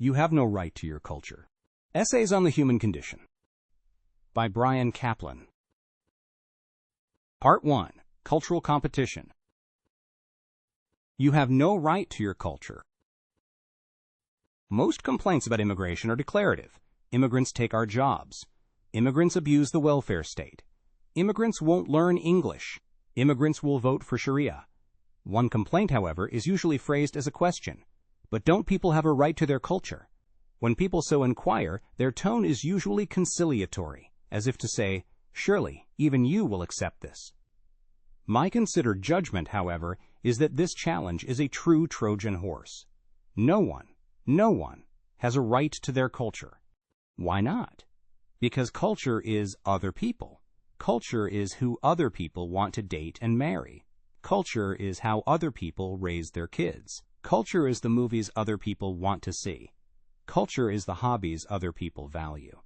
You Have No Right to Your Culture. Essays on the Human Condition. By Bryan Caplan. Part 1. Cultural Competition. You have no right to your culture. Most complaints about immigration are declarative. Immigrants take our jobs. Immigrants abuse the welfare state. Immigrants won't learn English. Immigrants will vote for Sharia. One complaint, however, is usually phrased as a question. But don't people have a right to their culture? When people so inquire, their tone is usually conciliatory, as if to say, surely, even you will accept this. My considered judgment, however, is that this challenge is a true Trojan horse. No one has a right to their culture. Why not? Because culture is other people. Culture is who other people want to date and marry. Culture is how other people raise their kids. Culture is the movies other people want to see. Culture is the hobbies other people value.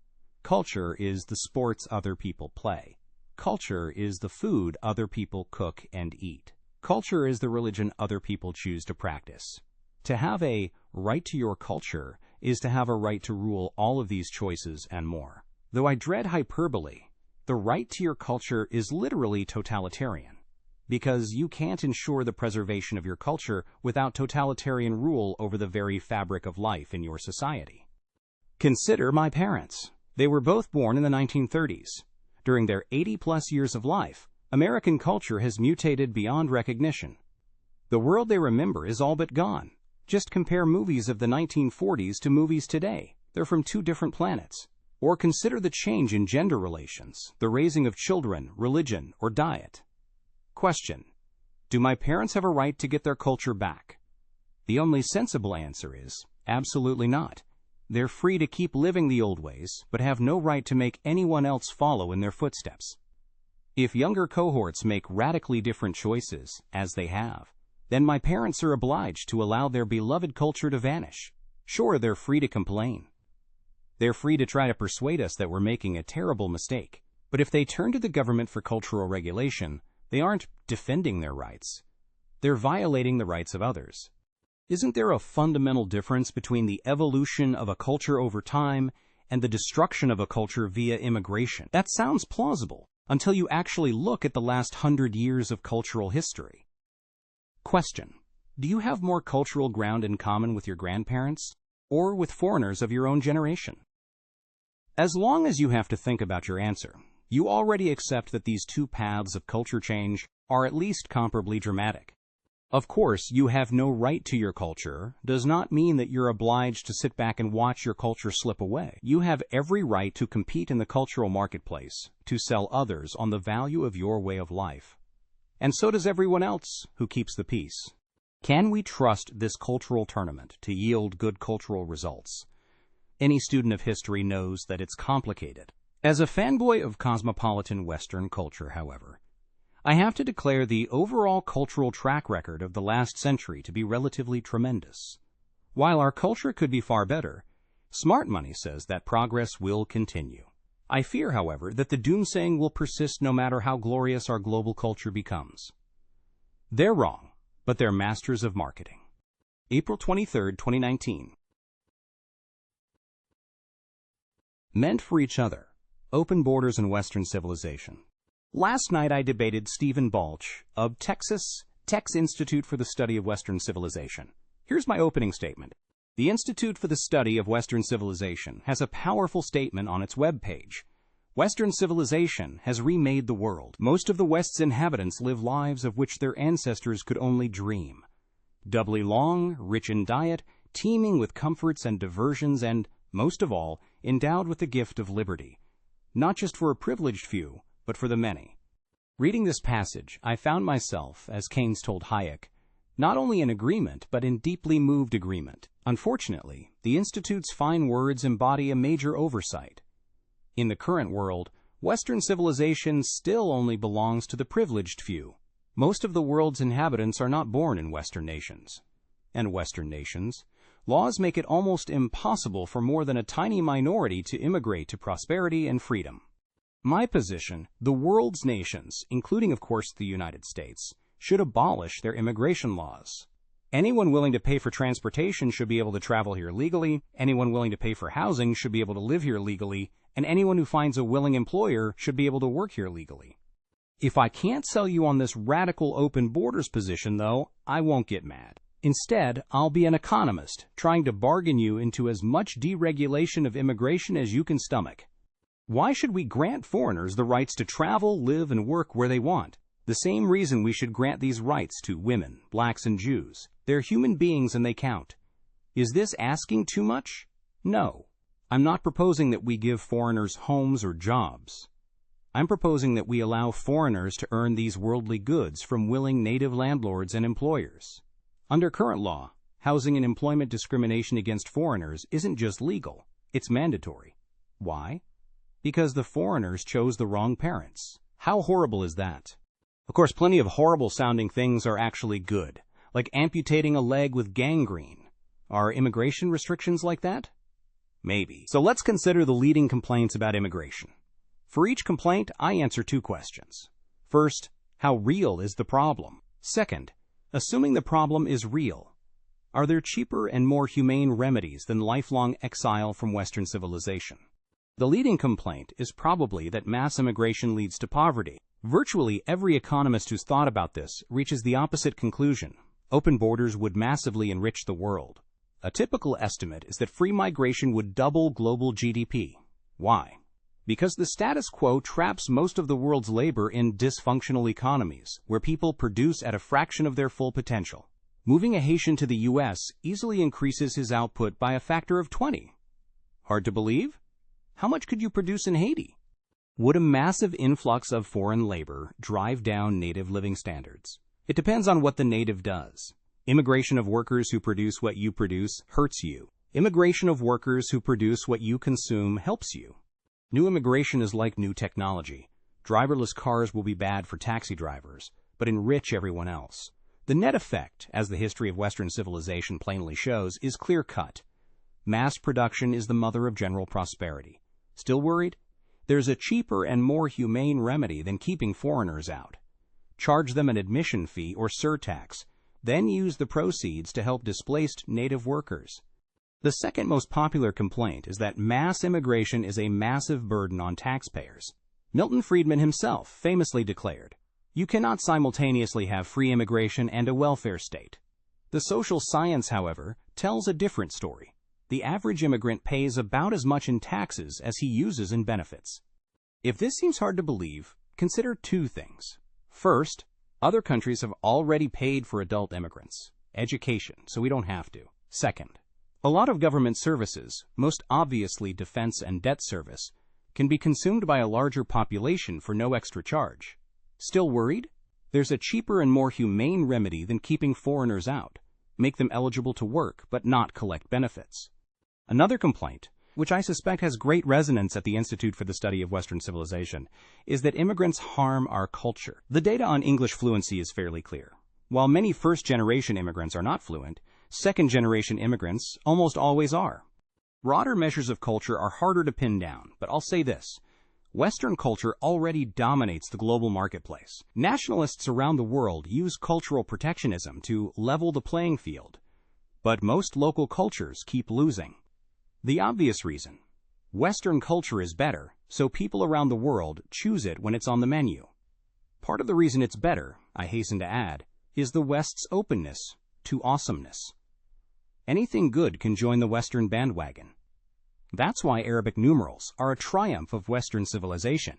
Culture is the sports other people play. Culture is the food other people cook and eat. Culture is the religion other people choose to practice. To have a right to your culture is to have a right to rule all of these choices and more. Though I dread hyperbole, the right to your culture is literally totalitarian, because you can't ensure the preservation of your culture without totalitarian rule over the very fabric of life in your society. Consider my parents. They were both born in the 1930s. During their 80-plus years of life, American culture has mutated beyond recognition. The world they remember is all but gone. Just compare movies of the 1940s to movies today. They're from two different planets. Or consider the change in gender relations, the raising of children, religion, or diet. Question: do my parents have a right to get their culture back? The only sensible answer is absolutely not. They're free to keep living the old ways, but have no right to make anyone else follow in their footsteps. If younger cohorts make radically different choices, as they have, then my parents are obliged to allow their beloved culture to vanish. Sure, they're free to complain. They're free to try to persuade us that we're making a terrible mistake. But if they turn to the government for cultural regulation, they aren't defending their rights. They're violating the rights of others. Isn't there a fundamental difference between the evolution of a culture over time and the destruction of a culture via immigration? That sounds plausible until you actually look at the last 100 years of cultural history. Question: do you have more cultural ground in common with your grandparents or with foreigners of your own generation? As long as you have to think about your answer, you already accept that these two paths of culture change are at least comparably dramatic. Of course, you have no right to your culture does not mean that you're obliged to sit back and watch your culture slip away. You have every right to compete in the cultural marketplace, to sell others on the value of your way of life. And so does everyone else who keeps the peace. Can we trust this cultural tournament to yield good cultural results? Any student of history knows that it's complicated. As a fanboy of cosmopolitan Western culture, however, I have to declare the overall cultural track record of the last century to be relatively tremendous. While our culture could be far better, smart money says that progress will continue. I fear, however, that the doomsaying will persist no matter how glorious our global culture becomes. They're wrong, but they're masters of marketing. April 23, 2019. Meant for each other. Open borders in Western civilization. Last night I debated Stephen Balch of Texas Tech's Institute for the Study of Western Civilization. Here's my opening statement. The Institute for the Study of Western Civilization has a powerful statement on its webpage. Western civilization has remade the world. Most of the West's inhabitants live lives of which their ancestors could only dream. Doubly long, rich in diet, teeming with comforts and diversions, and, most of all, endowed with the gift of liberty. Not just for a privileged few, but for the many. Reading this passage, I found myself, as Keynes told Hayek, not only in agreement, but in deeply moved agreement. Unfortunately, the Institute's fine words embody a major oversight. In the current world, Western civilization still only belongs to the privileged few. Most of the world's inhabitants are not born in Western nations. And Western nations, laws make it almost impossible for more than a tiny minority to immigrate to prosperity and freedom. My position, the world's nations, including of course the United States, should abolish their immigration laws. Anyone willing to pay for transportation should be able to travel here legally, anyone willing to pay for housing should be able to live here legally, and anyone who finds a willing employer should be able to work here legally. If I can't sell you on this radical open borders position, though, I won't get mad. Instead, I'll be an economist, trying to bargain you into as much deregulation of immigration as you can stomach. Why should we grant foreigners the rights to travel, live, and work where they want? The same reason we should grant these rights to women, blacks, and Jews. They're human beings and they count. Is this asking too much? No. I'm not proposing that we give foreigners homes or jobs. I'm proposing that we allow foreigners to earn these worldly goods from willing native landlords and employers. Under current law, housing and employment discrimination against foreigners isn't just legal, it's mandatory. Why? Because the foreigners chose the wrong parents. How horrible is that? Of course, plenty of horrible-sounding things are actually good, like amputating a leg with gangrene. Are immigration restrictions like that? Maybe. So let's consider the leading complaints about immigration. For each complaint, I answer two questions. First, how real is the problem? Second, assuming the problem is real, are there cheaper and more humane remedies than lifelong exile from Western civilization? The leading complaint is probably that mass immigration leads to poverty. Virtually every economist who's thought about this reaches the opposite conclusion. Open borders would massively enrich the world. A typical estimate is that free migration would double global GDP. Why? Because the status quo traps most of the world's labor in dysfunctional economies, where people produce at a fraction of their full potential. Moving a Haitian to the U.S. easily increases his output by a factor of 20. Hard to believe? How much could you produce in Haiti? Would a massive influx of foreign labor drive down native living standards? It depends on what the native does. Immigration of workers who produce what you produce hurts you. Immigration of workers who produce what you consume helps you. New immigration is like new technology. Driverless cars will be bad for taxi drivers, but enrich everyone else. The net effect, as the history of Western civilization plainly shows, is clear-cut. Mass production is the mother of general prosperity. Still worried? There's a cheaper and more humane remedy than keeping foreigners out. Charge them an admission fee or surtax, then use the proceeds to help displaced native workers. The second most popular complaint is that mass immigration is a massive burden on taxpayers. Milton Friedman himself famously declared, "You cannot simultaneously have free immigration and a welfare state." The social science, however, tells a different story. The average immigrant pays about as much in taxes as he uses in benefits. If this seems hard to believe, consider two things. First, other countries have already paid for adult immigrants, education, so we don't have to. Second, a lot of government services, most obviously defense and debt service, can be consumed by a larger population for no extra charge. Still worried? There's a cheaper and more humane remedy than keeping foreigners out. Make them eligible to work, but not collect benefits. Another complaint, which I suspect has great resonance at the Institute for the Study of Western Civilization, is that immigrants harm our culture. The data on English fluency is fairly clear. While many first-generation immigrants are not fluent, second-generation immigrants almost always are. Broader measures of culture are harder to pin down, but I'll say this. Western culture already dominates the global marketplace. Nationalists around the world use cultural protectionism to level the playing field, but most local cultures keep losing. The obvious reason: Western culture is better, so people around the world choose it when it's on the menu. Part of the reason it's better, I hasten to add, is the West's openness to awesomeness. Anything good can join the Western bandwagon. That's why Arabic numerals are a triumph of Western civilization.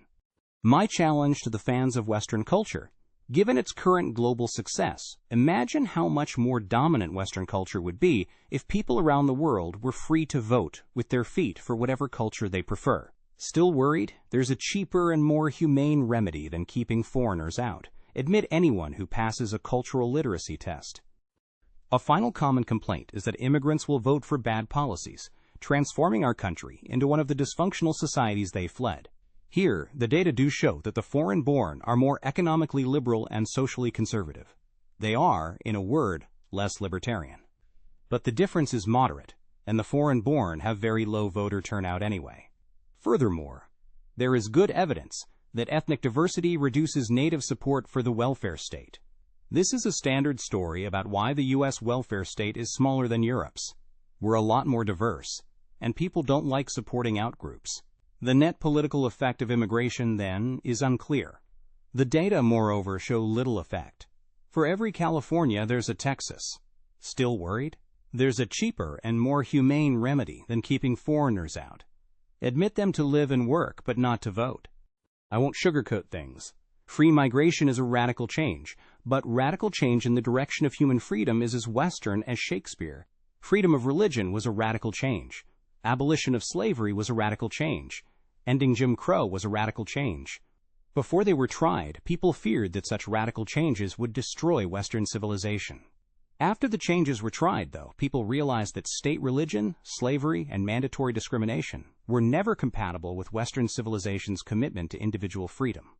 My challenge to the fans of Western culture: given its current global success, imagine how much more dominant Western culture would be if people around the world were free to vote with their feet for whatever culture they prefer. Still worried? There's a cheaper and more humane remedy than keeping foreigners out. Admit anyone who passes a cultural literacy test. A final common complaint is that immigrants will vote for bad policies, transforming our country into one of the dysfunctional societies they fled. Here, the data do show that the foreign-born are more economically liberal and socially conservative. They are, in a word, less libertarian. But the difference is moderate, and the foreign-born have very low voter turnout anyway. Furthermore, there is good evidence that ethnic diversity reduces native support for the welfare state. This is a standard story about why the U.S. welfare state is smaller than Europe's. We're a lot more diverse, and people don't like supporting outgroups. The net political effect of immigration, then, is unclear. The data, moreover, show little effect. For every California, there's a Texas. Still worried? There's a cheaper and more humane remedy than keeping foreigners out. Admit them to live and work, but not to vote. I won't sugarcoat things. Free migration is a radical change, but radical change in the direction of human freedom is as Western as Shakespeare. Freedom of religion was a radical change. Abolition of slavery was a radical change. Ending Jim Crow was a radical change. Before they were tried, people feared that such radical changes would destroy Western civilization. After the changes were tried, though, people realized that state religion, slavery, and mandatory discrimination were never compatible with Western civilization's commitment to individual freedom.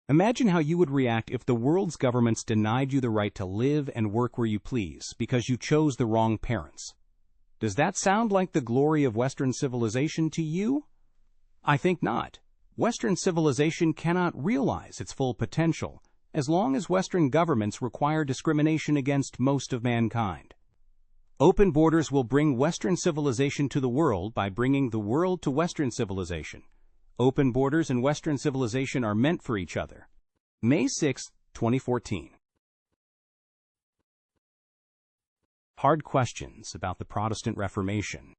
Imagine how you would react if the world's governments denied you the right to live and work where you please because you chose the wrong parents. Does that sound like the glory of Western civilization to you? I think not. Western civilization cannot realize its full potential as long as Western governments require discrimination against most of mankind. Open borders will bring Western civilization to the world by bringing the world to Western civilization. Open borders and Western civilization are meant for each other. May 6, 2014. Hard questions about the Protestant Reformation.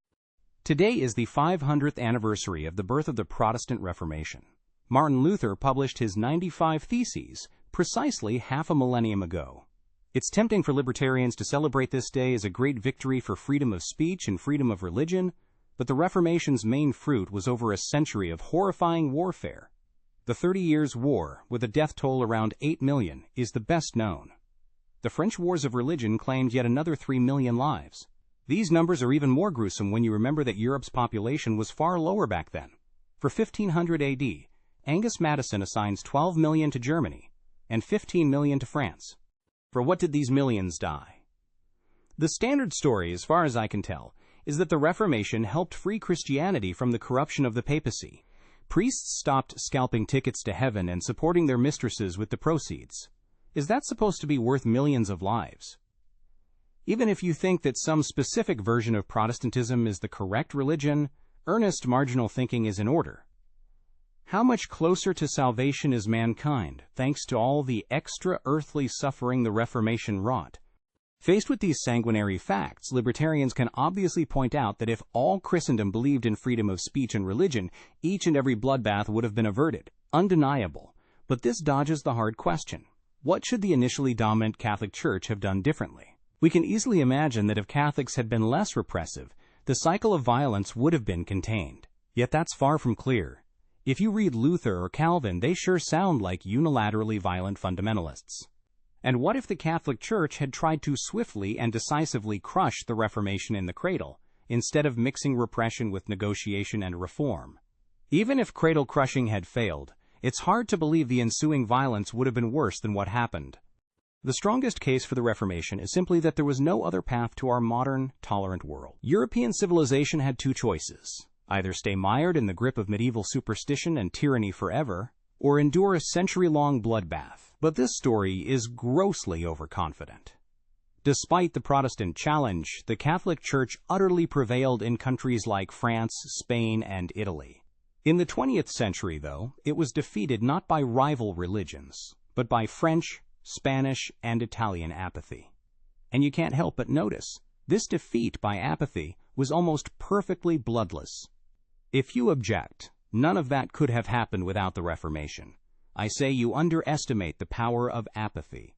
Today is the 500th anniversary of the birth of the Protestant Reformation. Martin Luther published his 95 Theses precisely half a millennium ago. It's tempting for libertarians to celebrate this day as a great victory for freedom of speech and freedom of religion, but the Reformation's main fruit was over a century of horrifying warfare. The 30 Years' War, with a death toll around 8 million, is the best known. The French Wars of Religion claimed yet another 3 million lives. These numbers are even more gruesome when you remember that Europe's population was far lower back then. For 1500 AD, Angus Madison assigns 12 million to Germany and 15 million to France. For what did these millions die? The standard story, as far as I can tell, is that the Reformation helped free Christianity from the corruption of the papacy. Priests stopped scalping tickets to heaven and supporting their mistresses with the proceeds. Is that supposed to be worth millions of lives? Even if you think that some specific version of Protestantism is the correct religion, earnest marginal thinking is in order. How much closer to salvation is mankind, thanks to all the extra earthly suffering the Reformation wrought? Faced with these sanguinary facts, libertarians can obviously point out that if all Christendom believed in freedom of speech and religion, each and every bloodbath would have been averted. Undeniable. But this dodges the hard question. What should the initially dominant Catholic Church have done differently? We can easily imagine that if Catholics had been less repressive, the cycle of violence would have been contained. Yet that's far from clear. If you read Luther or Calvin, they sure sound like unilaterally violent fundamentalists. And what if the Catholic Church had tried to swiftly and decisively crush the Reformation in the cradle, instead of mixing repression with negotiation and reform? Even if cradle crushing had failed, it's hard to believe the ensuing violence would have been worse than what happened. The strongest case for the Reformation is simply that there was no other path to our modern, tolerant world. European civilization had two choices: either stay mired in the grip of medieval superstition and tyranny forever, or endure a century-long bloodbath. But this story is grossly overconfident. Despite the Protestant challenge, the Catholic Church utterly prevailed in countries like France, Spain, and Italy. In the 20th century, though, it was defeated not by rival religions, but by French, Spanish, and Italian apathy. And you can't help but notice, this defeat by apathy was almost perfectly bloodless. If you object, none of that could have happened without the Reformation. I say you underestimate the power of apathy.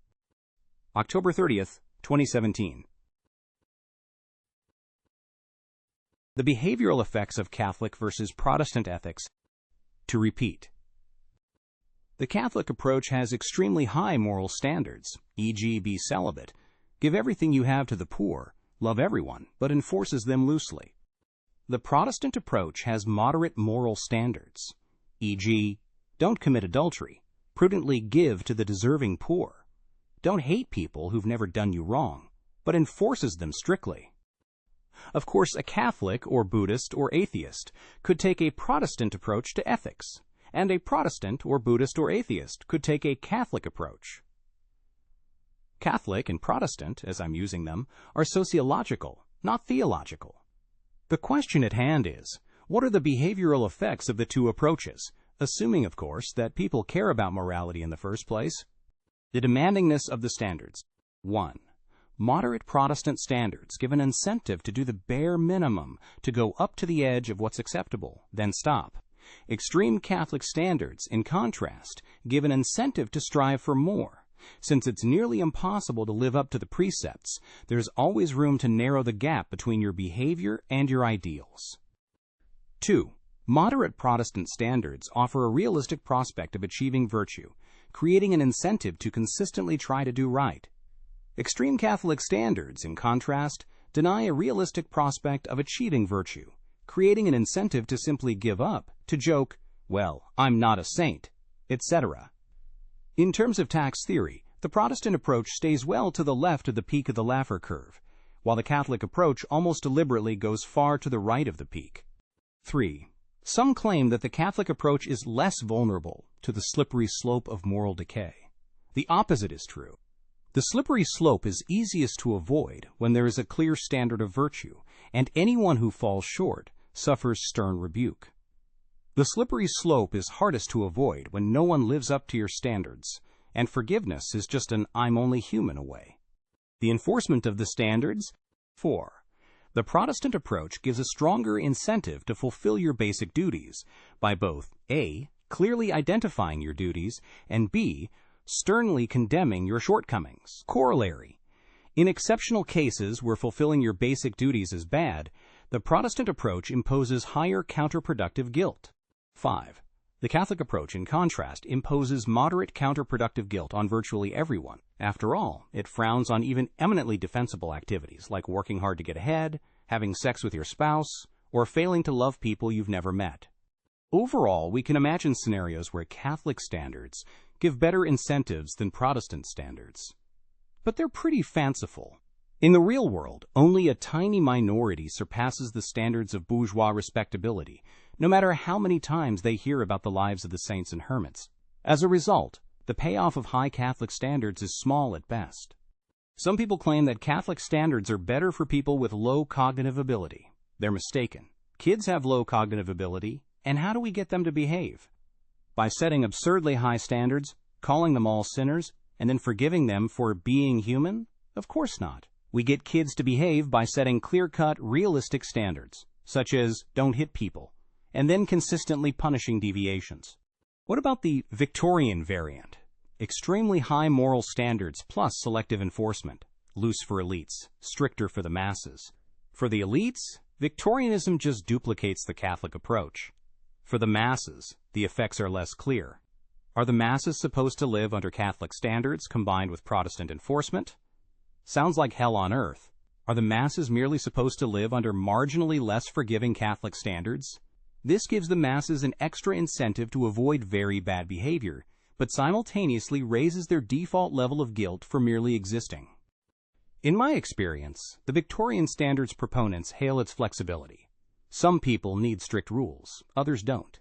October 30th, 2017. The behavioral effects of Catholic versus Protestant ethics. To repeat. The Catholic approach has extremely high moral standards, e.g. be celibate, give everything you have to the poor, love everyone, but enforces them loosely. The Protestant approach has moderate moral standards, e.g. don't commit adultery, prudently give to the deserving poor. Don't hate people who've never done you wrong, but enforces them strictly. Of course, a Catholic or Buddhist or atheist could take a Protestant approach to ethics, and a Protestant or Buddhist or atheist could take a Catholic approach. Catholic and Protestant, as I'm using them, are sociological, not theological. The question at hand is, what are the behavioral effects of the two approaches, assuming, of course, that people care about morality in the first place? The demandingness of the standards. 1. Moderate Protestant standards give an incentive to do the bare minimum, to go up to the edge of what's acceptable, then stop. Extreme Catholic standards, in contrast, give an incentive to strive for more. Since it's nearly impossible to live up to the precepts, there's always room to narrow the gap between your behavior and your ideals. 2. Moderate Protestant standards offer a realistic prospect of achieving virtue, creating an incentive to consistently try to do right. Extreme Catholic standards, in contrast, deny a realistic prospect of achieving virtue, creating an incentive to simply give up, to joke, well, I'm not a saint, etc. In terms of tax theory, the Protestant approach stays well to the left of the peak of the Laffer curve, while the Catholic approach almost deliberately goes far to the right of the peak. 3. Some claim that the Catholic approach is less vulnerable to the slippery slope of moral decay. The opposite is true. The slippery slope is easiest to avoid when there is a clear standard of virtue, and anyone who falls short suffers stern rebuke. The slippery slope is hardest to avoid when no one lives up to your standards, and forgiveness is just an I'm only human away. The enforcement of the standards. 4. The Protestant approach gives a stronger incentive to fulfill your basic duties by both A. clearly identifying your duties, and B. sternly condemning your shortcomings. Corollary. In exceptional cases where fulfilling your basic duties is bad, the Protestant approach imposes higher counterproductive guilt. 5. The Catholic approach, in contrast, imposes moderate counterproductive guilt on virtually everyone. After all, it frowns on even eminently defensible activities like working hard to get ahead, having sex with your spouse, or failing to love people you've never met. Overall, we can imagine scenarios where Catholic standards give better incentives than Protestant standards. But they're pretty fanciful. In the real world, only a tiny minority surpasses the standards of bourgeois respectability, no matter how many times they hear about the lives of the saints and hermits. As a result, the payoff of high Catholic standards is small at best. Some people claim that Catholic standards are better for people with low cognitive ability. They're mistaken. Kids have low cognitive ability, and how do we get them to behave? By setting absurdly high standards, calling them all sinners, and then forgiving them for being human? Of course not. We get kids to behave by setting clear-cut, realistic standards, such as don't hit people, and then consistently punishing deviations. What about the Victorian variant? Extremely high moral standards plus selective enforcement, loose for elites, stricter for the masses. For the elites, Victorianism just duplicates the Catholic approach. For the masses, the effects are less clear. Are the masses supposed to live under Catholic standards combined with Protestant enforcement? Sounds like hell on earth. Are the masses merely supposed to live under marginally less forgiving Catholic standards? This gives the masses an extra incentive to avoid very bad behavior, but simultaneously raises their default level of guilt for merely existing. In my experience, the Victorian standards proponents hail its flexibility. Some people need strict rules, others don't.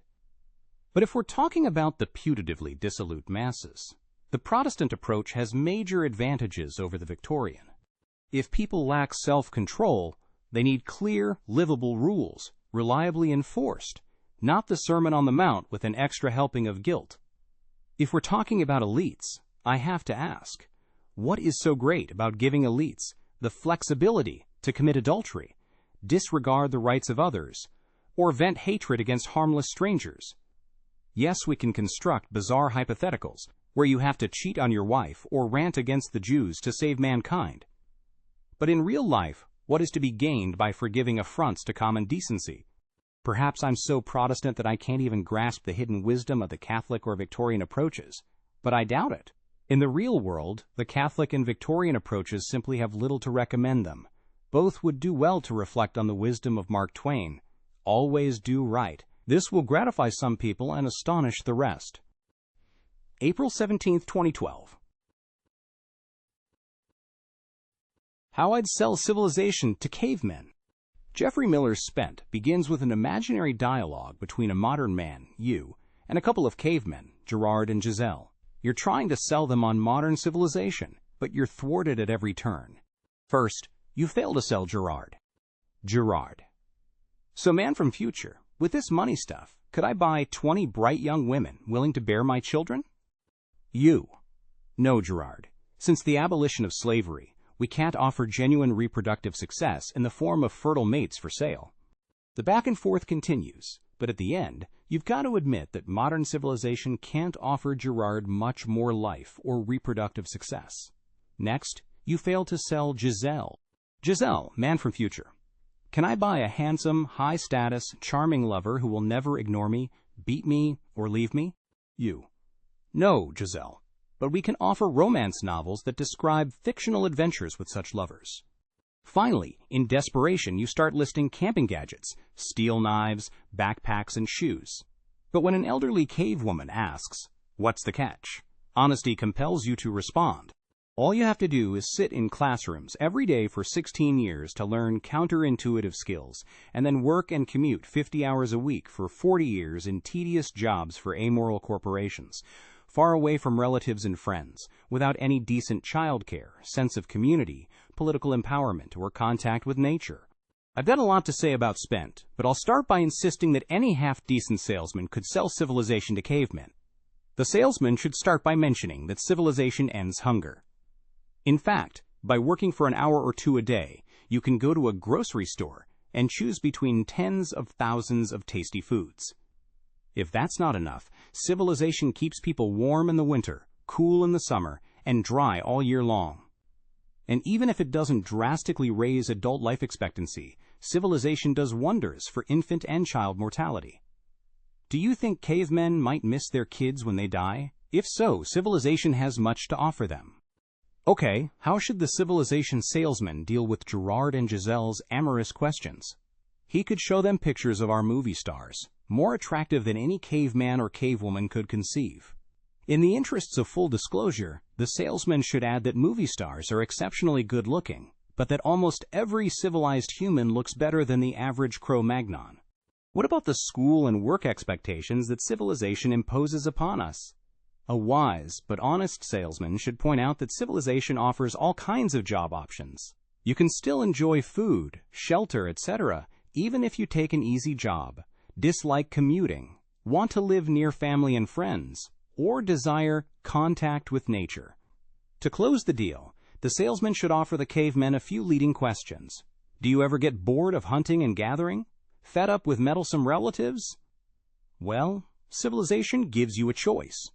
But if we're talking about the putatively dissolute masses, the Protestant approach has major advantages over the Victorian. If people lack self-control, they need clear, livable rules, reliably enforced, not the Sermon on the Mount with an extra helping of guilt. If we're talking about elites, I have to ask, what is so great about giving elites the flexibility to commit adultery, disregard the rights of others, or vent hatred against harmless strangers? Yes, we can construct bizarre hypotheticals where you have to cheat on your wife or rant against the Jews to save mankind. But in real life, what is to be gained by forgiving affronts to common decency? Perhaps I'm so Protestant that I can't even grasp the hidden wisdom of the Catholic or Victorian approaches, but I doubt it. In the real world, the Catholic and Victorian approaches simply have little to recommend them. Both would do well to reflect on the wisdom of Mark Twain. Always do right. This will gratify some people and astonish the rest. April 17, 2012. How I'd Sell Civilization to Cavemen. Geoffrey Miller's Spent begins with an imaginary dialogue between a modern man, you, and a couple of cavemen, Gerard and Giselle. You're trying to sell them on modern civilization, but you're thwarted at every turn. First, you fail to sell Gerard. Gerard. So man from future, with this money stuff, could I buy 20 bright young women willing to bear my children? You. No, Gerard. Since the abolition of slavery, we can't offer genuine reproductive success in the form of fertile mates for sale. The back and forth continues, but at the end, you've got to admit that modern civilization can't offer Gerard much more life or reproductive success. Next, you fail to sell Giselle. Giselle, man from future. Can I buy a handsome, high-status, charming lover who will never ignore me, beat me, or leave me? You. No, Giselle. But we can offer romance novels that describe fictional adventures with such lovers. Finally, in desperation, you start listing camping gadgets, steel knives, backpacks, and shoes. But when an elderly cave woman asks, "What's the catch?" honesty compels you to respond. All you have to do is sit in classrooms every day for 16 years to learn counterintuitive skills, and then work and commute 50 hours a week for 40 years in tedious jobs for amoral corporations, far away from relatives and friends, without any decent childcare, sense of community, political empowerment, or contact with nature. I've got a lot to say about spent, but I'll start by insisting that any half-decent salesman could sell civilization to cavemen. The salesman should start by mentioning that civilization ends hunger. In fact, by working for an hour or two a day, you can go to a grocery store and choose between tens of thousands of tasty foods. If that's not enough, civilization keeps people warm in the winter, cool in the summer, and dry all year long. And even if it doesn't drastically raise adult life expectancy, civilization does wonders for infant and child mortality. Do you think cavemen might miss their kids when they die? If so, civilization has much to offer them. Okay, how should the civilization salesman deal with Gerard and Giselle's amorous questions? He could show them pictures of our movie stars, more attractive than any caveman or cavewoman could conceive. In the interests of full disclosure, the salesman should add that movie stars are exceptionally good-looking, but that almost every civilized human looks better than the average Cro-Magnon. What about the school and work expectations that civilization imposes upon us? A wise but honest salesman should point out that civilization offers all kinds of job options. You can still enjoy food, shelter, etc., even if you take an easy job, dislike commuting, want to live near family and friends, or desire contact with nature. To close the deal, the salesman should offer the cavemen a few leading questions. Do you ever get bored of hunting and gathering? Fed up with meddlesome relatives? Well, civilization gives you a choice.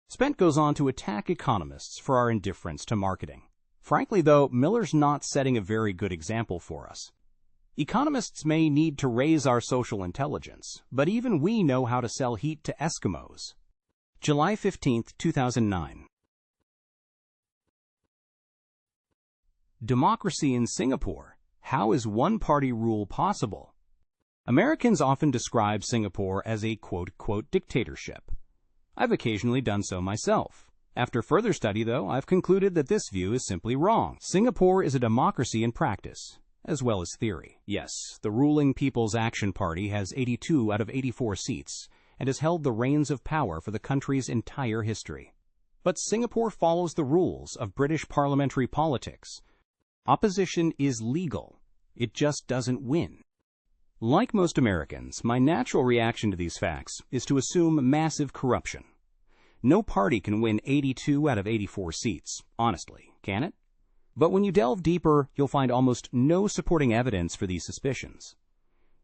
Spent goes on to attack economists for our indifference to marketing. Frankly, though, Miller's not setting a very good example for us. Economists may need to raise our social intelligence, but even we know how to sell heat to Eskimos. July 15, 2009. Democracy in Singapore. How is one-party rule possible? Americans often describe Singapore as a quote-unquote dictatorship. I've occasionally done so myself. After further study, though, I've concluded that this view is simply wrong. Singapore is a democracy in practice, as well as theory. Yes, the ruling People's Action Party has 82 out of 84 seats and has held the reins of power for the country's entire history. But Singapore follows the rules of British parliamentary politics. Opposition is legal. It just doesn't win. Like most Americans, my natural reaction to these facts is to assume massive corruption. No party can win 82 out of 84 seats, honestly, can it? But when you delve deeper, you'll find almost no supporting evidence for these suspicions.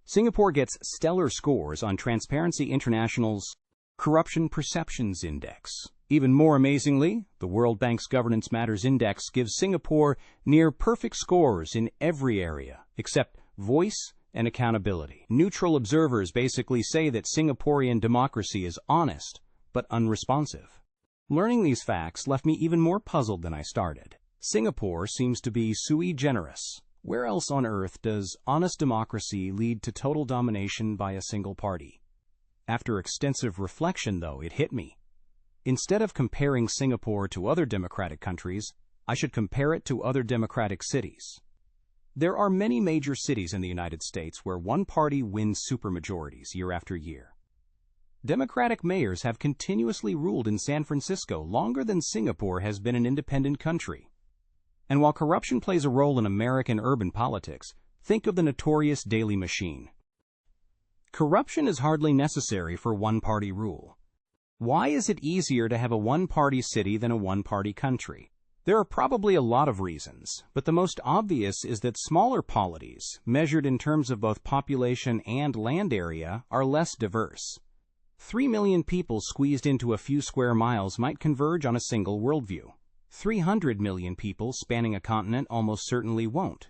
Singapore gets stellar scores on Transparency International's Corruption Perceptions Index. Even more amazingly, the World Bank's Governance Matters Index gives Singapore near-perfect scores in every area, except voice and accountability. Neutral observers basically say that Singaporean democracy is honest, but unresponsive. Learning these facts left me even more puzzled than I started. Singapore seems to be sui generis. Where else on earth does honest democracy lead to total domination by a single party? After extensive reflection, though, it hit me. Instead of comparing Singapore to other democratic countries, I should compare it to other democratic cities. There are many major cities in the United States where one party wins supermajorities year after year. Democratic mayors have continuously ruled in San Francisco longer than Singapore has been an independent country. And while corruption plays a role in American urban politics, think of the notorious Daily Machine. Corruption is hardly necessary for one-party rule. Why is it easier to have a one-party city than a one-party country? There are probably a lot of reasons, but the most obvious is that smaller polities, measured in terms of both population and land area, are less diverse. 3 million people squeezed into a few square miles might converge on a single worldview. 300 million people spanning a continent almost certainly won't.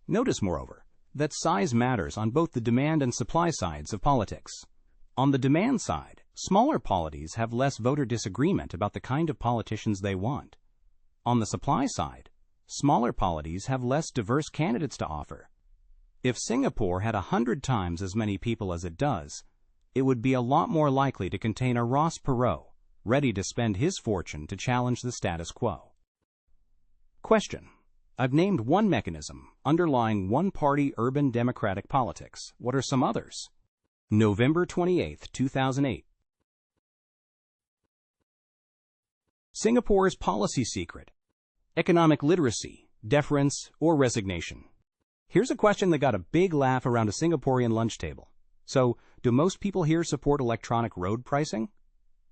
Notice, moreover, that size matters on both the demand and supply sides of politics. On the demand side, smaller polities have less voter disagreement about the kind of politicians they want. On the supply side, smaller polities have less diverse candidates to offer. If Singapore had 100 times as many people as it does, it would be a lot more likely to contain a Ross Perot, ready to spend his fortune to challenge the status quo. Question. I've named one mechanism underlying one-party urban democratic politics. What are some others? November 28, 2008. Singapore's policy secret. Economic literacy, deference, or resignation? Here's a question that got a big laugh around a Singaporean lunch table. So, do most people here support electronic road pricing?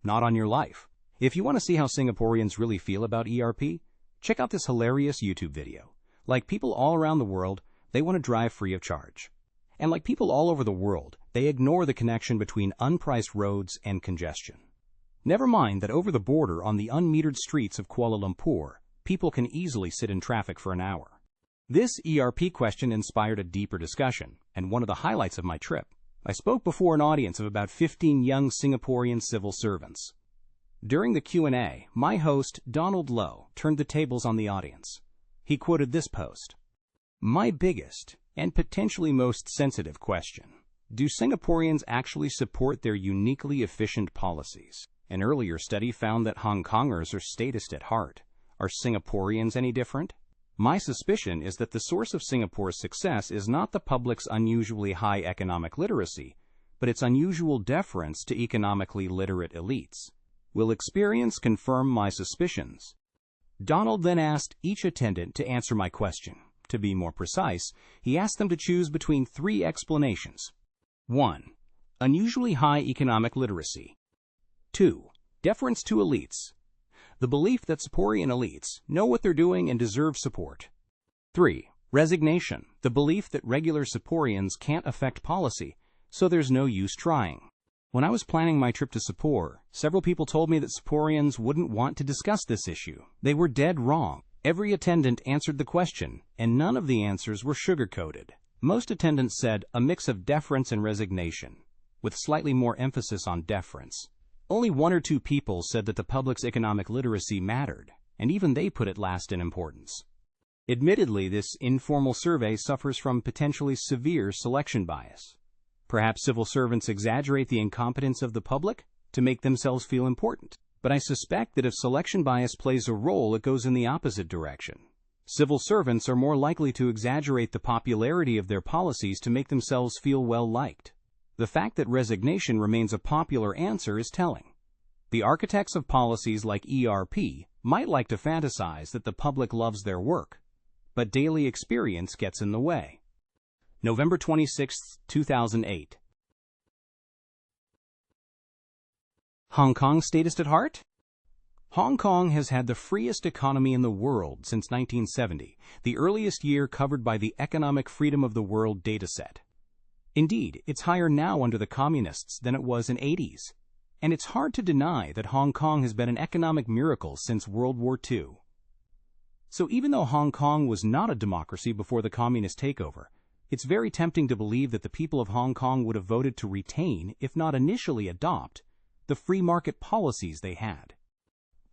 Not on your life. If you want to see how Singaporeans really feel about ERP, check out this hilarious YouTube video. Like people all around the world, they want to drive free of charge. And like people all over the world, they ignore the connection between unpriced roads and congestion. Never mind that over the border on the unmetered streets of Kuala Lumpur, people can easily sit in traffic for an hour. This ERP question inspired a deeper discussion, and one of the highlights of my trip. I spoke before an audience of about 15 young Singaporean civil servants. During the Q&A, my host, Donald Lowe, turned the tables on the audience. He quoted this post. My biggest and potentially most sensitive question. Do Singaporeans actually support their uniquely efficient policies? An earlier study found that Hong Kongers are statist at heart. Are Singaporeans any different? My suspicion is that the source of Singapore's success is not the public's unusually high economic literacy, but its unusual deference to economically literate elites. Will experience confirm my suspicions? Donald then asked each attendant to answer my question. To be more precise, he asked them to choose between 3 explanations. 1. Unusually high economic literacy. 2. Deference to elites. The belief that Singaporean elites know what they're doing and deserve support. 3. Resignation. The belief that regular Singaporeans can't affect policy, so there's no use trying. When I was planning my trip to Singapore, several people told me that Singaporeans wouldn't want to discuss this issue. They were dead wrong. Every attendant answered the question, and none of the answers were sugar-coated. Most attendants said a mix of deference and resignation, with slightly more emphasis on deference. Only 1 or 2 people said that the public's economic literacy mattered, and even they put it last in importance. Admittedly, this informal survey suffers from potentially severe selection bias. Perhaps civil servants exaggerate the incompetence of the public to make themselves feel important. But I suspect that if selection bias plays a role, it goes in the opposite direction. Civil servants are more likely to exaggerate the popularity of their policies to make themselves feel well-liked. The fact that resignation remains a popular answer is telling. The architects of policies like ERP might like to fantasize that the public loves their work, but daily experience gets in the way. November 26, 2008. Hong Kong statist at heart? Hong Kong has had the freest economy in the world since 1970, the earliest year covered by the Economic Freedom of the World dataset. Indeed, it's higher now under the communists than it was in the 80s, and it's hard to deny that Hong Kong has been an economic miracle since World War II. So even though Hong Kong was not a democracy before the communist takeover, it's very tempting to believe that the people of Hong Kong would have voted to retain, if not initially adopt, the free market policies they had.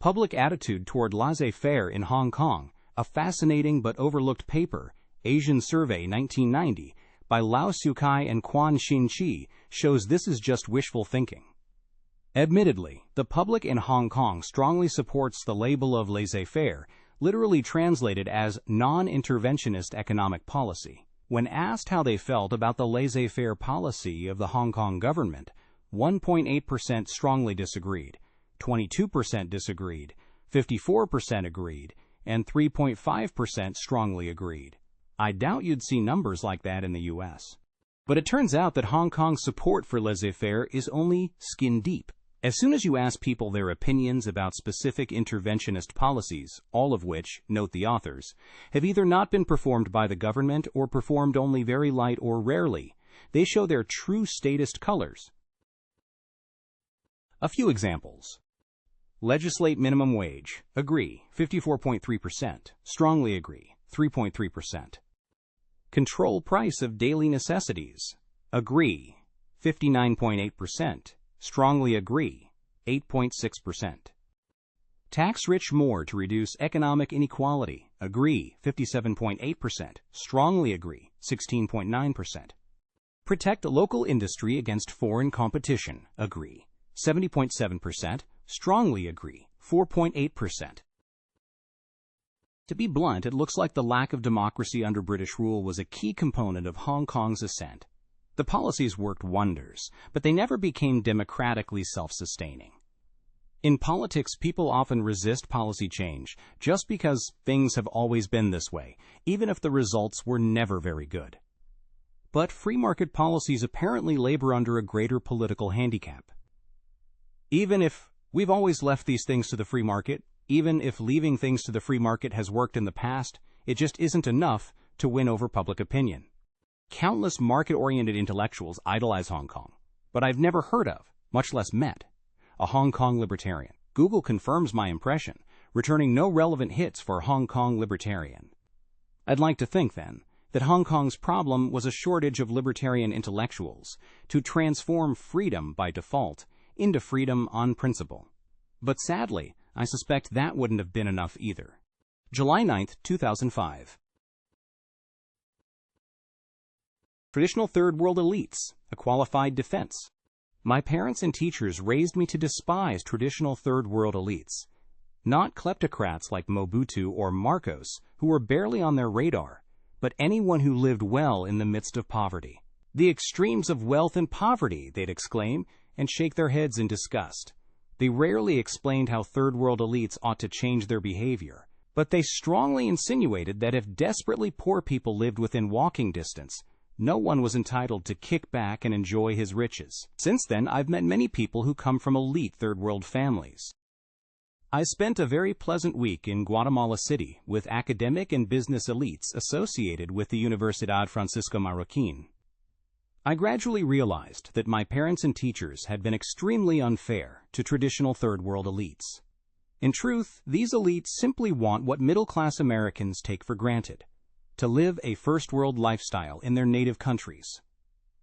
Public attitude toward laissez-faire in Hong Kong, a fascinating but overlooked paper, Asian Survey 1990, by Lau Siu-kai and Quan Xin-chi, shows this is just wishful thinking. Admittedly, the public in Hong Kong strongly supports the label of laissez-faire, literally translated as non-interventionist economic policy. When asked how they felt about the laissez-faire policy of the Hong Kong government, 1.8% strongly disagreed, 22% disagreed, 54% agreed, and 3.5% strongly agreed. I doubt you'd see numbers like that in the U.S. But it turns out that Hong Kong's support for laissez-faire is only skin-deep. As soon as you ask people their opinions about specific interventionist policies, all of which, note the authors, have either not been performed by the government or performed only very light or rarely, they show their true statist colors. A few examples. Legislate minimum wage. Agree. 54.3%. Strongly agree. 3.3%. Control price of daily necessities. Agree. 59.8%. Strongly agree, 8.6%. Tax rich more to reduce economic inequality. Agree, 57.8%. Strongly agree, 16.9%. Protect local industry against foreign competition. Agree, 70.7%. Strongly agree, 4.8%. To be blunt, it looks like the lack of democracy under British rule was a key component of Hong Kong's ascent. The policies worked wonders, but they never became democratically self-sustaining. In politics, people often resist policy change just because things have always been this way, even if the results were never very good. But free market policies apparently labor under a greater political handicap. Even if we've always left these things to the free market, even if leaving things to the free market has worked in the past, it just isn't enough to win over public opinion. Countless market-oriented intellectuals idolize Hong Kong, but I've never heard of, much less met, a Hong Kong libertarian. Google confirms my impression, returning no relevant hits for Hong Kong libertarian. I'd like to think, then, that Hong Kong's problem was a shortage of libertarian intellectuals to transform freedom by default into freedom on principle. But sadly, I suspect that wouldn't have been enough either. July 9, 2005. Traditional third world elites, a qualified defense. My parents and teachers raised me to despise traditional third world elites, not kleptocrats like Mobutu or Marcos, who were barely on their radar, but anyone who lived well in the midst of poverty. The extremes of wealth and poverty, they'd exclaim, and shake their heads in disgust. They rarely explained how third world elites ought to change their behavior, but they strongly insinuated that if desperately poor people lived within walking distance, no one was entitled to kick back and enjoy his riches. Since then, I've met many people who come from elite third world families. I spent a very pleasant week in Guatemala City with academic and business elites associated with the Universidad Francisco Marroquín. I gradually realized that my parents and teachers had been extremely unfair to traditional third world elites. In truth, these elites simply want what middle-class Americans take for granted: to live a first-world lifestyle in their native countries.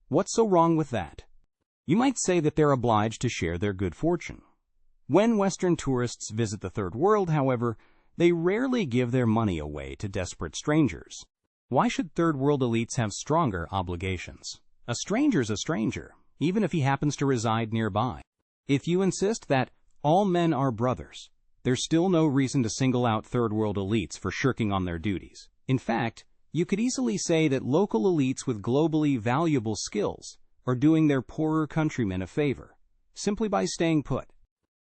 What's so wrong with that? You might say that they're obliged to share their good fortune. When Western tourists visit the Third World, however, they rarely give their money away to desperate strangers. Why should Third World elites have stronger obligations? A stranger's a stranger, even if he happens to reside nearby. If you insist that all men are brothers, there's still no reason to single out Third World elites for shirking on their duties. In fact, you could easily say that local elites with globally valuable skills are doing their poorer countrymen a favor, simply by staying put.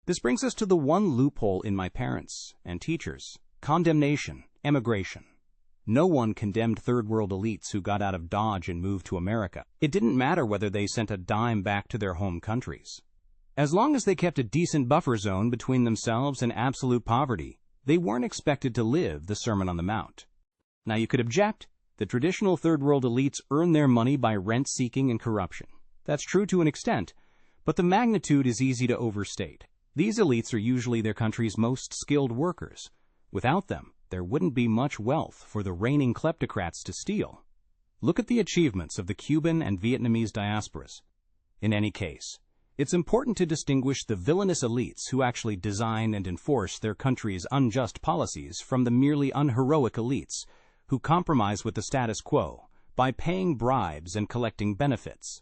This brings us to the one loophole in my parents and teachers: condemnation, emigration. No one condemned third world elites who got out of Dodge and moved to America. It didn't matter whether they sent a dime back to their home countries. As long as they kept a decent buffer zone between themselves and absolute poverty, they weren't expected to live the Sermon on the Mount. Now you could object that traditional third world elites earn their money by rent-seeking and corruption. That's true to an extent, but the magnitude is easy to overstate. These elites are usually their country's most skilled workers. Without them, there wouldn't be much wealth for the reigning kleptocrats to steal. Look at the achievements of the Cuban and Vietnamese diasporas. In any case, it's important to distinguish the villainous elites who actually design and enforce their country's unjust policies from the merely unheroic elites who compromise with the status quo by paying bribes and collecting benefits.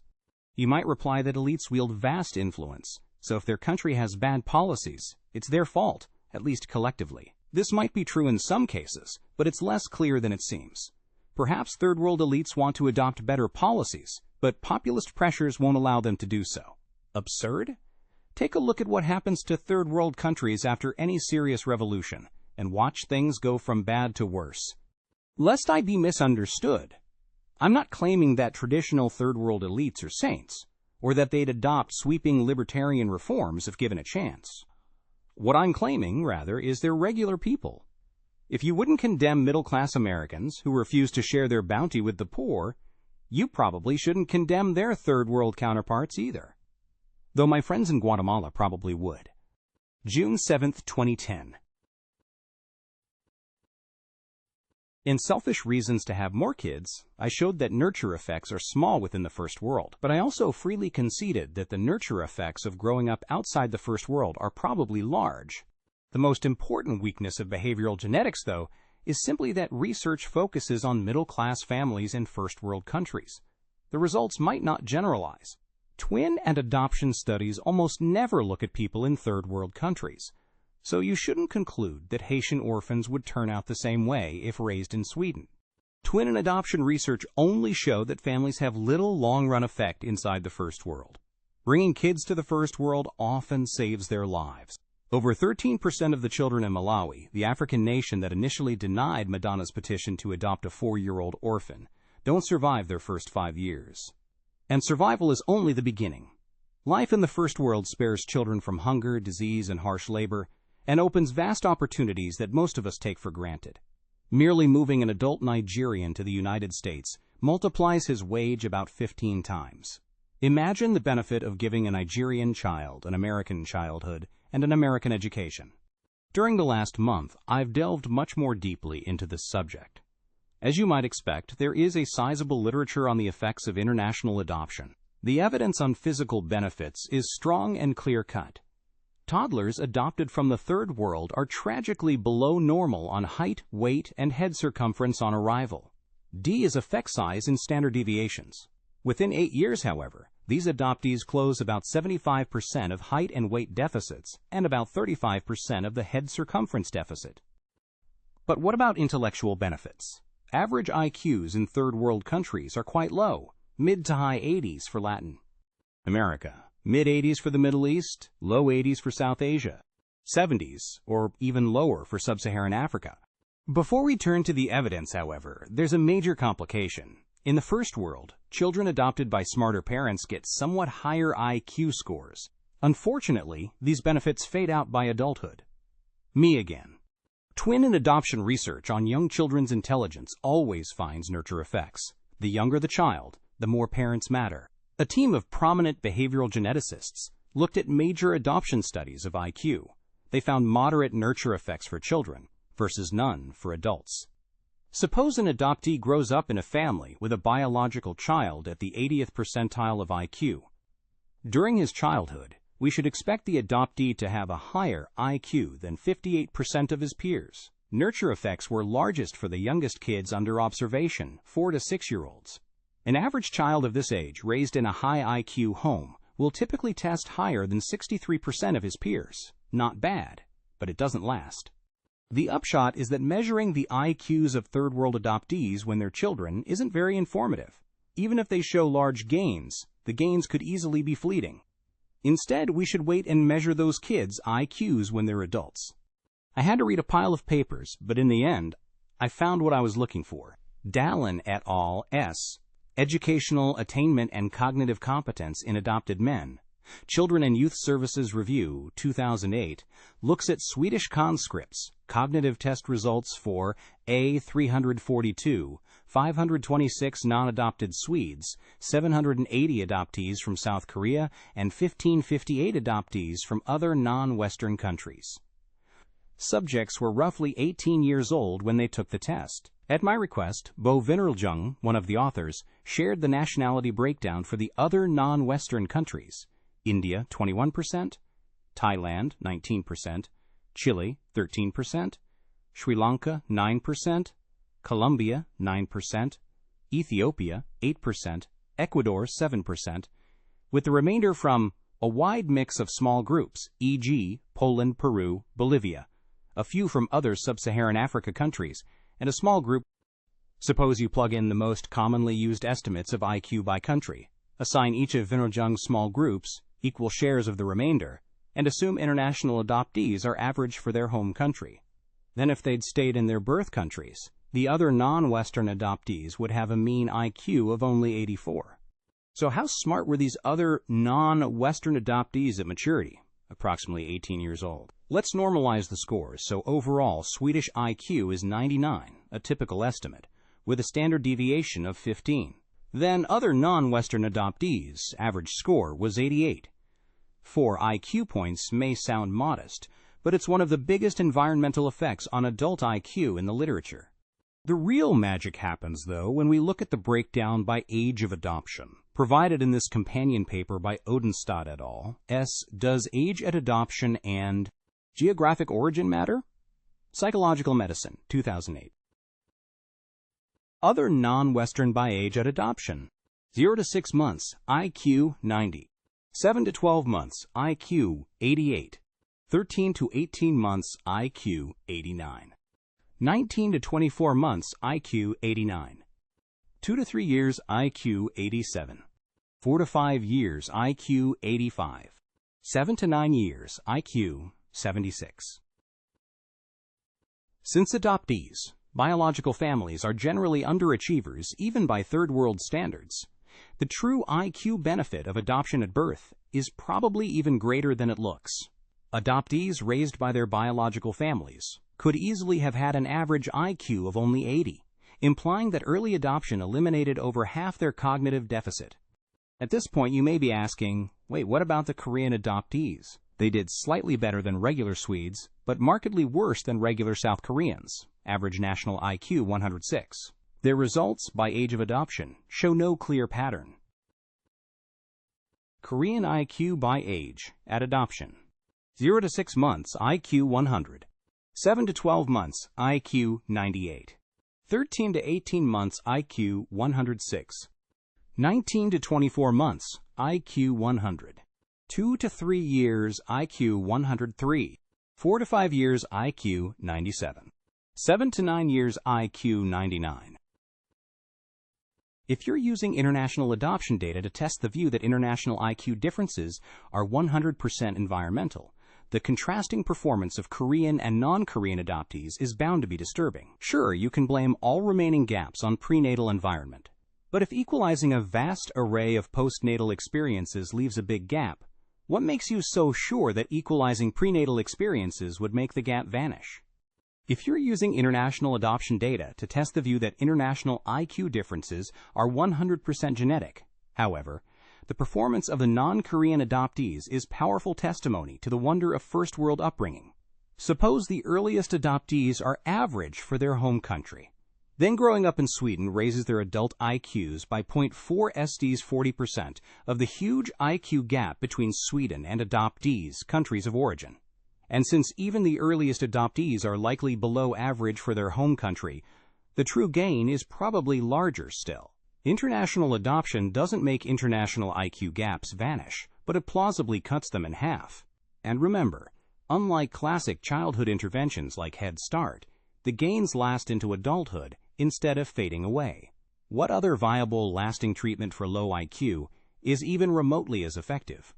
You might reply that elites wield vast influence, so if their country has bad policies, it's their fault, at least collectively. This might be true in some cases, but it's less clear than it seems. Perhaps third world elites want to adopt better policies, but populist pressures won't allow them to do so. Absurd? Take a look at what happens to third world countries after any serious revolution. and watch things go from bad to worse. Lest I be misunderstood, I'm not claiming that traditional third world elites are saints, or that they'd adopt sweeping libertarian reforms if given a chance. What I'm claiming, rather, is they're regular people. If you wouldn't condemn middle-class Americans who refuse to share their bounty with the poor, you probably shouldn't condemn their third world counterparts either. Though my friends in Guatemala probably would. June 7, 2010. In Selfish Reasons to Have More Kids, I showed that nurture effects are small within the first world, but I also freely conceded that the nurture effects of growing up outside the first world are probably large. The most important weakness of behavioral genetics, though, is simply that research focuses on middle-class families in first world countries. The results might not generalize. Twin and adoption studies almost never look at people in third world countries. So you shouldn't conclude that Haitian orphans would turn out the same way if raised in Sweden. Twin and adoption research only show that families have little long-run effect inside the first world. Bringing kids to the first world often saves their lives. Over 13% of the children in Malawi, the African nation that initially denied Madonna's petition to adopt a 4-year-old orphan, don't survive their first 5 years. And survival is only the beginning. Life in the first world spares children from hunger, disease, and harsh labor, and opens vast opportunities that most of us take for granted. Merely moving an adult Nigerian to the United States multiplies his wage about 15 times. Imagine the benefit of giving a Nigerian child an American childhood and an American education. During the last month, I've delved much more deeply into this subject. As you might expect, there is a sizable literature on the effects of international adoption. The evidence on physical benefits is strong and clear-cut. Toddlers adopted from the third world are tragically below normal on height, weight, and head circumference on arrival. D is effect size in standard deviations. Within 8 years, however, these adoptees close about 75% of height and weight deficits and about 35% of the head circumference deficit. But what about intellectual benefits? Average IQs in third world countries are quite low, mid to high 80s for Latin America, mid-80s for the Middle East, low 80s for South Asia, 70s or even lower for sub-Saharan Africa. Before we turn to the evidence, however, there's a major complication. In the first world, children adopted by smarter parents get somewhat higher IQ scores. Unfortunately, these benefits fade out by adulthood. Me again. Twin and adoption research on young children's intelligence always finds nurture effects. The younger the child, the more parents matter. A team of prominent behavioral geneticists looked at major adoption studies of IQ. They found moderate nurture effects for children versus none for adults. Suppose an adoptee grows up in a family with a biological child at the 80th percentile of IQ. During his childhood, we should expect the adoptee to have a higher IQ than 58% of his peers. Nurture effects were largest for the youngest kids under observation, 4 to 6-year-olds. An average child of this age raised in a high IQ home will typically test higher than 63% of his peers. Not bad, but it doesn't last. The upshot is that measuring the IQs of third world adoptees when they're children isn't very informative. Even if they show large gains, the gains could easily be fleeting. Instead, we should wait and measure those kids' IQs when they're adults. I had to read a pile of papers, but in the end, I found what I was looking for. Dallin et al. S. Educational Attainment and Cognitive Competence in Adopted Men. Children and Youth Services Review, 2008, looks at Swedish conscripts, cognitive test results for A342, 526 non-adopted Swedes, 780 adoptees from South Korea, and 1558 adoptees from other non-Western countries. Subjects were roughly 18 years old when they took the test. At my request, Bo Vinnerljung, one of the authors, shared the nationality breakdown for the other non-Western countries. India, 21%, Thailand, 19%, Chile, 13%, Sri Lanka, 9%, Colombia, 9%, Ethiopia, 8%, Ecuador, 7%, with the remainder from a wide mix of small groups, e.g., Poland, Peru, Bolivia, a few from other sub-Saharan Africa countries, and a small group. Suppose you plug in the most commonly used estimates of IQ by country, assign each of Vinnerljung's small groups equal shares of the remainder, and assume international adoptees are average for their home country. than if they'd stayed in their birth countries. The other non-Western adoptees would have a mean IQ of only 84. So how smart were these other non-Western adoptees at maturity, approximately 18 years old? Let's normalize the scores. So overall, Swedish IQ is 99, a typical estimate, with a standard deviation of 15. Then other non-Western adoptees' average score was 88. 4 IQ points may sound modest, but it's one of the biggest environmental effects on adult IQ in the literature. The real magic happens, though, when we look at the breakdown by age of adoption, provided in this companion paper by Odenstad et al. Does age at adoption and geographic origin matter? Psychological Medicine, 2008. Other non-Western by age at adoption. 0 to 6 months, IQ 90. 7 to 12 months, IQ 88. 13 to 18 months, IQ 89. 19 to 24 months, IQ 89. 2 to 3 years, IQ 87. 4 to 5 years, IQ 85. 7 to 9 years, IQ 76. Since adoptees, biological families, are generally underachievers even by third world standards, the true IQ benefit of adoption at birth is probably even greater than it looks. Adoptees raised by their biological families could easily have had an average IQ of only 80, implying that early adoption eliminated over half their cognitive deficit. At this point, you may be asking, wait, what about the Korean adoptees? They did slightly better than regular Swedes, but markedly worse than regular South Koreans, average national IQ 106. Their results by age of adoption show no clear pattern. Korean IQ by age at adoption. 0 to 6 months, IQ 100. 7 to 12 months, IQ 98. 13 to 18 months, IQ 106. 19 to 24 months, IQ 100. 2 to 3 years, IQ 103. 4 to 5 years, IQ 97. 7 to 9 years, IQ 99. If you're using international adoption data to test the view that international IQ differences are 100% environmental, the contrasting performance of Korean and non-Korean adoptees is bound to be disturbing. Sure, you can blame all remaining gaps on prenatal environment, but if equalizing a vast array of postnatal experiences leaves a big gap, what makes you so sure that equalizing prenatal experiences would make the gap vanish? If you're using international adoption data to test the view that international IQ differences are 100% genetic, however, the performance of the non-Korean adoptees is powerful testimony to the wonder of first-world upbringing. Suppose the earliest adoptees are average for their home country. Then growing up in Sweden raises their adult IQs by 0.4 SDs 40% of the huge IQ gap between Sweden and adoptees' countries of origin. And since even the earliest adoptees are likely below average for their home country, the true gain is probably larger still. International adoption doesn't make international IQ gaps vanish, but it plausibly cuts them in half. And remember, unlike classic childhood interventions like Head Start, the gains last into adulthood instead of fading away. What other viable, lasting treatment for low IQ is even remotely as effective?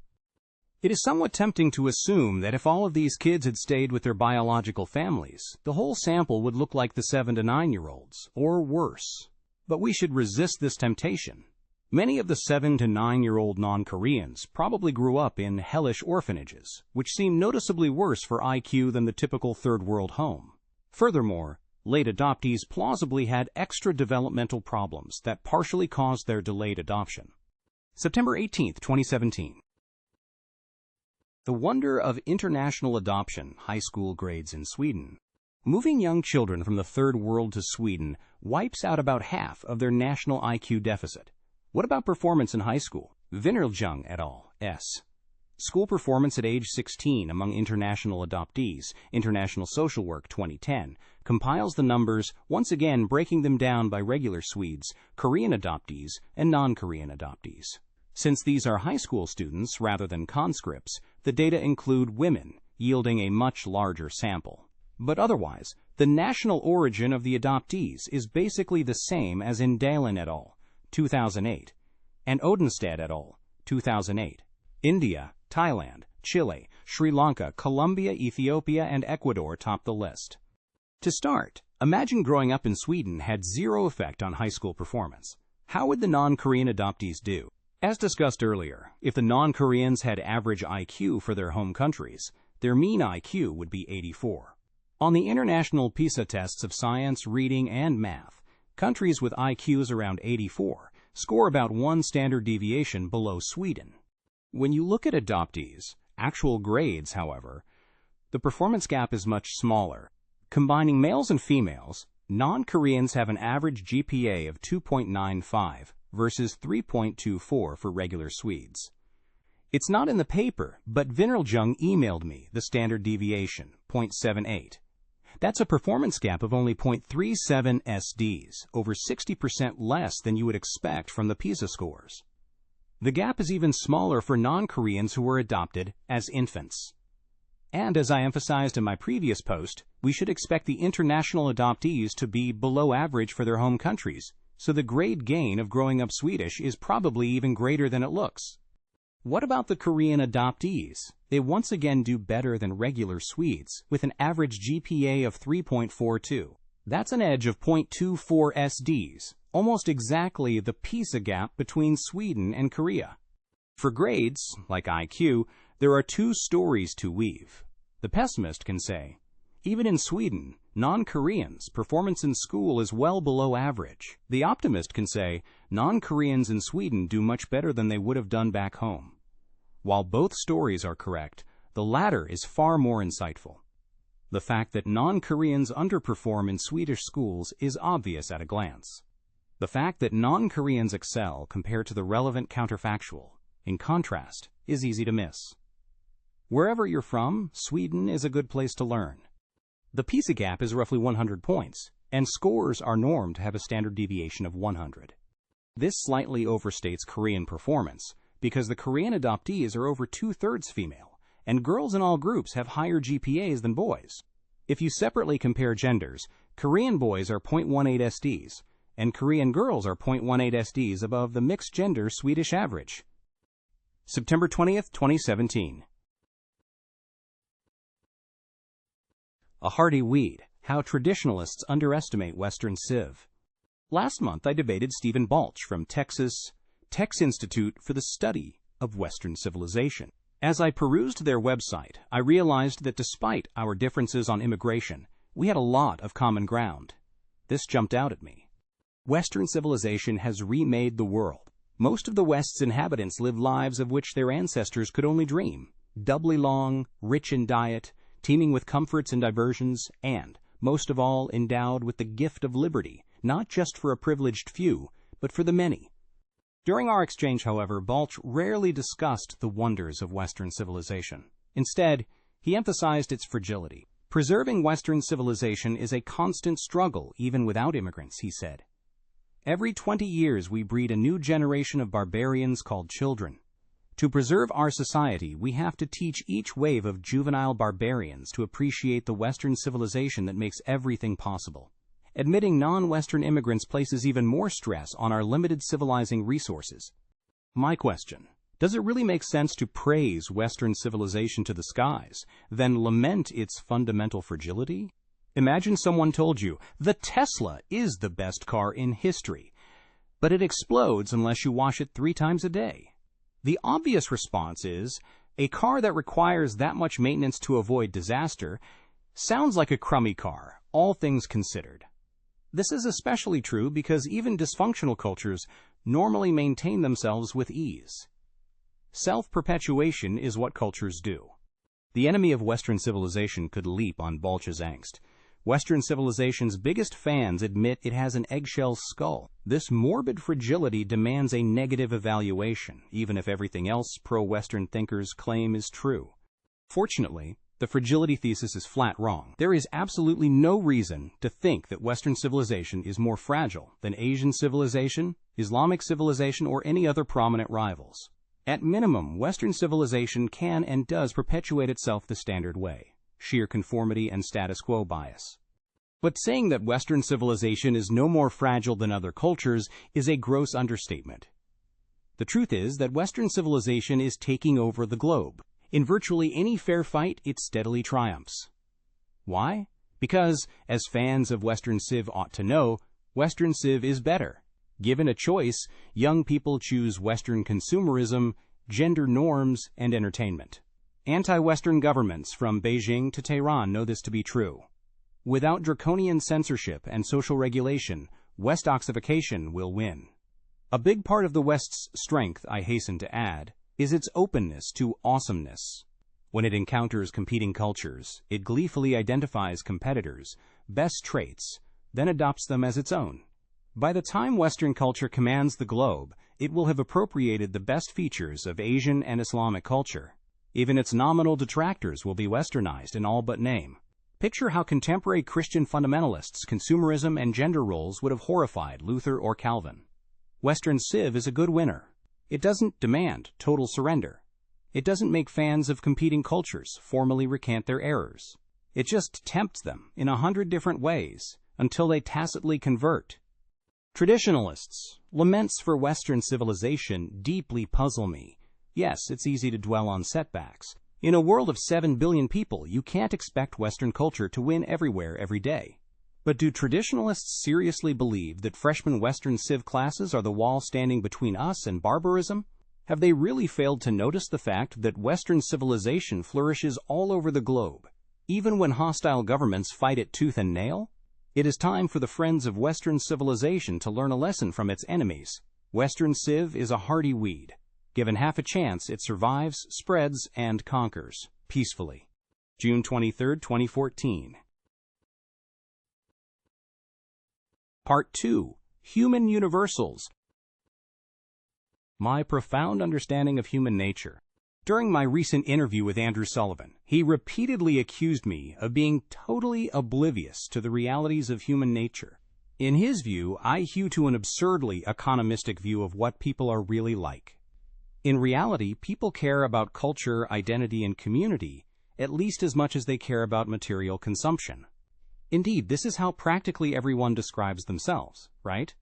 It is somewhat tempting to assume that if all of these kids had stayed with their biological families, the whole sample would look like the 7 to 9-year-olds, or worse. But we should resist this temptation. Many of the 7 to 9-year-old non-Koreans probably grew up in hellish orphanages, which seem noticeably worse for IQ than the typical third-world home. Furthermore, late adoptees plausibly had extra developmental problems that partially caused their delayed adoption. September 18, 2017. The wonder of international adoption, high school grades in Sweden. Moving young children from the third world to Sweden wipes out about half of their national IQ deficit. What about performance in high school? Vinnerljung et al. School performance at age 16 among international adoptees, International Social Work 2010, compiles the numbers, once again breaking them down by regular Swedes, Korean adoptees, and non-Korean adoptees. Since these are high school students rather than conscripts, the data include women, yielding a much larger sample. But otherwise, the national origin of the adoptees is basically the same as in Dahlen et al., 2008, and Odenstad et al., 2008. India, Thailand, Chile, Sri Lanka, Colombia, Ethiopia, and Ecuador top the list. To start, imagine growing up in Sweden had zero effect on high school performance. How would the non-Korean adoptees do? As discussed earlier, if the non-Koreans had average IQ for their home countries, their mean IQ would be 84. On the international PISA tests of science, reading, and math, countries with IQs around 84 score about one standard deviation below Sweden. When you look at adoptees' actual grades, however, the performance gap is much smaller. Combining males and females, non-Koreans have an average GPA of 2.95 versus 3.24 for regular Swedes. It's not in the paper, but Vinnerljung emailed me the standard deviation, 0.78. That's a performance gap of only 0.37 SDs, over 60% less than you would expect from the PISA scores. The gap is even smaller for non-Koreans who were adopted as infants. And as I emphasized in my previous post, we should expect the international adoptees to be below average for their home countries, so the grade gain of growing up Swedish is probably even greater than it looks. What about the Korean adoptees? They once again do better than regular Swedes, with an average GPA of 3.42. That's an edge of 0.24 SDs, almost exactly the PISA gap between Sweden and Korea. For grades, like IQ, there are two stories to weave. The pessimist can say, even in Sweden, non-Koreans' performance in school is well below average. The optimist can say, non-Koreans in Sweden do much better than they would have done back home. While both stories are correct, the latter is far more insightful. The fact that non-Koreans underperform in Swedish schools is obvious at a glance. The fact that non-Koreans excel compared to the relevant counterfactual, in contrast, is easy to miss. Wherever you're from, Sweden is a good place to learn. The PISA gap is roughly 100 points, and scores are normed to have a standard deviation of 100. This slightly overstates Korean performance, because the Korean adoptees are over two-thirds female, and girls in all groups have higher GPAs than boys. If you separately compare genders, Korean boys are 0.18 SDs, and Korean girls are 0.18 SDs above the mixed-gender Swedish average. September 20th, 2017. A hardy weed, how traditionalists underestimate Western Civ. Last month I debated Stephen Balch from Texas Tech's Institute for the Study of Western Civilization. As I perused their website, I realized that despite our differences on immigration, we had a lot of common ground. This jumped out at me. Western civilization has remade the world. Most of the West's inhabitants live lives of which their ancestors could only dream. Doubly long, rich in diet, teeming with comforts and diversions, and, most of all, endowed with the gift of liberty, not just for a privileged few, but for the many. During our exchange, however, Balch rarely discussed the wonders of Western civilization. Instead, he emphasized its fragility. Preserving Western civilization is a constant struggle, even without immigrants, he said. Every 20 years we breed a new generation of barbarians called children. To preserve our society, we have to teach each wave of juvenile barbarians to appreciate the Western civilization that makes everything possible. Admitting non-Western immigrants places even more stress on our limited civilizing resources. My question, does it really make sense to praise Western civilization to the skies, then lament its fundamental fragility? Imagine someone told you, the Tesla is the best car in history, but it explodes unless you wash it 3 times a day. The obvious response is, a car that requires that much maintenance to avoid disaster sounds like a crummy car, all things considered. This is especially true because even dysfunctional cultures normally maintain themselves with ease. Self-perpetuation is what cultures do. The enemy of Western civilization could leap on Balch's angst. Western civilization's biggest fans admit it has an eggshell skull. This morbid fragility demands a negative evaluation, even if everything else pro-Western thinkers claim is true. Fortunately, the fragility thesis is flat wrong. There is absolutely no reason to think that Western civilization is more fragile than Asian civilization, Islamic civilization, or any other prominent rivals. At minimum, Western civilization can and does perpetuate itself the standard way. Sheer conformity and status quo bias. But saying that Western civilization is no more fragile than other cultures is a gross understatement. The truth is that Western civilization is taking over the globe. In virtually any fair fight, it steadily triumphs. Why? Because, as fans of Western Civ ought to know, Western Civ is better. Given a choice, young people choose Western consumerism, gender norms, and entertainment. Anti-Western governments from Beijing to Tehran know this to be true. Without draconian censorship and social regulation, Westoxification will win. A big part of the West's strength, I hasten to add, is its openness to awesomeness. When it encounters competing cultures, it gleefully identifies competitors' best traits, then adopts them as its own. By the time Western culture commands the globe, it will have appropriated the best features of Asian and Islamic culture. Even its nominal detractors will be westernized in all but name. Picture how contemporary Christian fundamentalists' consumerism and gender roles would have horrified Luther or Calvin. Western Civ is a good winner. It doesn't demand total surrender. It doesn't make fans of competing cultures formally recant their errors. It just tempts them in 100 different ways until they tacitly convert. Traditionalists' laments for Western civilization deeply puzzle me. Yes, it's easy to dwell on setbacks. In a world of 7 billion people, you can't expect Western culture to win everywhere every day. But do traditionalists seriously believe that freshman Western Civ classes are the wall standing between us and barbarism? Have they really failed to notice the fact that Western civilization flourishes all over the globe, even when hostile governments fight it tooth and nail? It is time for the friends of Western civilization to learn a lesson from its enemies. Western Civ is a hardy weed. Given half a chance, it survives, spreads, and conquers peacefully. June 23, 2014. Part 2. Human Universals. My profound understanding of human nature. During my recent interview with Andrew Sullivan, he repeatedly accused me of being totally oblivious to the realities of human nature. In his view, I hew to an absurdly economistic view of what people are really like. In reality, people care about culture, identity, and community at least as much as they care about material consumption. Indeed, this is how practically everyone describes themselves, right?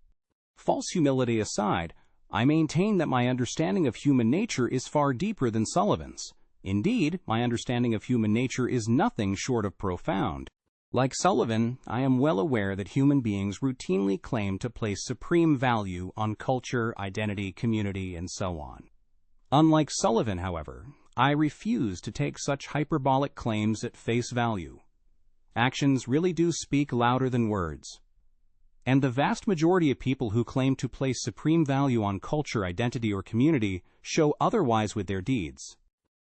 False humility aside, I maintain that my understanding of human nature is far deeper than Sullivan's. Indeed, my understanding of human nature is nothing short of profound. Like Sullivan, I am well aware that human beings routinely claim to place supreme value on culture, identity, community, and so on. Unlike Sullivan, however, I refuse to take such hyperbolic claims at face value. Actions really do speak louder than words. And the vast majority of people who claim to place supreme value on culture, identity, or community show otherwise with their deeds.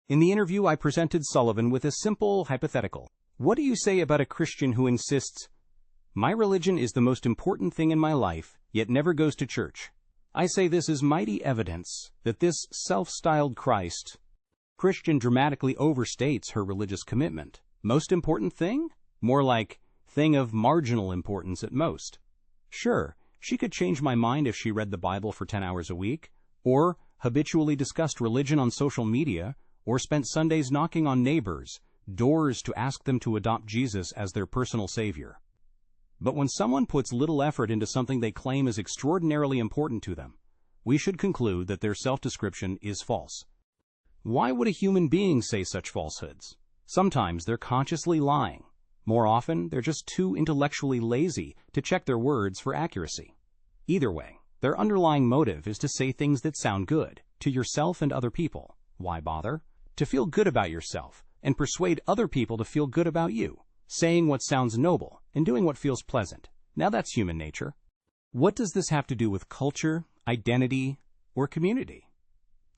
In the interview, I presented Sullivan with a simple hypothetical. What do you say about a Christian who insists, "My religion is the most important thing in my life, yet never goes to church"? I say this is mighty evidence that this self-styled Christian dramatically overstates her religious commitment. Most important thing? More like thing of marginal importance at most. Sure, she could change my mind if she read the Bible for 10 hours a week, or habitually discussed religion on social media, or spent Sundays knocking on neighbors' doors to ask them to adopt Jesus as their personal savior. But when someone puts little effort into something they claim is extraordinarily important to them, we should conclude that their self-description is false. Why would a human being say such falsehoods? Sometimes they're consciously lying. More often, they're just too intellectually lazy to check their words for accuracy. Either way, their underlying motive is to say things that sound good to yourself and other people. Why bother? To feel good about yourself and persuade other people to feel good about you. Saying what sounds noble and doing what feels pleasant. Now that's human nature. What does this have to do with culture, identity, or community?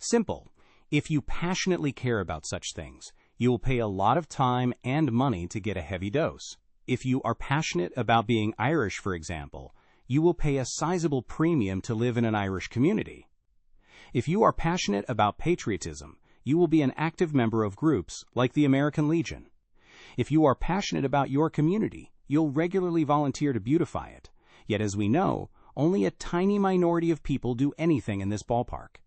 Simple. If you passionately care about such things, you will pay a lot of time and money to get a heavy dose. If you are passionate about being Irish, for example, you will pay a sizable premium to live in an Irish community. If you are passionate about patriotism, you will be an active member of groups like the American Legion. If you are passionate about your community, you'll regularly volunteer to beautify it. Yet, as we know, only a tiny minority of people do anything in this ballpark.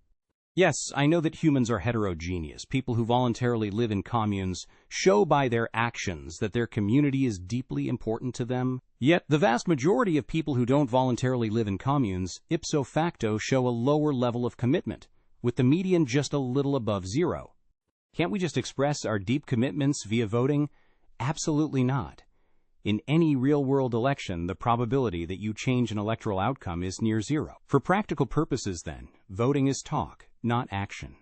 Yes, I know that humans are heterogeneous. People who voluntarily live in communes show by their actions that their community is deeply important to them. Yet, the vast majority of people who don't voluntarily live in communes, ipso facto, show a lower level of commitment, with the median just a little above 0. Can't we just express our deep commitments via voting? Absolutely not. In any real-world election, the probability that you change an electoral outcome is near zero. For practical purposes, then, voting is talk, not action.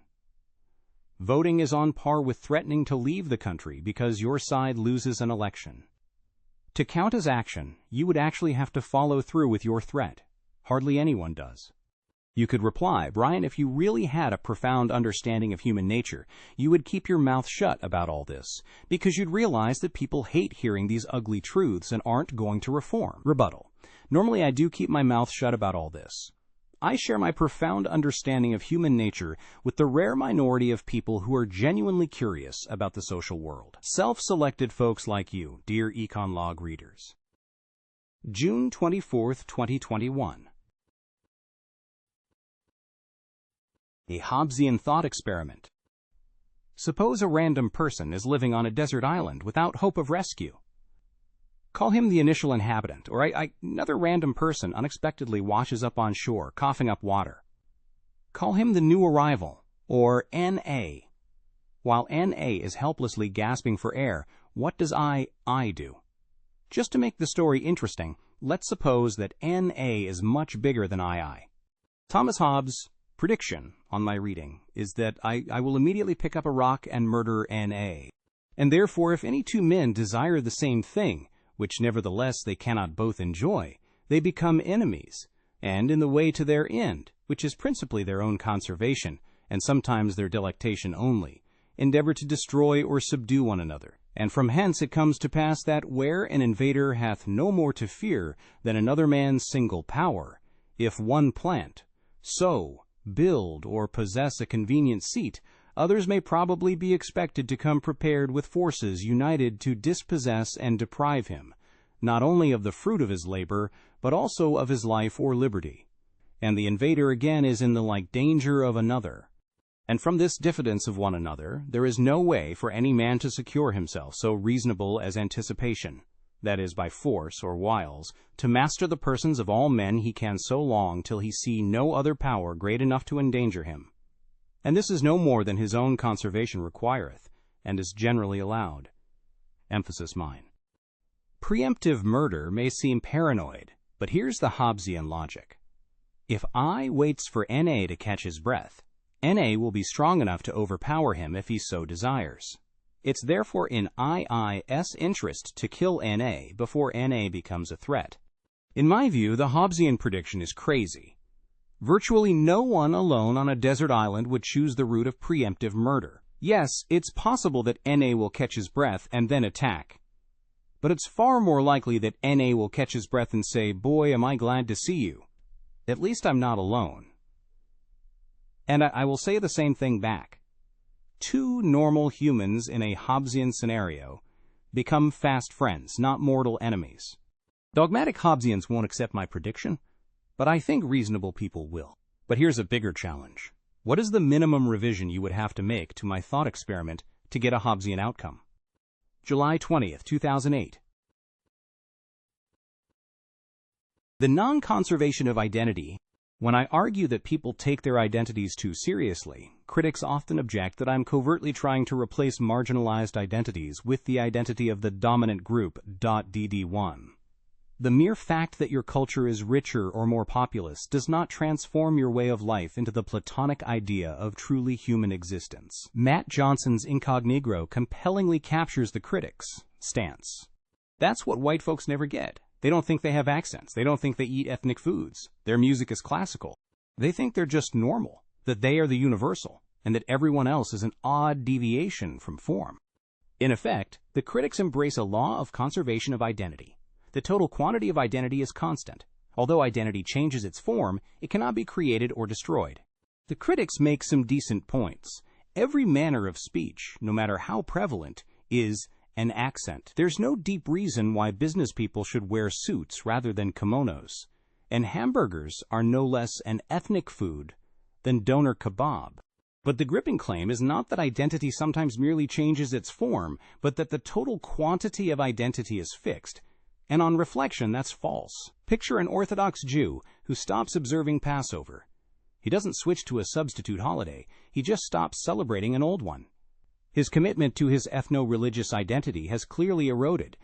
Voting is on par with threatening to leave the country because your side loses an election. To count as action, you would actually have to follow through with your threat. Hardly anyone does. You could reply, Bryan, if you really had a profound understanding of human nature, you would keep your mouth shut about all this, because you'd realize that people hate hearing these ugly truths and aren't going to reform. Rebuttal. Normally I do keep my mouth shut about all this. I share my profound understanding of human nature with the rare minority of people who are genuinely curious about the social world. Self-selected folks like you, dear EconLog readers. June 24, 2021. A Hobbesian thought experiment. Suppose a random person is living on a desert island without hope of rescue. Call him the initial inhabitant, or another random person unexpectedly washes up on shore, coughing up water. Call him the new arrival, or N.A. While N.A. is helplessly gasping for air, what does I do? Just to make the story interesting, let's suppose that N.A. is much bigger than I. Thomas Hobbes' prediction on my reading is that I will immediately pick up a rock and murder N.A. And therefore, if any two men desire the same thing, which nevertheless they cannot both enjoy, they become enemies, and in the way to their end, which is principally their own conservation, and sometimes their delectation only, endeavor to destroy or subdue one another. And from hence it comes to pass that where an invader hath no more to fear than another man's single power, if one plant, sow, build, or possess a convenient seat, others may probably be expected to come prepared with forces united to dispossess and deprive him, not only of the fruit of his labor, but also of his life or liberty. And the invader again is in the like danger of another. And from this diffidence of one another, there is no way for any man to secure himself so reasonable as anticipation, that is, by force or wiles, to master the persons of all men he can so long till he see no other power great enough to endanger him. And this is no more than his own conservation requireth, and is generally allowed. Emphasis mine. Preemptive murder may seem paranoid, but here's the Hobbesian logic. If I waits for N.A. to catch his breath, N.A. will be strong enough to overpower him if he so desires. It's therefore in I's interest to kill N.A. before N.A. becomes a threat. In my view, the Hobbesian prediction is crazy. Virtually no one alone on a desert island would choose the route of preemptive murder. Yes, it's possible that N.A. will catch his breath and then attack. But it's far more likely that N.A. will catch his breath and say, "Boy, am I glad to see you. At least I'm not alone." And I will say the same thing back. Two normal humans in a Hobbesian scenario become fast friends, not mortal enemies. Dogmatic Hobbesians won't accept my prediction, but I think reasonable people will. But here's a bigger challenge. What is the minimum revision you would have to make to my thought experiment to get a Hobbesian outcome? July 20th, 2008. The non-conservation of identity. When I argue that people take their identities too seriously, critics often object that I'm covertly trying to replace marginalized identities with the identity of the dominant group, DD1. The mere fact that your culture is richer or more populous does not transform your way of life into the Platonic idea of truly human existence. Matt Johnson's Incognito compellingly captures the critic's stance. That's what white folks never get. They don't think they have accents. They don't think they eat ethnic foods. Their music is classical. They think they're just normal, that they are the universal, and that everyone else is an odd deviation from form. In effect, the critics embrace a law of conservation of identity. The total quantity of identity is constant. Although identity changes its form, it cannot be created or destroyed. The critics make some decent points. Every manner of speech, no matter how prevalent, is an accent. There's no deep reason why business people should wear suits rather than kimonos. And hamburgers are no less an ethnic food than doner kebab. But the gripping claim is not that identity sometimes merely changes its form, but that the total quantity of identity is fixed. And on reflection, that's false. Picture an Orthodox Jew who stops observing Passover. He doesn't switch to a substitute holiday. He just stops celebrating an old one. His commitment to his ethno-religious identity has clearly eroded.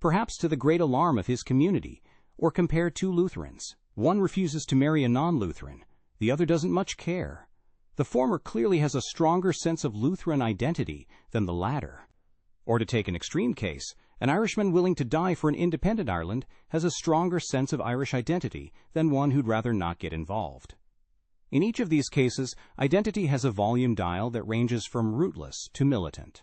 perhaps to the great alarm of his community. Or compare two Lutherans. One refuses to marry a non-Lutheran. The other doesn't much care. The former clearly has a stronger sense of Lutheran identity than the latter. Or to take an extreme case, an Irishman willing to die for an independent Ireland has a stronger sense of Irish identity than one who'd rather not get involved. In each of these cases, identity has a volume dial that ranges from rootless to militant.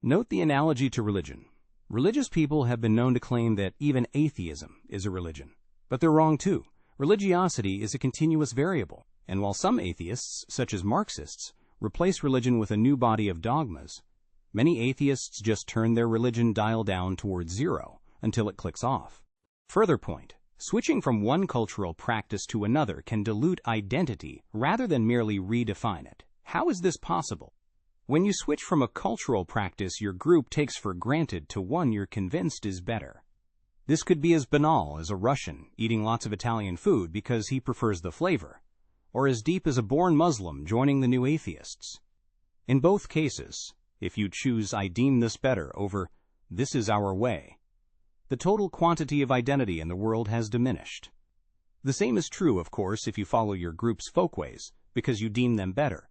Note the analogy to religion. Religious people have been known to claim that even atheism is a religion. But they're wrong too. Religiosity is a continuous variable, and while some atheists, such as Marxists, replace religion with a new body of dogmas, many atheists just turn their religion dial down towards zero until it clicks off. Further point, switching from one cultural practice to another can dilute identity rather than merely redefine it. How is this possible? When you switch from a cultural practice your group takes for granted to one you're convinced is better. This could be as banal as a Russian eating lots of Italian food because he prefers the flavor, or as deep as a born Muslim joining the new atheists. In both cases, if you choose "I deem this better" over "this is our way," the total quantity of identity in the world has diminished. The same is true, of course, if you follow your group's folkways because you deem them better.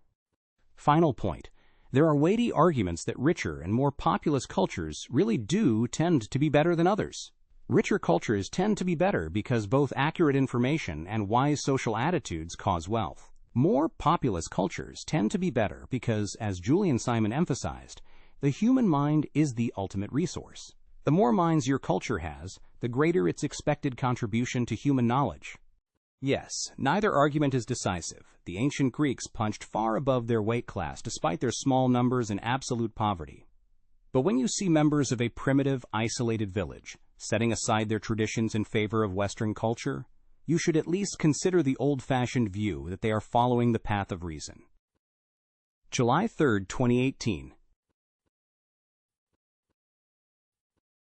Final point. There are weighty arguments that richer and more populous cultures really do tend to be better than others. Richer cultures tend to be better because both accurate information and wise social attitudes cause wealth. More populous cultures tend to be better because, as Julian Simon emphasized, the human mind is the ultimate resource. The more minds your culture has, the greater its expected contribution to human knowledge. Yes, neither argument is decisive. The ancient Greeks punched far above their weight class despite their small numbers and absolute poverty. But when you see members of a primitive, isolated village setting aside their traditions in favor of Western culture, you should at least consider the old-fashioned view that they are following the path of reason. July 3, 2018.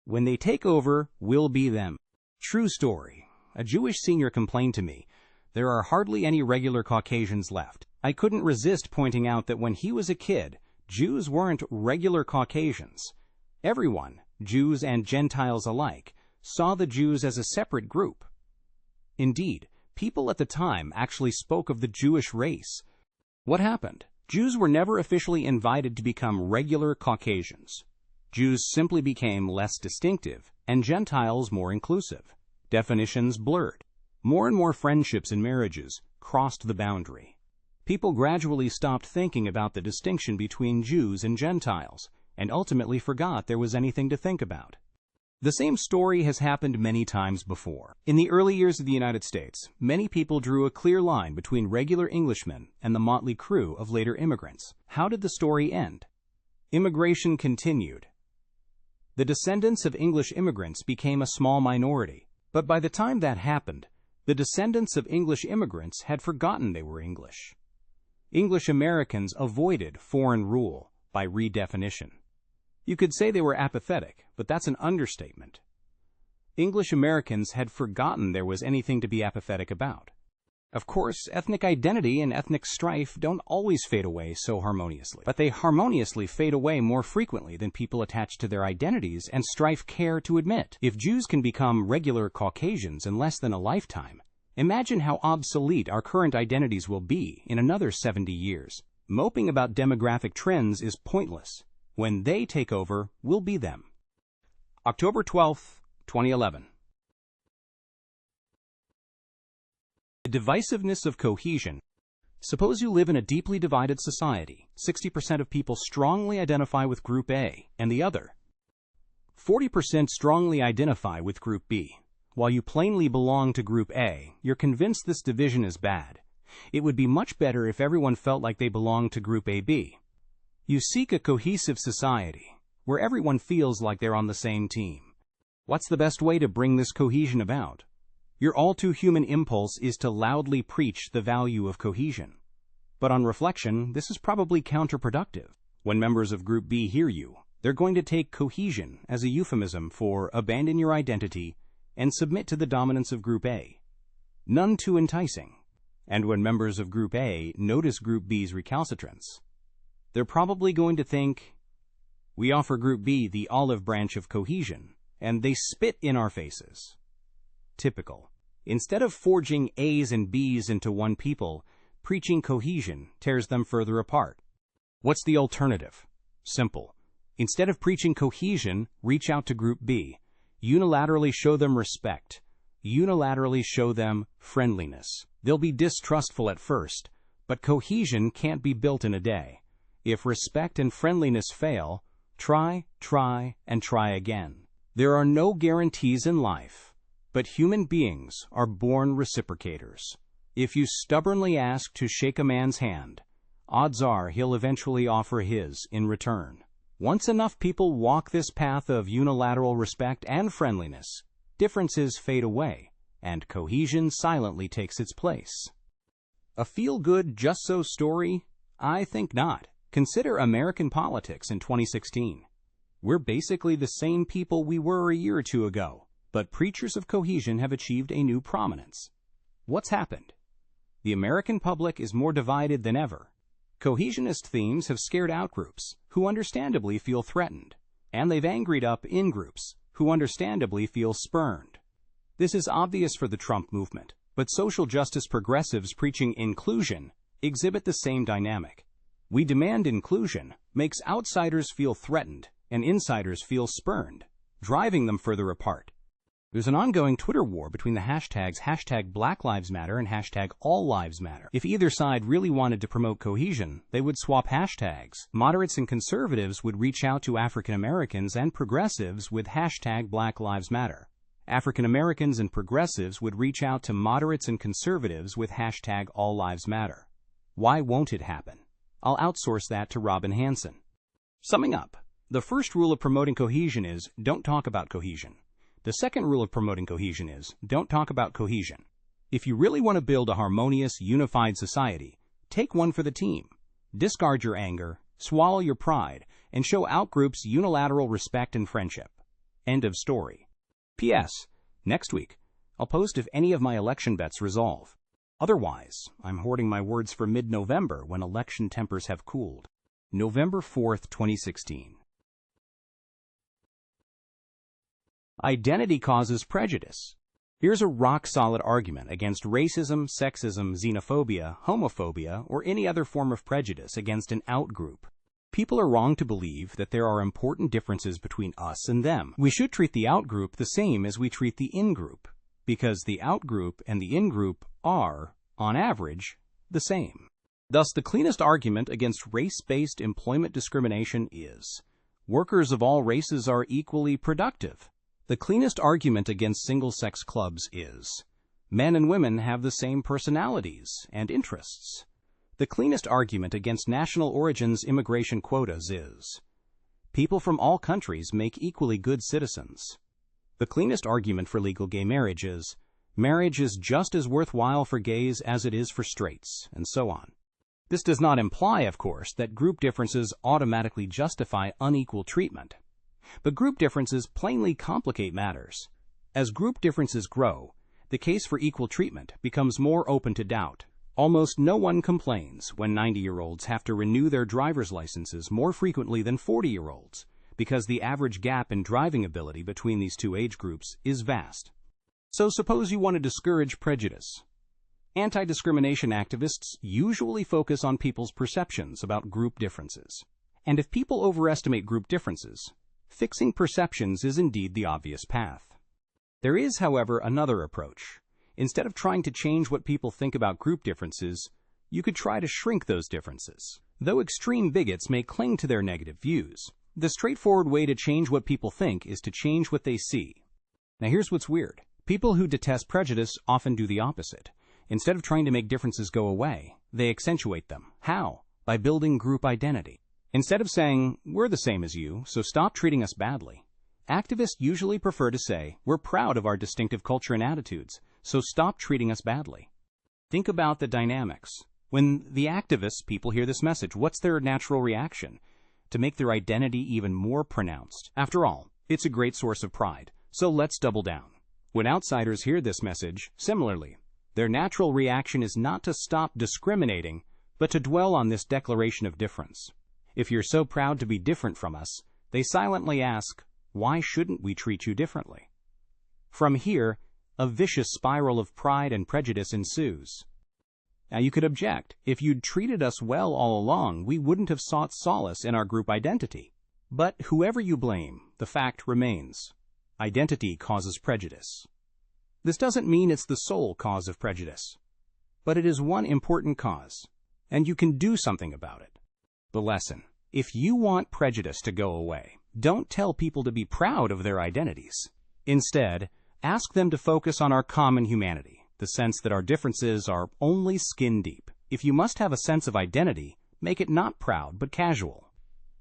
When they take over, we'll be them. True story. A Jewish senior complained to me, "There are hardly any regular Caucasians left." I couldn't resist pointing out that when he was a kid, Jews weren't regular Caucasians. Everyone, Jews and Gentiles alike, saw the Jews as a separate group. Indeed, people at the time actually spoke of the Jewish race. What happened? Jews were never officially invited to become regular Caucasians. Jews simply became less distinctive, and Gentiles more inclusive. Definitions blurred. More and more friendships and marriages crossed the boundary. People gradually stopped thinking about the distinction between Jews and Gentiles, and ultimately forgot there was anything to think about. The same story has happened many times before. In the early years of the United States, many people drew a clear line between regular Englishmen and the motley crew of later immigrants. How did the story end? Immigration continued. The descendants of English immigrants became a small minority, but by the time that happened, the descendants of English immigrants had forgotten they were English. English Americans avoided foreign rule by redefinition. You could say they were apathetic, but that's an understatement. English Americans had forgotten there was anything to be apathetic about. Of course, ethnic identity and ethnic strife don't always fade away so harmoniously, but they harmoniously fade away more frequently than people attached to their identities and strife care to admit. If Jews can become regular Caucasians in less than a lifetime, imagine how obsolete our current identities will be in another 70 years. Moping about demographic trends is pointless. When they take over, we'll be them. October 12, 2011. The divisiveness of cohesion. Suppose you live in a deeply divided society. 60% of people strongly identify with Group A, and the other 40% strongly identify with Group B. While you plainly belong to Group A, you're convinced this division is bad. It would be much better if everyone felt like they belonged to Group AB. You seek a cohesive society, where everyone feels like they're on the same team. What's the best way to bring this cohesion about? Your all-too-human impulse is to loudly preach the value of cohesion. But on reflection, this is probably counterproductive. When members of Group B hear you, they're going to take cohesion as a euphemism for abandon your identity and submit to the dominance of Group A. None too enticing. And when members of Group A notice Group B's recalcitrance, they're probably going to think, we offer Group B the olive branch of cohesion, and they spit in our faces. Typical. Instead of forging A's and B's into one people, preaching cohesion tears them further apart. What's the alternative? Simple. Instead of preaching cohesion, reach out to Group B. Unilaterally show them respect. Unilaterally show them friendliness. They'll be distrustful at first, but cohesion can't be built in a day. If respect and friendliness fail, try, and try again. There are no guarantees in life, but human beings are born reciprocators. If you stubbornly ask to shake a man's hand, odds are he'll eventually offer his in return. Once enough people walk this path of unilateral respect and friendliness, differences fade away, and cohesion silently takes its place. A feel-good, just-so story? I think not. Consider American politics in 2016. We're basically the same people we were a year or two ago, but preachers of cohesion have achieved a new prominence. What's happened? The American public is more divided than ever. Cohesionist themes have scared out groups, who understandably feel threatened, and they've angried up in-groups, who understandably feel spurned. This is obvious for the Trump movement, but social justice progressives preaching inclusion exhibit the same dynamic. We demand inclusion makes outsiders feel threatened and insiders feel spurned, driving them further apart. There's an ongoing Twitter war between the hashtags #BlackLivesMatter and #AllLivesMatter. If either side really wanted to promote cohesion, they would swap hashtags. Moderates and conservatives would reach out to African Americans and progressives with #BlackLivesMatter. African Americans and progressives would reach out to moderates and conservatives with #AllLivesMatter. Why won't it happen? I'll outsource that to Robin Hanson. Summing up, the first rule of promoting cohesion is don't talk about cohesion. The second rule of promoting cohesion is, don't talk about cohesion. If you really want to build a harmonious, unified society, take one for the team. Discard your anger, swallow your pride, and show outgroups unilateral respect and friendship. End of story. P.S. Next week, I'll post if any of my election bets resolve. Otherwise, I'm hoarding my words for mid-November when election tempers have cooled. November 4th, 2016. Identity causes prejudice. Here's a rock-solid argument against racism, sexism, xenophobia, homophobia, or any other form of prejudice against an out-group. People are wrong to believe that there are important differences between us and them. We should treat the out-group the same as we treat the in-group, because the out-group and the in-group are, on average, the same. Thus, the cleanest argument against race-based employment discrimination is, workers of all races are equally productive. The cleanest argument against single-sex clubs is, men and women have the same personalities and interests. The cleanest argument against national origins immigration quotas is, people from all countries make equally good citizens. The cleanest argument for legal gay marriage is just as worthwhile for gays as it is for straights, and so on. This does not imply, of course, that group differences automatically justify unequal treatment. But group differences plainly complicate matters. As group differences grow, the case for equal treatment becomes more open to doubt. Almost no one complains when 90-year-olds have to renew their driver's licenses more frequently than 40-year-olds, because the average gap in driving ability between these two age groups is vast. So suppose you want to discourage prejudice. Anti-discrimination activists usually focus on people's perceptions about group differences. And if people overestimate group differences, fixing perceptions is indeed the obvious path. There is, however, another approach. Instead of trying to change what people think about group differences, you could try to shrink those differences. Though extreme bigots may cling to their negative views, the straightforward way to change what people think is to change what they see. Now here's what's weird. People who detest prejudice often do the opposite. Instead of trying to make differences go away, they accentuate them. How? By building group identity. Instead of saying, we're the same as you, so stop treating us badly, activists usually prefer to say, we're proud of our distinctive culture and attitudes, so stop treating us badly. Think about the dynamics. When the activists people hear this message, what's their natural reaction? To make their identity even more pronounced. After all, it's a great source of pride, so let's double down. When outsiders hear this message, similarly, their natural reaction is not to stop discriminating, but to dwell on this declaration of difference. If you're so proud to be different from us, they silently ask, Why shouldn't we treat you differently? From here, a vicious spiral of pride and prejudice ensues. Now you could object, if you'd treated us well all along, we wouldn't have sought solace in our group identity. But whoever you blame, the fact remains. Identity causes prejudice. This doesn't mean it's the sole cause of prejudice, but it is one important cause, and you can do something about it. The lesson: if you want prejudice to go away, don't tell people to be proud of their identities. Instead, ask them to focus on our common humanity, the sense that our differences are only skin deep. If you must have a sense of identity, make it not proud but casual.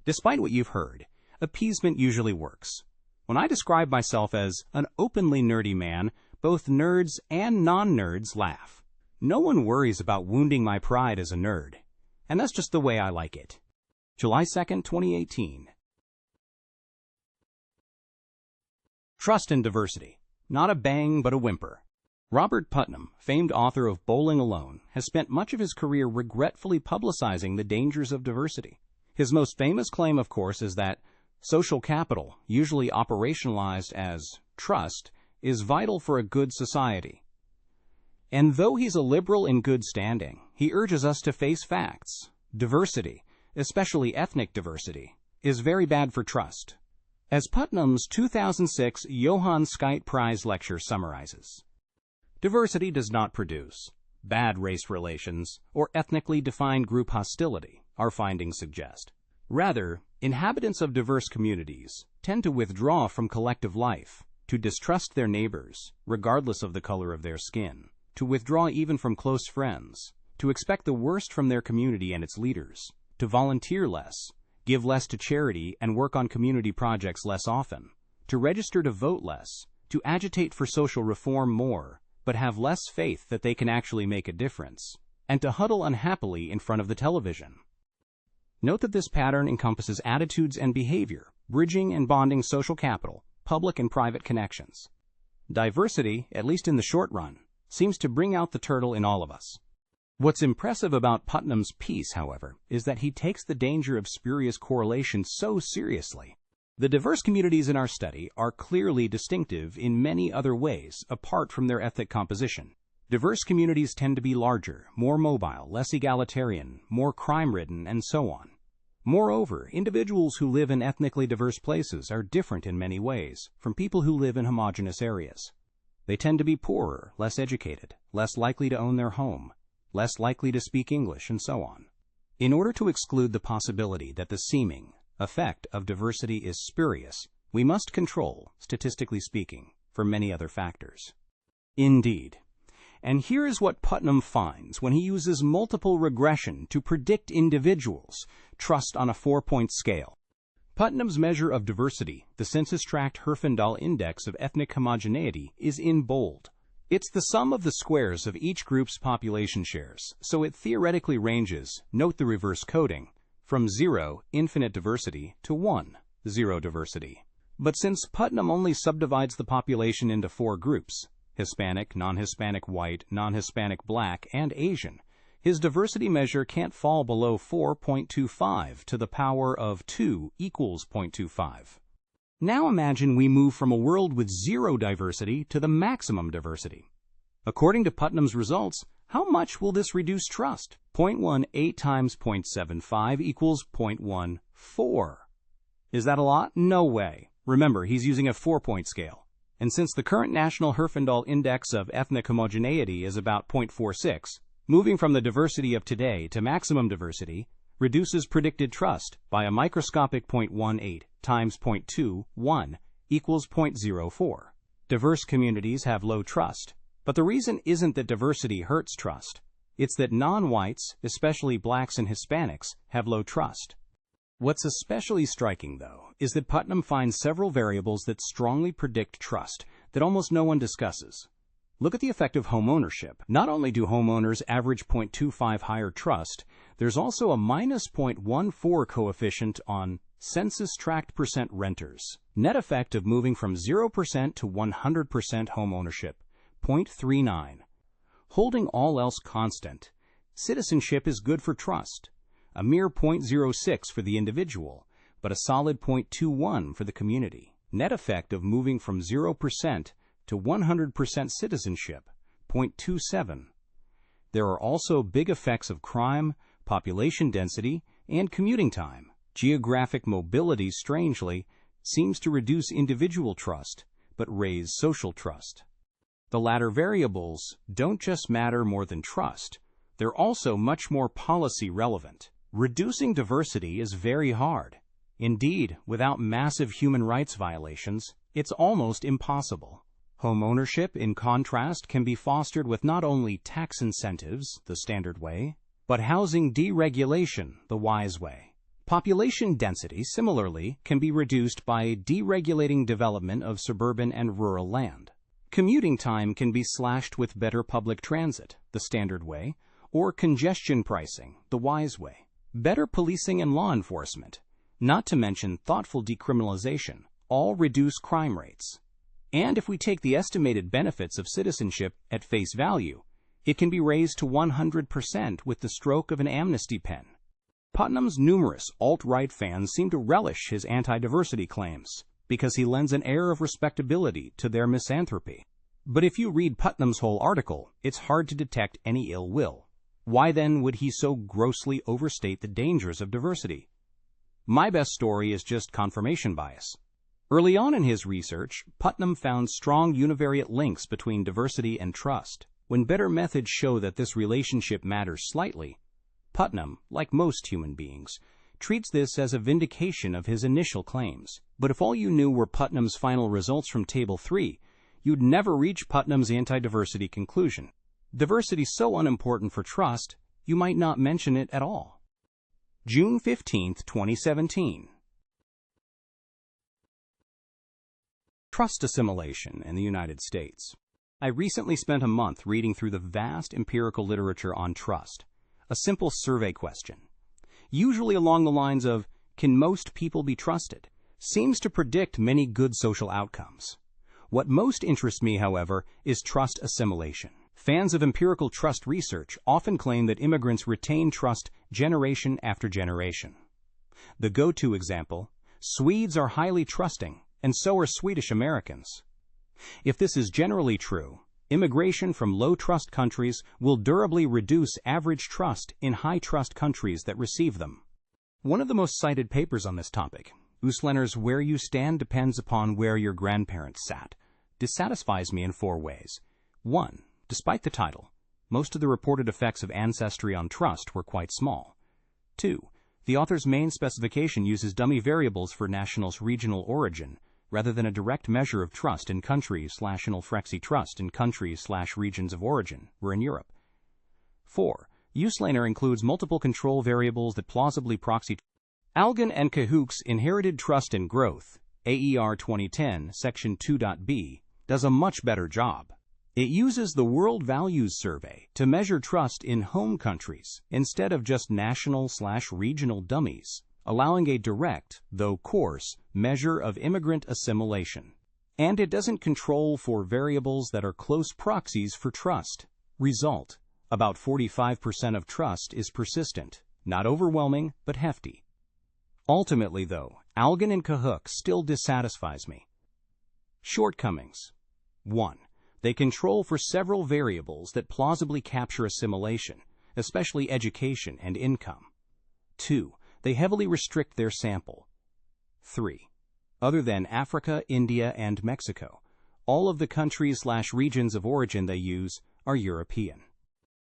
Despite what you've heard, appeasement usually works. When I describe myself as an openly nerdy man, both nerds and non-nerds laugh. No one worries about wounding my pride as a nerd, and that's just the way I like it. July 2nd, 2018. Trust and diversity. Not a bang, but a whimper. Robert Putnam, famed author of Bowling Alone, has spent much of his career regretfully publicizing the dangers of diversity. His most famous claim, of course, is that social capital, usually operationalized as trust, is vital for a good society. And though he's a liberal in good standing, he urges us to face facts. Diversity, especially ethnic diversity, is very bad for trust. As Putnam's 2006 Johann Skytte Prize lecture summarizes, diversity does not produce bad race relations or ethnically defined group hostility, our findings suggest. Rather, inhabitants of diverse communities tend to withdraw from collective life, to distrust their neighbors, regardless of the color of their skin, to withdraw even from close friends, to expect the worst from their community and its leaders, to volunteer less, give less to charity and work on community projects less often, to register to vote less, to agitate for social reform more, but have less faith that they can actually make a difference, and to huddle unhappily in front of the television. Note that this pattern encompasses attitudes and behavior, bridging and bonding social capital, public and private connections. Diversity, at least in the short run, seems to bring out the turtle in all of us. What's impressive about Putnam's piece, however, is that he takes the danger of spurious correlation so seriously. The diverse communities in our study are clearly distinctive in many other ways apart from their ethnic composition. Diverse communities tend to be larger, more mobile, less egalitarian, more crime-ridden, and so on. Moreover, individuals who live in ethnically diverse places are different in many ways from people who live in homogeneous areas. They tend to be poorer, less educated, less likely to own their home, less likely to speak English, and so on. In order to exclude the possibility that the seeming effect of diversity is spurious, we must control, statistically speaking, for many other factors. Indeed. And here is what Putnam finds when he uses multiple regression to predict individuals' trust on a 4-point scale. Putnam's measure of diversity, the census-tract Herfindahl index of ethnic homogeneity, is in bold. It's the sum of the squares of each group's population shares, so it theoretically ranges, note the reverse coding, from 0, infinite diversity, to 1, 0 diversity. But since Putnam only subdivides the population into 4 groups, Hispanic, non-Hispanic white, non-Hispanic black, and Asian, his diversity measure can't fall below 4.25 to the power of 2 equals 0.25. Now imagine we move from a world with 0 diversity to the maximum diversity. According to Putnam's results, how much will this reduce trust? 0.18 times 0.75 equals 0.14. Is that a lot? No way. Remember, he's using a 4-point scale. And since the current national Herfindahl index of ethnic homogeneity is about 0.46, moving from the diversity of today to maximum diversity reduces predicted trust by a microscopic 0.18 times 0.21 equals 0.04. Diverse communities have low trust, but the reason isn't that diversity hurts trust. It's that non-whites, especially blacks and Hispanics, have low trust. What's especially striking, though, is that Putnam finds several variables that strongly predict trust that almost no one discusses. Look at the effect of homeownership. Not only do homeowners average 0.25 higher trust, there's also a minus 0.14 coefficient on census-tract percent renters. Net effect of moving from 0% to 100% homeownership, 0.39. Holding all else constant, citizenship is good for trust. A mere 0.06 for the individual, but a solid 0.21 for the community. Net effect of moving from 0% to 100% citizenship, 0.27. There are also big effects of crime, population density, and commuting time. Geographic mobility, strangely, seems to reduce individual trust, but raise social trust. The latter variables don't just matter more than trust, they're also much more policy relevant. Reducing diversity is very hard. Indeed, without massive human rights violations, it's almost impossible. Home ownership, in contrast, can be fostered with not only tax incentives, the standard way, but housing deregulation, the wise way. Population density, similarly, can be reduced by deregulating development of suburban and rural land. Commuting time can be slashed with better public transit, the standard way, or congestion pricing, the wise way. Better policing and law enforcement, not to mention thoughtful decriminalization, all reduce crime rates. And if we take the estimated benefits of citizenship at face value, it can be raised to 100% with the stroke of an amnesty pen. Putnam's numerous alt-right fans seem to relish his anti-diversity claims, because he lends an air of respectability to their misanthropy. But if you read Putnam's whole article, it's hard to detect any ill will. Why then would he so grossly overstate the dangers of diversity? My best story is just confirmation bias. Early on in his research, Putnam found strong univariate links between diversity and trust. When better methods show that this relationship matters slightly, Putnam, like most human beings, treats this as a vindication of his initial claims. But if all you knew were Putnam's final results from Table 3, you'd never reach Putnam's anti-diversity conclusion. Diversity so unimportant for trust, you might not mention it at all. June 15, 2017. Trust assimilation in the United States. I recently spent a month reading through the vast empirical literature on trust. A simple survey question, usually along the lines of, can most people be trusted, seems to predict many good social outcomes. What most interests me, however, is trust assimilation. Fans of empirical trust research often claim that immigrants retain trust generation after generation. The go-to example, Swedes are highly trusting, and so are Swedish Americans. If this is generally true, immigration from low-trust countries will durably reduce average trust in high-trust countries that receive them. One of the most cited papers on this topic, Uslener's Where You Stand Depends Upon Where Your Grandparents Sat, dissatisfies me in 4 ways. 1. Despite the title, most of the reported effects of ancestry on trust were quite small. 2. The author's main specification uses dummy variables for national's regional origin, rather than a direct measure of trust in countries/national flexi trust in countries/regions of origin, were in Europe. 4. Uslener includes multiple control variables that plausibly proxy. Algan and Cahook's Inherited Trust and Growth, AER 2010, Section 2.b, does a much better job. It uses the World Values Survey to measure trust in home countries instead of just national/regional dummies, allowing a direct, though coarse, measure of immigrant assimilation. And it doesn't control for variables that are close proxies for trust. Result: about 45% of trust is persistent, not overwhelming, but hefty. Ultimately, though, Algan and Cahook still dissatisfies me. Shortcomings. 1. They control for several variables that plausibly capture assimilation, especially education and income. 2. They heavily restrict their sample. 3. Other than Africa, India, and Mexico, all of the countries/regions of origin they use are European.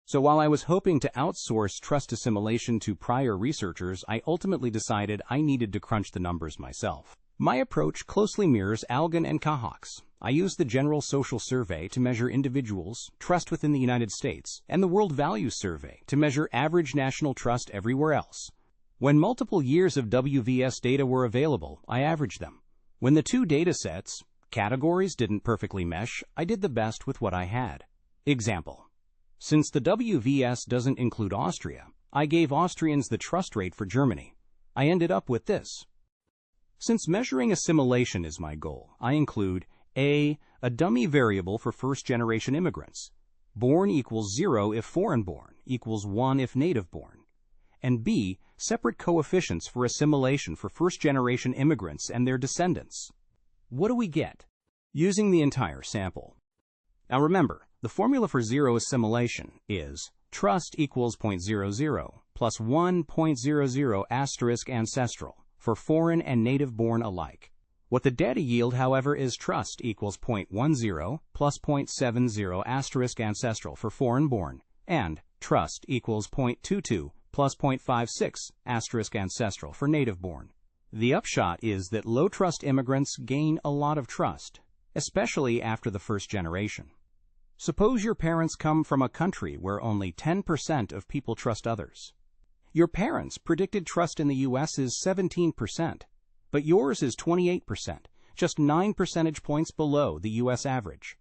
So while I was hoping to outsource trust assimilation to prior researchers, I ultimately decided I needed to crunch the numbers myself. My approach closely mirrors Algan and Cahook's. I used the General Social Survey to measure individuals' trust within the United States and the World Values Survey to measure average national trust everywhere else. When multiple years of WVS data were available, I averaged them. When the 2 data sets, categories, didn't perfectly mesh, I did the best with what I had. Example: since the WVS doesn't include Austria, I gave Austrians the trust rate for Germany. I ended up with this. Since measuring assimilation is my goal, I include A dummy variable for first-generation immigrants. Born equals 0 if foreign-born, equals 1 if native-born. And B, separate coefficients for assimilation for first-generation immigrants and their descendants. What do we get? Using the entire sample. Now remember, the formula for zero assimilation is trust equals 0.00 plus 1.00 asterisk ancestral for foreign and native-born alike. What the data yield, however, is trust equals 0.10 plus 0.70 asterisk ancestral for foreign-born, and trust equals 0.22 plus 0.56 asterisk ancestral for native-born. The upshot is that low-trust immigrants gain a lot of trust, especially after the first generation. Suppose your parents come from a country where only 10% of people trust others. Your parents' predicted trust in the U.S. is 17%, but yours is 28%, just 9 percentage points below the U.S. average.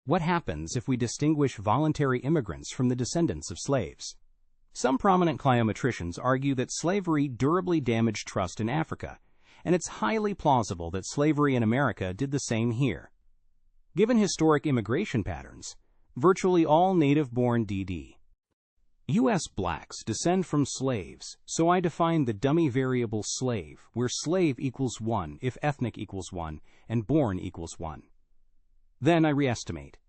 What happens if we distinguish voluntary immigrants from the descendants of slaves? Some prominent cliometricians argue that slavery durably damaged trust in Africa, and it's highly plausible that slavery in America did the same here. Given historic immigration patterns, virtually all native-born DD. U.S. blacks descend from slaves, so I define the dummy variable slave, where slave equals 1 if ethnic equals 1 and born equals 1. Then I re-estimate.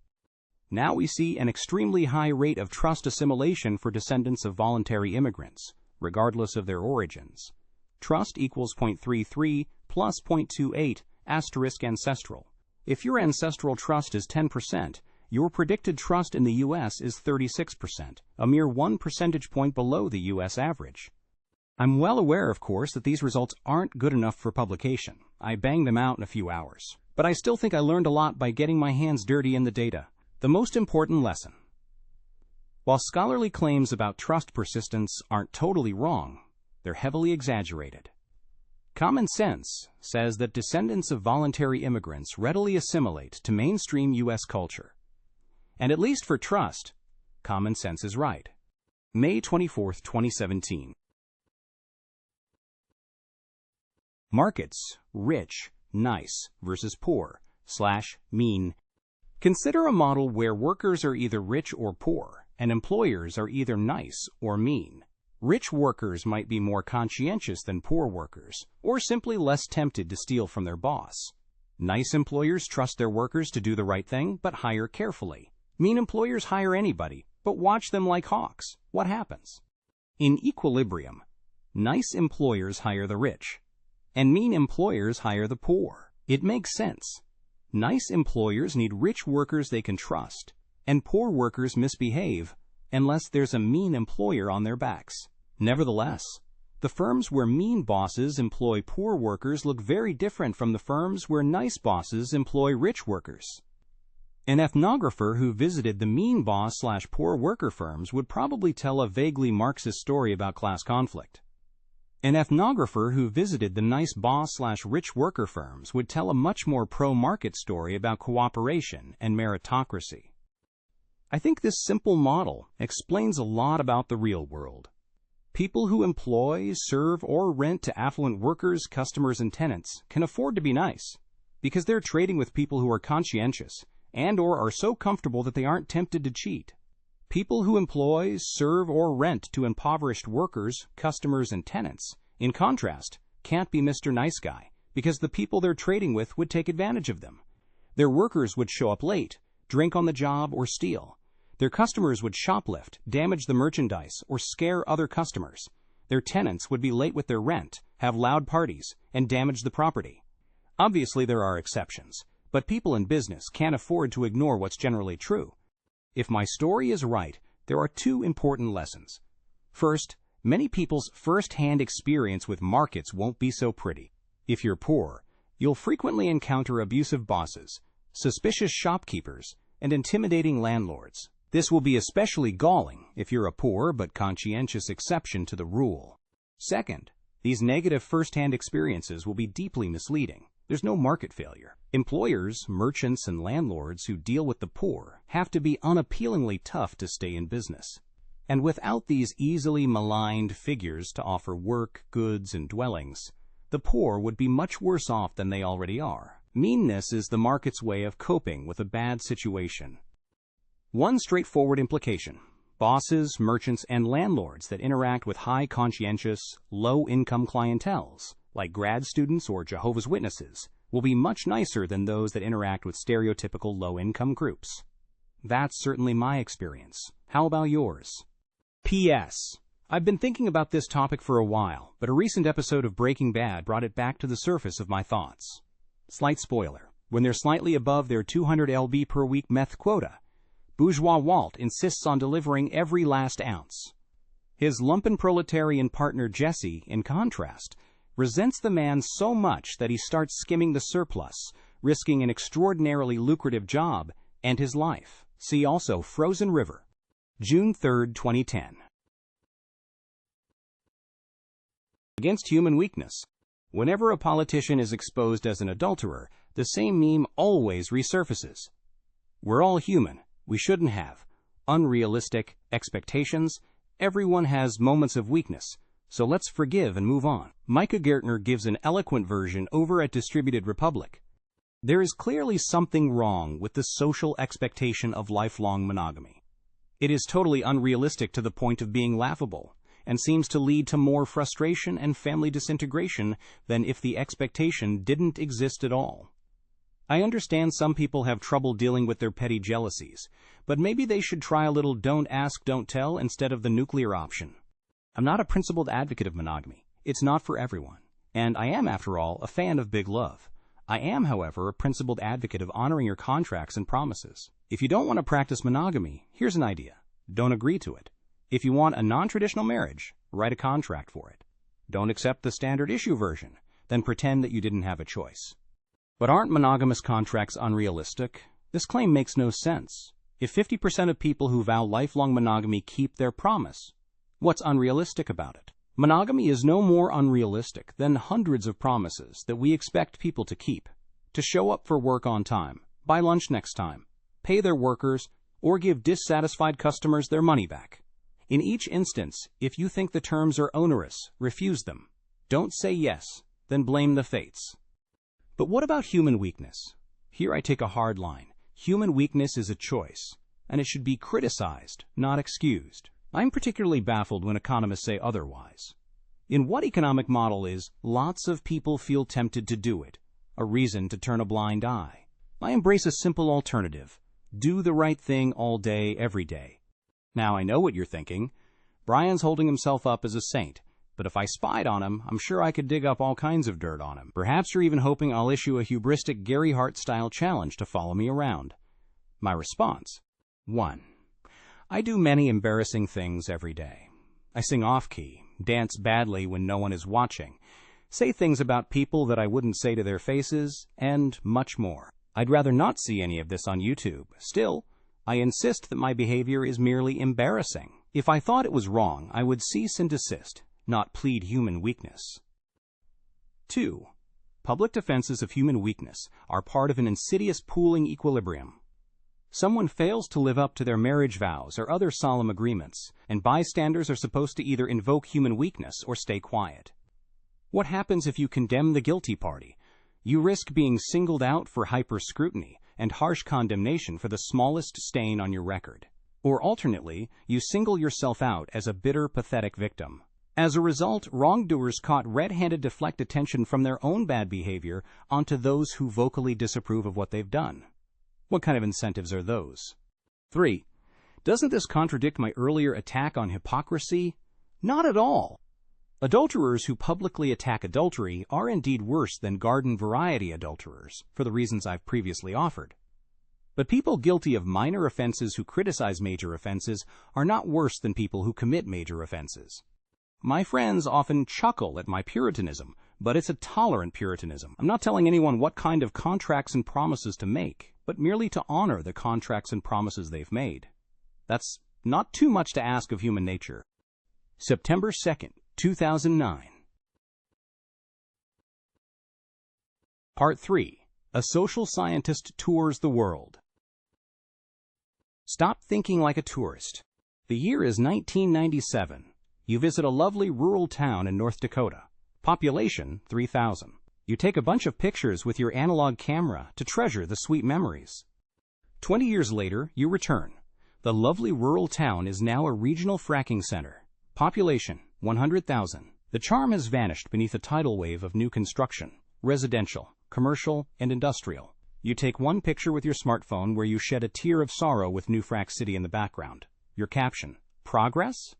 Now we see an extremely high rate of trust assimilation for descendants of voluntary immigrants, regardless of their origins. Trust equals 0.33 plus 0.28 asterisk ancestral. If your ancestral trust is 10%, your predicted trust in the U.S. is 36%, a mere 1 percentage point below the U.S. average. I'm well aware, of course, that these results aren't good enough for publication. I banged them out in a few hours. But I still think I learned a lot by getting my hands dirty in the data. The most important lesson. While scholarly claims about trust persistence aren't totally wrong, they're heavily exaggerated. Common sense says that descendants of voluntary immigrants readily assimilate to mainstream U.S. culture. And at least for trust, common sense is right. May 24, 2017. Markets, rich, nice versus poor, /mean. Consider a model where workers are either rich or poor, and employers are either nice or mean. Rich workers might be more conscientious than poor workers, or simply less tempted to steal from their boss. Nice employers trust their workers to do the right thing, but hire carefully. Mean employers hire anybody, but watch them like hawks. What happens? In equilibrium, nice employers hire the rich, and mean employers hire the poor. It makes sense. Nice employers need rich workers they can trust, and poor workers misbehave unless there's a mean employer on their backs. Nevertheless, the firms where mean bosses employ poor workers look very different from the firms where nice bosses employ rich workers. An ethnographer who visited the mean boss/poor worker firms would probably tell a vaguely Marxist story about class conflict. An ethnographer who visited the nice boss/rich worker firms would tell a much more pro-market story about cooperation and meritocracy. I think this simple model explains a lot about the real world. People who employ, serve, or rent to affluent workers, customers, and tenants can afford to be nice because they're trading with people who are conscientious and/or are so comfortable that they aren't tempted to cheat. People who employ, serve, or rent to impoverished workers, customers, and tenants, in contrast, can't be Mr. Nice Guy because the people they're trading with would take advantage of them. Their workers would show up late, drink on the job, or steal. Their customers would shoplift, damage the merchandise, or scare other customers. Their tenants would be late with their rent, have loud parties, and damage the property. Obviously, there are exceptions, but people in business can't afford to ignore what's generally true. If my story is right, there are two important lessons. First, many people's first-hand experience with markets won't be so pretty. If you're poor, you'll frequently encounter abusive bosses, suspicious shopkeepers, and intimidating landlords. This will be especially galling if you're a poor but conscientious exception to the rule. Second, these negative first-hand experiences will be deeply misleading. There's no market failure. Employers, merchants, and landlords who deal with the poor have to be unappealingly tough to stay in business. And without these easily maligned figures to offer work, goods, and dwellings, the poor would be much worse off than they already are. Meanness is the market's way of coping with a bad situation. One straightforward implication: bosses, merchants, and landlords that interact with high conscientious, low-income clienteles like grad students or Jehovah's Witnesses, will be much nicer than those that interact with stereotypical low-income groups. That's certainly my experience. How about yours? P.S. I've been thinking about this topic for a while, but a recent episode of Breaking Bad brought it back to the surface of my thoughts. Slight spoiler. When they're slightly above their 200 lb per week meth quota, bourgeois Walt insists on delivering every last ounce. His lumpenproletarian partner Jesse, in contrast, resents the man so much that he starts skimming the surplus, risking an extraordinarily lucrative job and his life. See also Frozen River. June 3, 2010. Against human weakness. Whenever a politician is exposed as an adulterer, the same meme always resurfaces. We're all human. We shouldn't have unrealistic expectations. Everyone has moments of weakness, so let's forgive and move on. Micah Gertner gives an eloquent version over at Distributed Republic. There is clearly something wrong with the social expectation of lifelong monogamy. It is totally unrealistic to the point of being laughable, and seems to lead to more frustration and family disintegration than if the expectation didn't exist at all. I understand some people have trouble dealing with their petty jealousies, but maybe they should try a little don't ask, don't tell instead of the nuclear option. I'm not a principled advocate of monogamy. It's not for everyone. And I am, after all, a fan of big love. I am, however, a principled advocate of honoring your contracts and promises. If you don't want to practice monogamy, here's an idea. Don't agree to it. If you want a non-traditional marriage, write a contract for it. Don't accept the standard issue version, then pretend that you didn't have a choice. But aren't monogamous contracts unrealistic? This claim makes no sense. If 50% of people who vow lifelong monogamy keep their promise, what's unrealistic about it? Monogamy is no more unrealistic than hundreds of promises that we expect people to keep. To show up for work on time, buy lunch next time, pay their workers, or give dissatisfied customers their money back. In each instance, if you think the terms are onerous, refuse them. Don't say yes, then blame the fates. But what about human weakness? Here I take a hard line. Human weakness is a choice, and it should be criticized, not excused. I'm particularly baffled when economists say otherwise. In what economic model is lots of people feel tempted to do it, a reason to turn a blind eye? I embrace a simple alternative. Do the right thing all day, every day. Now I know what you're thinking. Bryan's holding himself up as a saint, but if I spied on him, I'm sure I could dig up all kinds of dirt on him. Perhaps you're even hoping I'll issue a hubristic Gary Hart-style challenge to follow me around. My response: 1. I do many embarrassing things every day. I sing off-key, dance badly when no one is watching, say things about people that I wouldn't say to their faces, and much more. I'd rather not see any of this on YouTube. Still, I insist that my behavior is merely embarrassing. If I thought it was wrong, I would cease and desist, not plead human weakness. 2. Public defenses of human weakness are part of an insidious pooling equilibrium. Someone fails to live up to their marriage vows or other solemn agreements, and bystanders are supposed to either invoke human weakness or stay quiet. What happens if you condemn the guilty party? You risk being singled out for hyper-scrutiny and harsh condemnation for the smallest stain on your record. Or alternately, you single yourself out as a bitter, pathetic victim. As a result, wrongdoers caught red-handed deflect attention from their own bad behavior onto those who vocally disapprove of what they've done. What kind of incentives are those? 3. Doesn't this contradict my earlier attack on hypocrisy? Not at all. Adulterers who publicly attack adultery are indeed worse than garden-variety adulterers, for the reasons I've previously offered. But people guilty of minor offenses who criticize major offenses are not worse than people who commit major offenses. My friends often chuckle at my Puritanism, but it's a tolerant Puritanism. I'm not telling anyone what kind of contracts and promises to make, but merely to honor the contracts and promises they've made. That's not too much to ask of human nature. September 2nd, 2009. Part 3. A Social Scientist Tours the World. Stop thinking like a tourist. The year is 1997. You visit a lovely rural town in North Dakota. Population 3,000. You take a bunch of pictures with your analog camera to treasure the sweet memories. 20 years later, you return. The lovely rural town is now a regional fracking center. Population 100,000. The charm has vanished beneath a tidal wave of new construction, residential, commercial, and industrial. You take one picture with your smartphone where you shed a tear of sorrow with New Frack City in the background. Your caption, progress?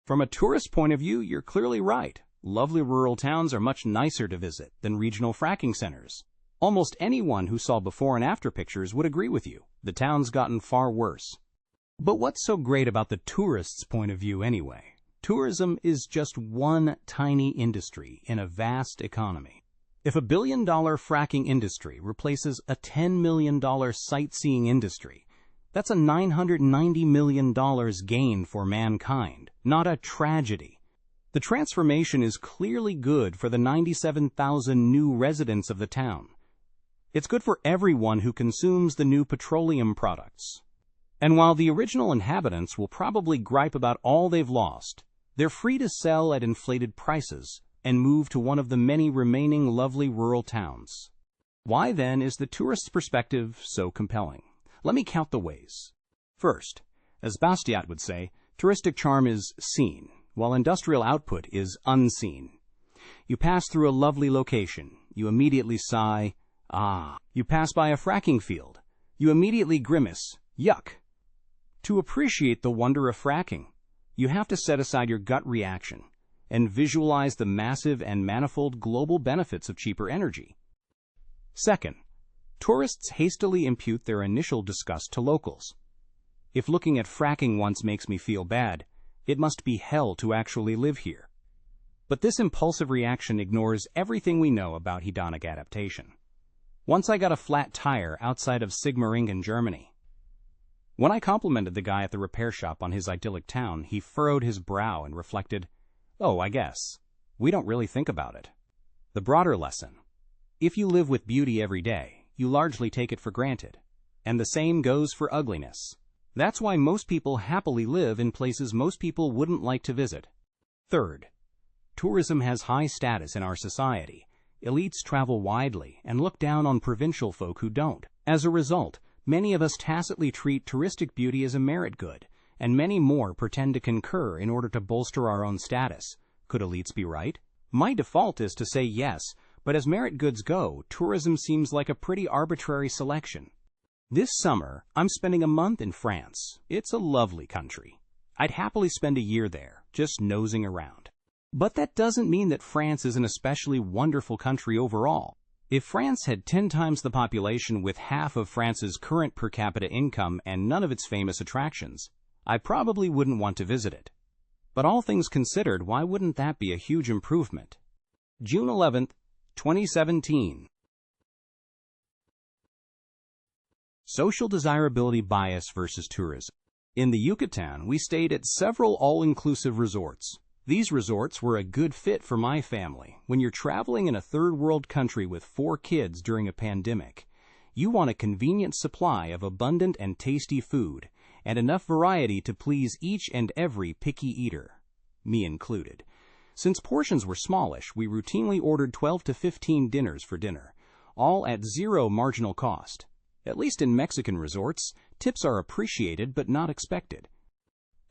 From a tourist point of view, you're clearly right. Lovely rural towns are much nicer to visit than regional fracking centers. Almost anyone who saw before and after pictures would agree with you. The town's gotten far worse. But what's so great about the tourist's point of view anyway? Tourism is just one tiny industry in a vast economy. If a $1 billion fracking industry replaces a $10 million sightseeing industry, that's a $990 million gain for mankind, not a tragedy. The transformation is clearly good for the 97,000 new residents of the town. It's good for everyone who consumes the new petroleum products. And while the original inhabitants will probably gripe about all they've lost, they're free to sell at inflated prices and move to one of the many remaining lovely rural towns. Why then is the tourist's perspective so compelling? Let me count the ways. First, as Bastiat would say, touristic charm is seen, while industrial output is unseen. You pass through a lovely location. You immediately sigh, ah. You pass by a fracking field. You immediately grimace, yuck. To appreciate the wonder of fracking, you have to set aside your gut reaction and visualize the massive and manifold global benefits of cheaper energy. Second, tourists hastily impute their initial disgust to locals. If looking at fracking once makes me feel bad, it must be hell to actually live here. But this impulsive reaction ignores everything we know about hedonic adaptation. Once I got a flat tire outside of Sigmaringen, Germany. When I complimented the guy at the repair shop on his idyllic town, he furrowed his brow and reflected, "Oh, I guess. We don't really think about it." The broader lesson: if you live with beauty every day, you largely take it for granted. And the same goes for ugliness. That's why most people happily live in places most people wouldn't like to visit. Third, tourism has high status in our society. Elites travel widely and look down on provincial folk who don't. As a result, many of us tacitly treat touristic beauty as a merit good, and many more pretend to concur in order to bolster our own status. Could elites be right? My default is to say yes, but as merit goods go, tourism seems like a pretty arbitrary selection. This summer, I'm spending a month in France. It's a lovely country. I'd happily spend a year there, just nosing around. But that doesn't mean that France is an especially wonderful country overall. If France had 10 times the population with half of France's current per capita income and none of its famous attractions, I probably wouldn't want to visit it. But all things considered, why wouldn't that be a huge improvement? June 11th, 2017. Social desirability bias versus tourism. In the Yucatan, we stayed at several all-inclusive resorts. These resorts were a good fit for my family. When you're traveling in a third-world country with 4 kids during a pandemic, you want a convenient supply of abundant and tasty food, and enough variety to please each and every picky eater, me included. Since portions were smallish, we routinely ordered 12 to 15 dinners for dinner, all at zero marginal cost. At least in Mexican resorts, tips are appreciated but not expected.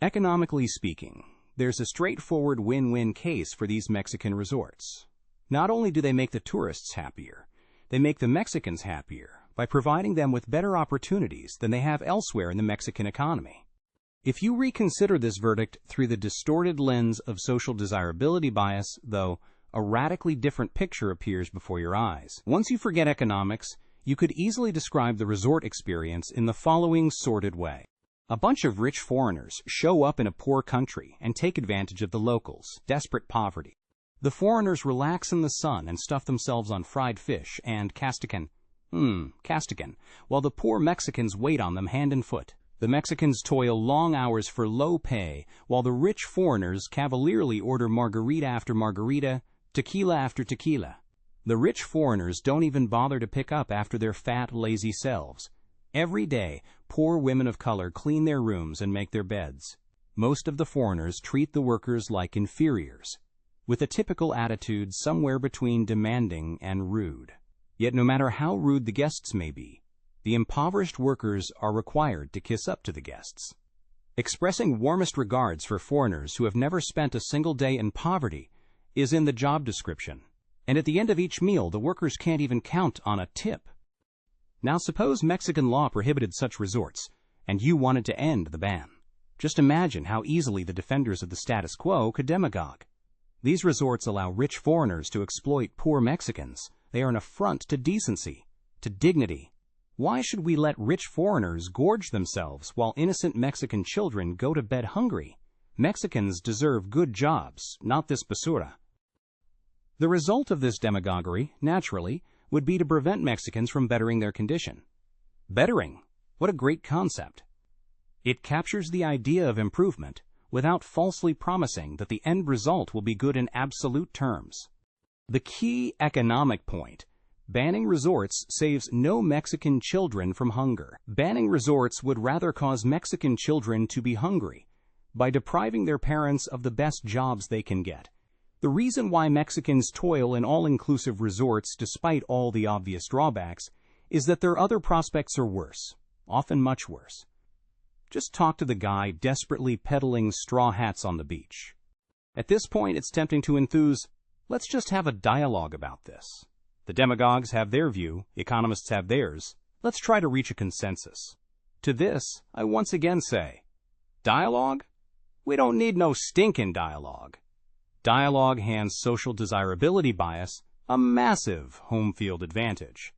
Economically speaking, there's a straightforward win-win case for these Mexican resorts. Not only do they make the tourists happier, they make the Mexicans happier by providing them with better opportunities than they have elsewhere in the Mexican economy. If you reconsider this verdict through the distorted lens of social desirability bias, though, a radically different picture appears before your eyes. Once you forget economics, you could easily describe the resort experience in the following sordid way. A bunch of rich foreigners show up in a poor country and take advantage of the locals' desperate poverty. The foreigners relax in the sun and stuff themselves on fried fish and castigan, while the poor Mexicans wait on them hand and foot. The Mexicans toil long hours for low pay, while the rich foreigners cavalierly order margarita after margarita, tequila after tequila. The rich foreigners don't even bother to pick up after their fat, lazy selves. Every day, poor women of color clean their rooms and make their beds. Most of the foreigners treat the workers like inferiors, with a typical attitude somewhere between demanding and rude. Yet no matter how rude the guests may be, the impoverished workers are required to kiss up to the guests. Expressing warmest regards for foreigners who have never spent a single day in poverty is in the job description, and at the end of each meal, the workers can't even count on a tip. Now suppose Mexican law prohibited such resorts, and you wanted to end the ban. Just imagine how easily the defenders of the status quo could demagogue. These resorts allow rich foreigners to exploit poor Mexicans. They are an affront to decency, to dignity. Why should we let rich foreigners gorge themselves while innocent Mexican children go to bed hungry? Mexicans deserve good jobs, not this basura. The result of this demagoguery, naturally, would be to prevent Mexicans from bettering their condition. Bettering? What a great concept. It captures the idea of improvement without falsely promising that the end result will be good in absolute terms. The key economic point: banning resorts saves no Mexican children from hunger. Banning resorts would rather cause Mexican children to be hungry by depriving their parents of the best jobs they can get. The reason why Mexicans toil in all-inclusive resorts despite all the obvious drawbacks is that their other prospects are worse, often much worse. Just talk to the guy desperately peddling straw hats on the beach. At this point, it's tempting to enthuse, let's just have a dialogue about this. The demagogues have their view, economists have theirs. Let's try to reach a consensus. To this, I once again say, dialogue? We don't need no stinking dialogue. Dialogue hands social desirability bias a massive home field advantage.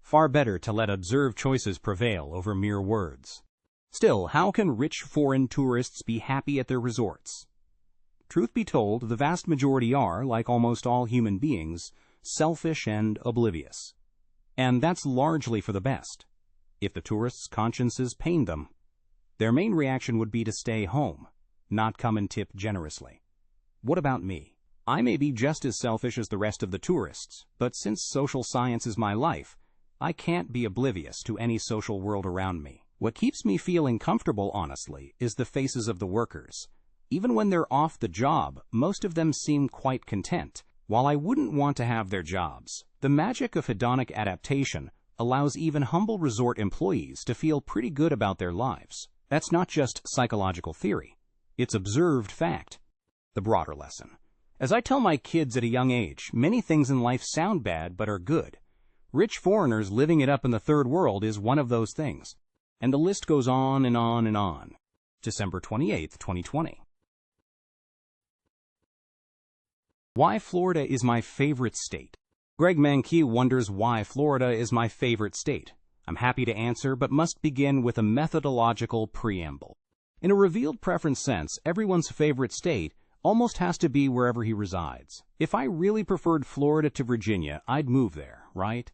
Far better to let observed choices prevail over mere words. Still, how can rich foreign tourists be happy at their resorts? Truth be told, the vast majority are, like almost all human beings, selfish and oblivious. And that's largely for the best. If the tourists' consciences pain them, their main reaction would be to stay home, not come and tip generously. What about me? I may be just as selfish as the rest of the tourists, but since social science is my life, I can't be oblivious to any social world around me. What keeps me feeling comfortable, honestly, is the faces of the workers. Even when they're off the job, most of them seem quite content. While I wouldn't want to have their jobs, the magic of hedonic adaptation allows even humble resort employees to feel pretty good about their lives. That's not just psychological theory. It's observed fact. The broader lesson. As I tell my kids at a young age, many things in life sound bad but are good. Rich foreigners living it up in the third world is one of those things. And the list goes on and on and on. December 28, 2020. Why Florida is my favorite state. Greg Mankiw wonders why Florida is my favorite state. I'm happy to answer, but must begin with a methodological preamble. In a revealed preference sense, everyone's favorite state almost has to be wherever he resides. If I really preferred Florida to Virginia, I'd move there, right?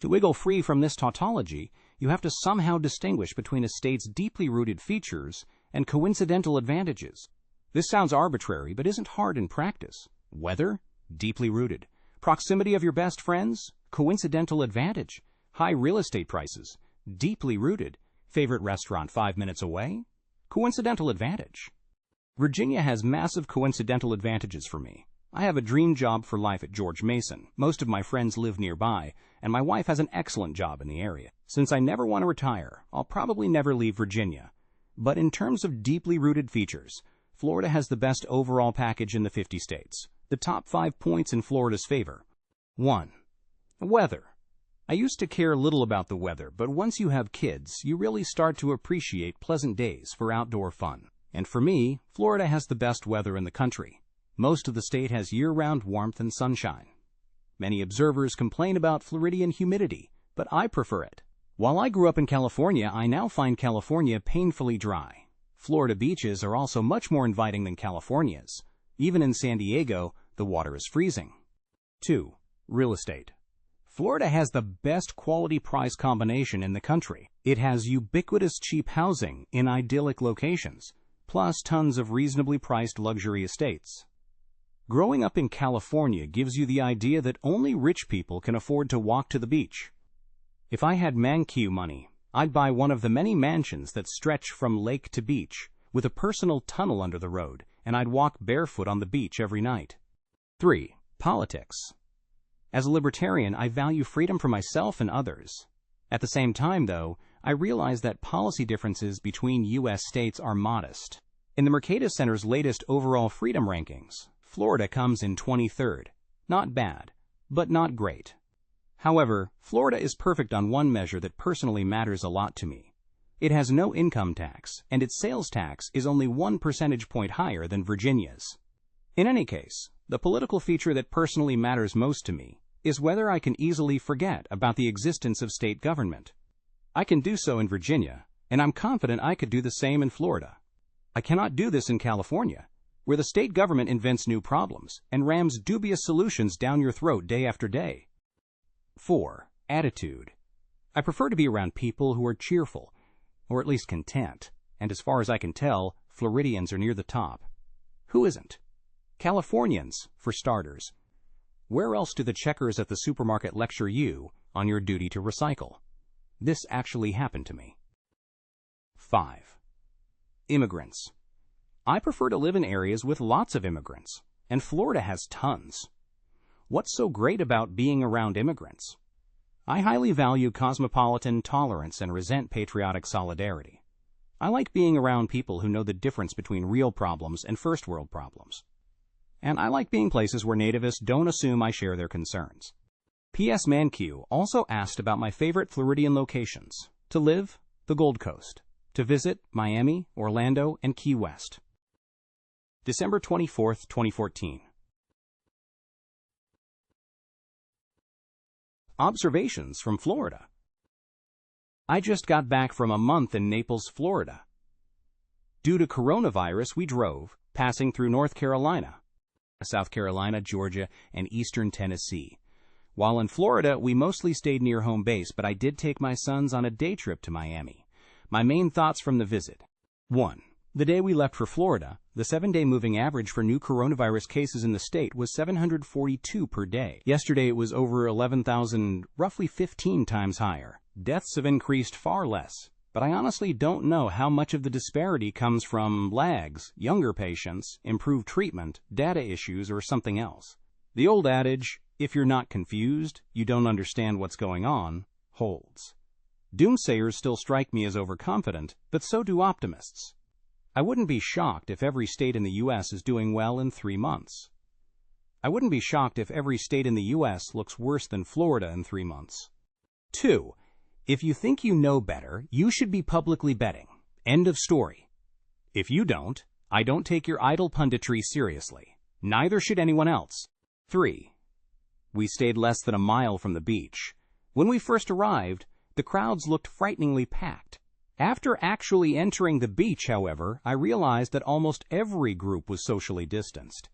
To wiggle free from this tautology, you have to somehow distinguish between a state's deeply rooted features and coincidental advantages. This sounds arbitrary, but isn't hard in practice. Weather? Deeply rooted. Proximity of your best friends? Coincidental advantage. High real estate prices? Deeply rooted. Favorite restaurant 5 minutes away? Coincidental advantage. Virginia has massive coincidental advantages for me. I have a dream job for life at George Mason. Most of my friends live nearby, and my wife has an excellent job in the area. Since I never want to retire, I'll probably never leave Virginia. But in terms of deeply rooted features, Florida has the best overall package in the 50 states. The top 5 points in Florida's favor. 1. Weather. I used to care little about the weather, but once you have kids, you really start to appreciate pleasant days for outdoor fun. And for me, Florida has the best weather in the country. Most of the state has year-round warmth and sunshine. Many observers complain about Floridian humidity, but I prefer it. While I grew up in California, I now find California painfully dry. Florida beaches are also much more inviting than California's. Even in San Diego, the water is freezing. 2. Real estate. Florida has the best quality-price combination in the country. It has ubiquitous cheap housing in idyllic locations, plus tons of reasonably priced luxury estates. Growing up in California gives you the idea that only rich people can afford to walk to the beach. If I had Mankiw money, I'd buy one of the many mansions that stretch from lake to beach, with a personal tunnel under the road, and I'd walk barefoot on the beach every night. 3. Politics. As a libertarian, I value freedom for myself and others. At the same time, though, I realize that policy differences between U.S. states are modest. In the Mercatus Center's latest overall freedom rankings, Florida comes in 23rd. Not bad, but not great. However, Florida is perfect on one measure that personally matters a lot to me. It has no income tax, and its sales tax is only 1 percentage point higher than Virginia's. In any case, the political feature that personally matters most to me is whether I can easily forget about the existence of state government. I can do so in Virginia, and I'm confident I could do the same in Florida. I cannot do this in California, where the state government invents new problems and rams dubious solutions down your throat day after day. 4. Attitude. I prefer to be around people who are cheerful, or at least content, and as far as I can tell, Floridians are near the top. Who isn't? Californians, for starters. Where else do the checkers at the supermarket lecture you on your duty to recycle? This actually happened to me. 5. Immigrants. I prefer to live in areas with lots of immigrants, and Florida has tons. What's so great about being around immigrants? I highly value cosmopolitan tolerance and resent patriotic solidarity. I like being around people who know the difference between real problems and first world problems. And I like being places where nativists don't assume I share their concerns. P.S. Manque also asked about my favorite Floridian locations. To live, the Gold Coast. To visit, Miami, Orlando, and Key West. December 24, 2014. Observations from Florida. I just got back from a month in Naples, Florida. Due to coronavirus, we drove, passing through North Carolina, South Carolina, Georgia, and eastern Tennessee. While in Florida, we mostly stayed near home base, but I did take my sons on a day trip to Miami. My main thoughts from the visit. 1. The day we left for Florida, the 7-day moving average for new coronavirus cases in the state was 742 per day. Yesterday it was over 11,000, roughly 15 times higher. Deaths have increased far less, but I honestly don't know how much of the disparity comes from lags, younger patients, improved treatment, data issues, or something else. The old adage, if you're not confused, you don't understand what's going on, holds. Doomsayers still strike me as overconfident, but so do optimists. I wouldn't be shocked if every state in the U.S. is doing well in 3 months. I wouldn't be shocked if every state in the U.S. looks worse than Florida in 3 months. 2. If you think you know better, you should be publicly betting. End of story. If you don't, I don't take your idle punditry seriously. Neither should anyone else. 3. We stayed less than a mile from the beach. When we first arrived, the crowds looked frighteningly packed. After actually entering the beach, however, I realized that almost every group was socially distanced.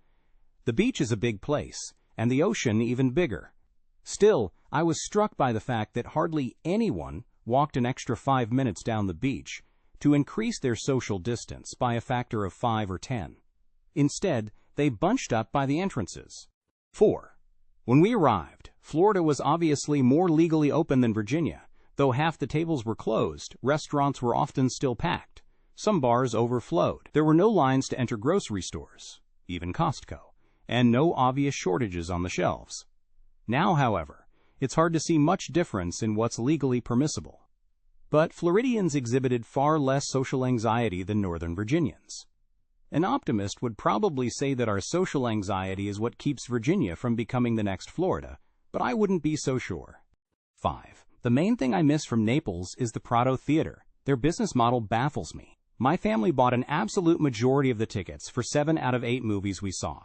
The beach is a big place, and the ocean even bigger. Still, I was struck by the fact that hardly anyone walked an extra 5 minutes down the beach to increase their social distance by a factor of 5 or 10. Instead, they bunched up by the entrances. 4. When we arrived, Florida was obviously more legally open than Virginia. Though half the tables were closed, restaurants were often still packed. Some bars overflowed. There were no lines to enter grocery stores, even Costco, and no obvious shortages on the shelves. Now, however, it's hard to see much difference in what's legally permissible. But Floridians exhibited far less social anxiety than Northern Virginians. An optimist would probably say that our social anxiety is what keeps Virginia from becoming the next Florida, but I wouldn't be so sure. 5. The main thing I miss from Naples is the Prado Theater. Their business model baffles me. My family bought an absolute majority of the tickets for 7 out of 8 movies we saw.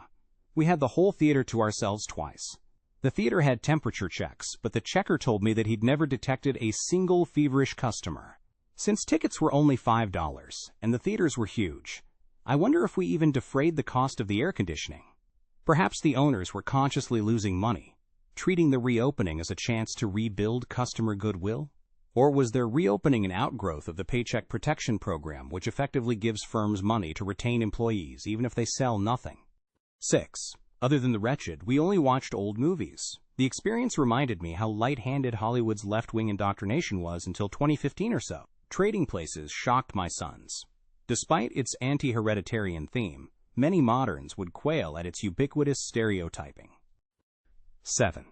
We had the whole theater to ourselves twice. The theater had temperature checks, but the checker told me that he'd never detected a single feverish customer. Since tickets were only $5 and the theaters were huge, I wonder if we even defrayed the cost of the air conditioning. Perhaps the owners were consciously losing money, treating the reopening as a chance to rebuild customer goodwill? Or was their reopening an outgrowth of the Paycheck Protection Program, which effectively gives firms money to retain employees even if they sell nothing? 6. Other than the wretched, we only watched old movies. The experience reminded me how light-handed Hollywood's left-wing indoctrination was until 2015 or so. Trading Places shocked my sons. Despite its anti-hereditarian theme, many moderns would quail at its ubiquitous stereotyping. 7.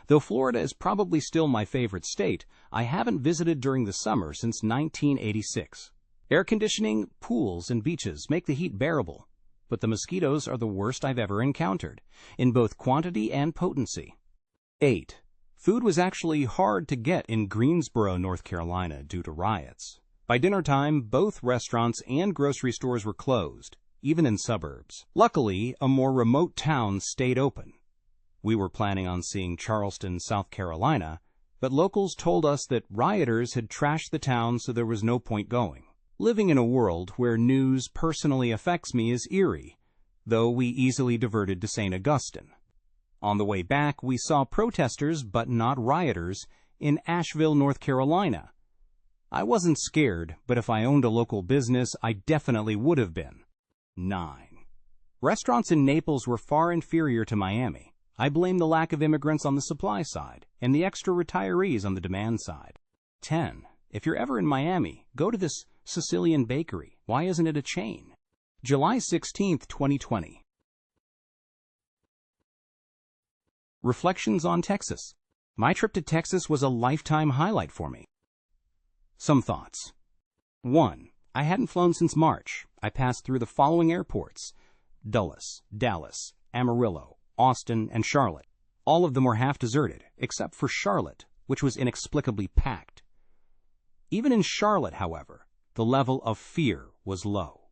Though Florida is probably still my favorite state, I haven't visited during the summer since 1986. Air conditioning, pools, and beaches make the heat bearable. but the mosquitoes are the worst I've ever encountered, in both quantity and potency. 8. Food was actually hard to get in Greensboro, North Carolina, due to riots. By dinner time, both restaurants and grocery stores were closed, even in suburbs. Luckily, a more remote town stayed open. We were planning on seeing Charleston, South Carolina, but locals told us that rioters had trashed the town, so there was no point going. Living in a world where news personally affects me is eerie, though we easily diverted to St. Augustine. On the way back, we saw protesters, but not rioters, in Asheville, North Carolina. I wasn't scared, but if I owned a local business, I definitely would have been. 9. Restaurants in Naples were far inferior to Miami. I blame the lack of immigrants on the supply side and the extra retirees on the demand side. 10. If you're ever in Miami, go to this Sicilian bakery. Why isn't it a chain? July 16, 2020. Reflections on Texas. My trip to Texas was a lifetime highlight for me. Some thoughts. 1. I hadn't flown since March. I passed through the following airports: Dulles, Dallas, Amarillo, Austin, and Charlotte. All of them were half deserted, except for Charlotte, which was inexplicably packed. Even in Charlotte, however, the level of fear was low.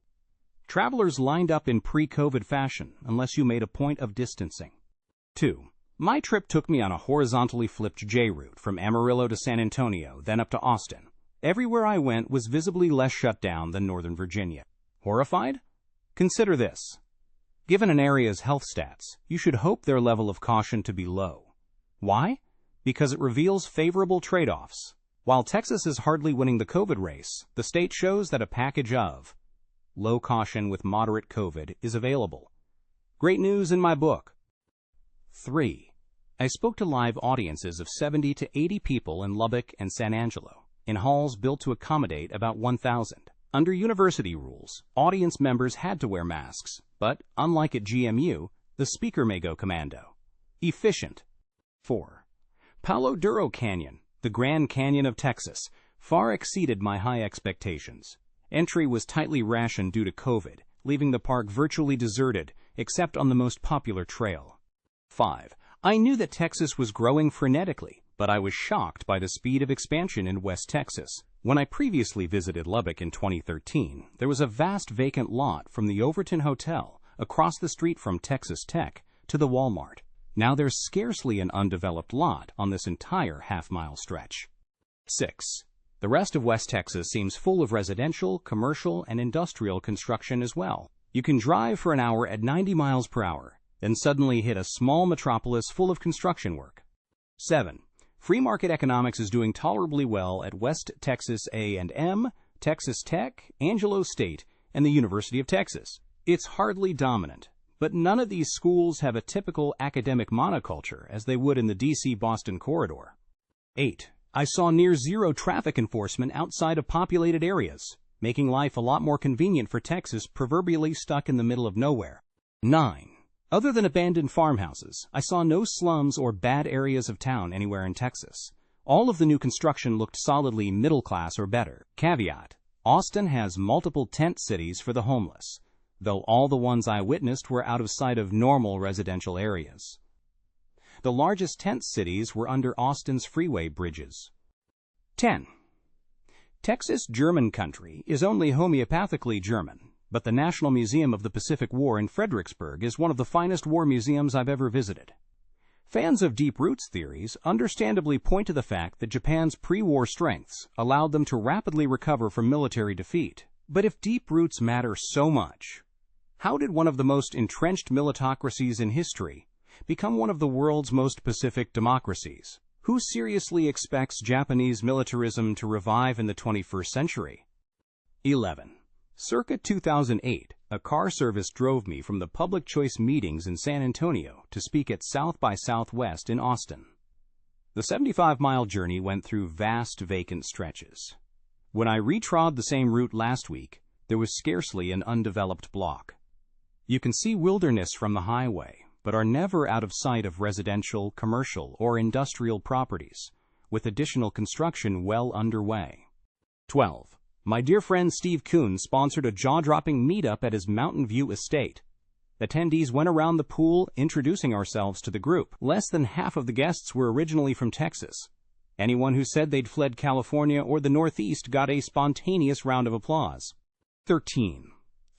Travelers lined up in pre-COVID fashion, unless you made a point of distancing. 2. My trip took me on a horizontally flipped J route from Amarillo to San Antonio, then up to Austin. Everywhere I went was visibly less shut down than Northern Virginia. Horrified? Consider this. Given an area's health stats, you should hope their level of caution to be low. Why? Because it reveals favorable trade-offs. While Texas is hardly winning the COVID race, the state shows that a package of low caution with moderate COVID is available. Great news in my book. 3. I spoke to live audiences of 70 to 80 people in Lubbock and San Angelo, in halls built to accommodate about 1,000. Under university rules, audience members had to wear masks, but unlike at GMU, the speaker may go commando. Efficient. 4. Palo Duro Canyon, the Grand Canyon of Texas, far exceeded my high expectations. Entry was tightly rationed due to COVID, leaving the park virtually deserted, except on the most popular trail. 5. I knew that Texas was growing frenetically, but I was shocked by the speed of expansion in West Texas. When I previously visited Lubbock in 2013, there was a vast vacant lot from the Overton Hotel across the street from Texas Tech to the Walmart. Now there's scarcely an undeveloped lot on this entire half-mile stretch. 6. The rest of West Texas seems full of residential, commercial, and industrial construction as well. You can drive for an hour at 90 miles per hour, then suddenly hit a small metropolis full of construction work. 7. Free market economics is doing tolerably well at West Texas A&M, Texas Tech, Angelo State, and the University of Texas. It's hardly dominant, but none of these schools have a typical academic monoculture as they would in the D.C.-Boston corridor. 8. I saw near-zero traffic enforcement outside of populated areas, making life a lot more convenient for Texas proverbially stuck in the middle of nowhere. 9. Other than abandoned farmhouses, I saw no slums or bad areas of town anywhere in Texas. All of the new construction looked solidly middle-class or better. Caveat: Austin has multiple tent cities for the homeless, though all the ones I witnessed were out of sight of normal residential areas. The largest tent cities were under Austin's freeway bridges. 10. Texas German country is only homeopathically German, but the National Museum of the Pacific War in Fredericksburg is one of the finest war museums I've ever visited. Fans of deep roots theories understandably point to the fact that Japan's pre-war strengths allowed them to rapidly recover from military defeat. But if deep roots matter so much, how did one of the most entrenched militocracies in history become one of the world's most pacific democracies? Who seriously expects Japanese militarism to revive in the 21st century? 11. Circa 2008, a car service drove me from the public choice meetings in San Antonio to speak at South by Southwest in Austin. The 75-mile journey went through vast vacant stretches. When I retrod the same route last week, there was scarcely an undeveloped block. You can see wilderness from the highway, but are never out of sight of residential, commercial, or industrial properties, with additional construction well underway. 12. My dear friend Steve Kuhn sponsored a jaw-dropping meetup at his Mountain View estate. Attendees went around the pool introducing ourselves to the group. Less than half of the guests were originally from Texas. Anyone who said they'd fled California or the Northeast got a spontaneous round of applause. 13.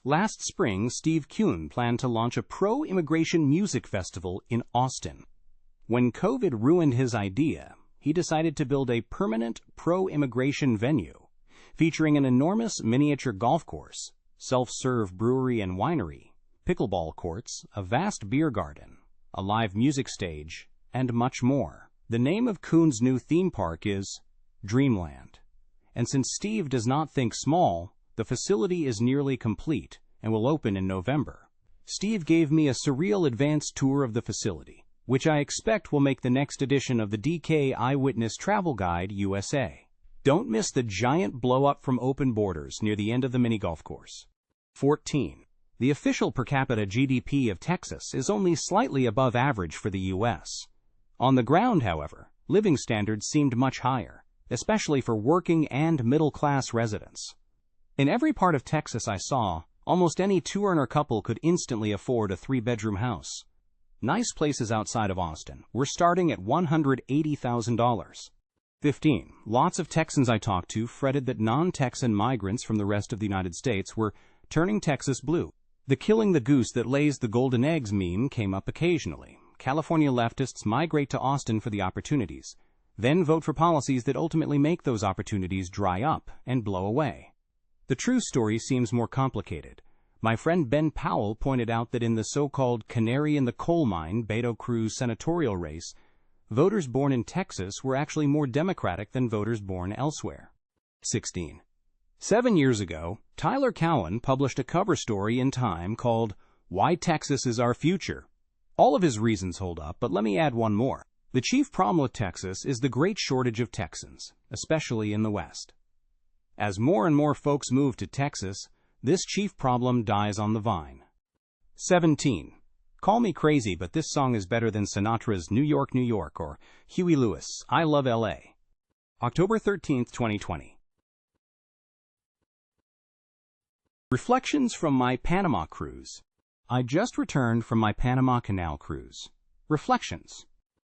Last spring, Steve Kuhn planned to launch a pro-immigration music festival in Austin. When COVID ruined his idea, he decided to build a permanent pro-immigration venue, featuring an enormous miniature golf course, self-serve brewery and winery, pickleball courts, a vast beer garden, a live music stage, and much more. The name of Kuhn's new theme park is Dreamland. And since Steve does not think small, the facility is nearly complete and will open in November. Steve gave me a surreal advanced tour of the facility, which I expect will make the next edition of the DK Eyewitness Travel Guide USA. Don't miss the giant blow-up from Open Borders near the end of the mini-golf course. 14. The official per capita GDP of Texas is only slightly above average for the U.S. On the ground, however, living standards seemed much higher, especially for working and middle-class residents. In every part of Texas I saw, almost any two-earner couple could instantly afford a 3-bedroom house. Nice places outside of Austin were starting at $180,000. 15. Lots of Texans I talked to fretted that non-Texan migrants from the rest of the United States were turning Texas blue. The killing the goose that lays the golden eggs meme came up occasionally. California leftists migrate to Austin for the opportunities, then vote for policies that ultimately make those opportunities dry up and blow away. The true story seems more complicated. My friend Ben Powell pointed out that in the so-called canary in the coal mine Beto Cruz senatorial race, voters born in Texas were actually more Democratic than voters born elsewhere. 16. 7 years ago, Tyler Cowen published a cover story in Time called Why Texas is Our Future. All of his reasons hold up, but let me add one more. The chief problem with Texas is the great shortage of Texans, especially in the West. As more and more folks move to Texas, this chief problem dies on the vine. 17. Call me crazy, but this song is better than Sinatra's New York, New York, or Huey Lewis' I Love L.A. October 13, 2020. Reflections from my Panama Cruise. I just returned from my Panama Canal cruise. Reflections.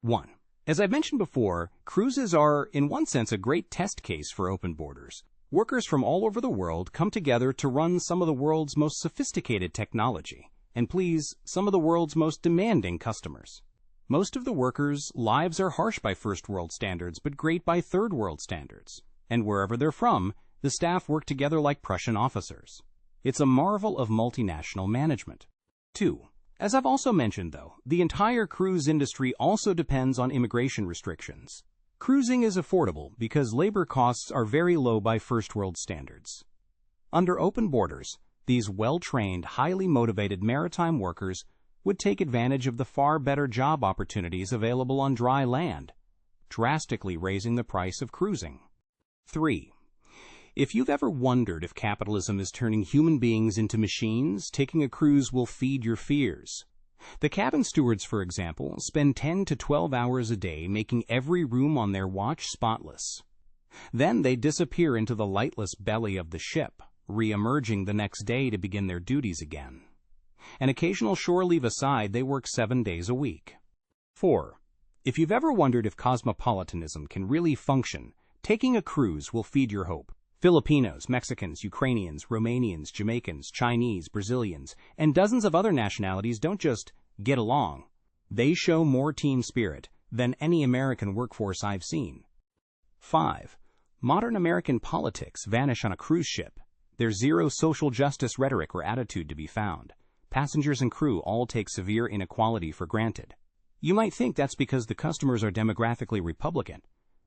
1. As I've mentioned before, cruises are, in one sense, a great test case for open borders. Workers from all over the world come together to run some of the world's most sophisticated technology and please some of the world's most demanding customers. Most of the workers' lives are harsh by first world standards, but great by third world standards. And wherever they're from, the staff work together like Prussian officers. It's a marvel of multinational management. 2. As I've also mentioned, though, the entire cruise industry also depends on immigration restrictions. Cruising is affordable because labor costs are very low by first world standards. Under open borders, these well-trained, highly motivated maritime workers would take advantage of the far better job opportunities available on dry land, drastically raising the price of cruising. 3. If you've ever wondered if capitalism is turning human beings into machines, taking a cruise will feed your fears. The cabin stewards, for example, spend 10 to 12 hours a day making every room on their watch spotless. Then they disappear into the lightless belly of the ship, re-emerging the next day to begin their duties again. An occasional shore leave aside, they work 7 days a week. 4. If you've ever wondered if cosmopolitanism can really function, taking a cruise will feed your hope. Filipinos, Mexicans, Ukrainians, Romanians, Jamaicans, Chinese, Brazilians, and dozens of other nationalities don't just get along. They show more team spirit than any American workforce I've seen. 5. Modern American politics vanish on a cruise ship. There's zero social justice rhetoric or attitude to be found. Passengers and crew all take severe inequality for granted. You might think that's because the customers are demographically Republican,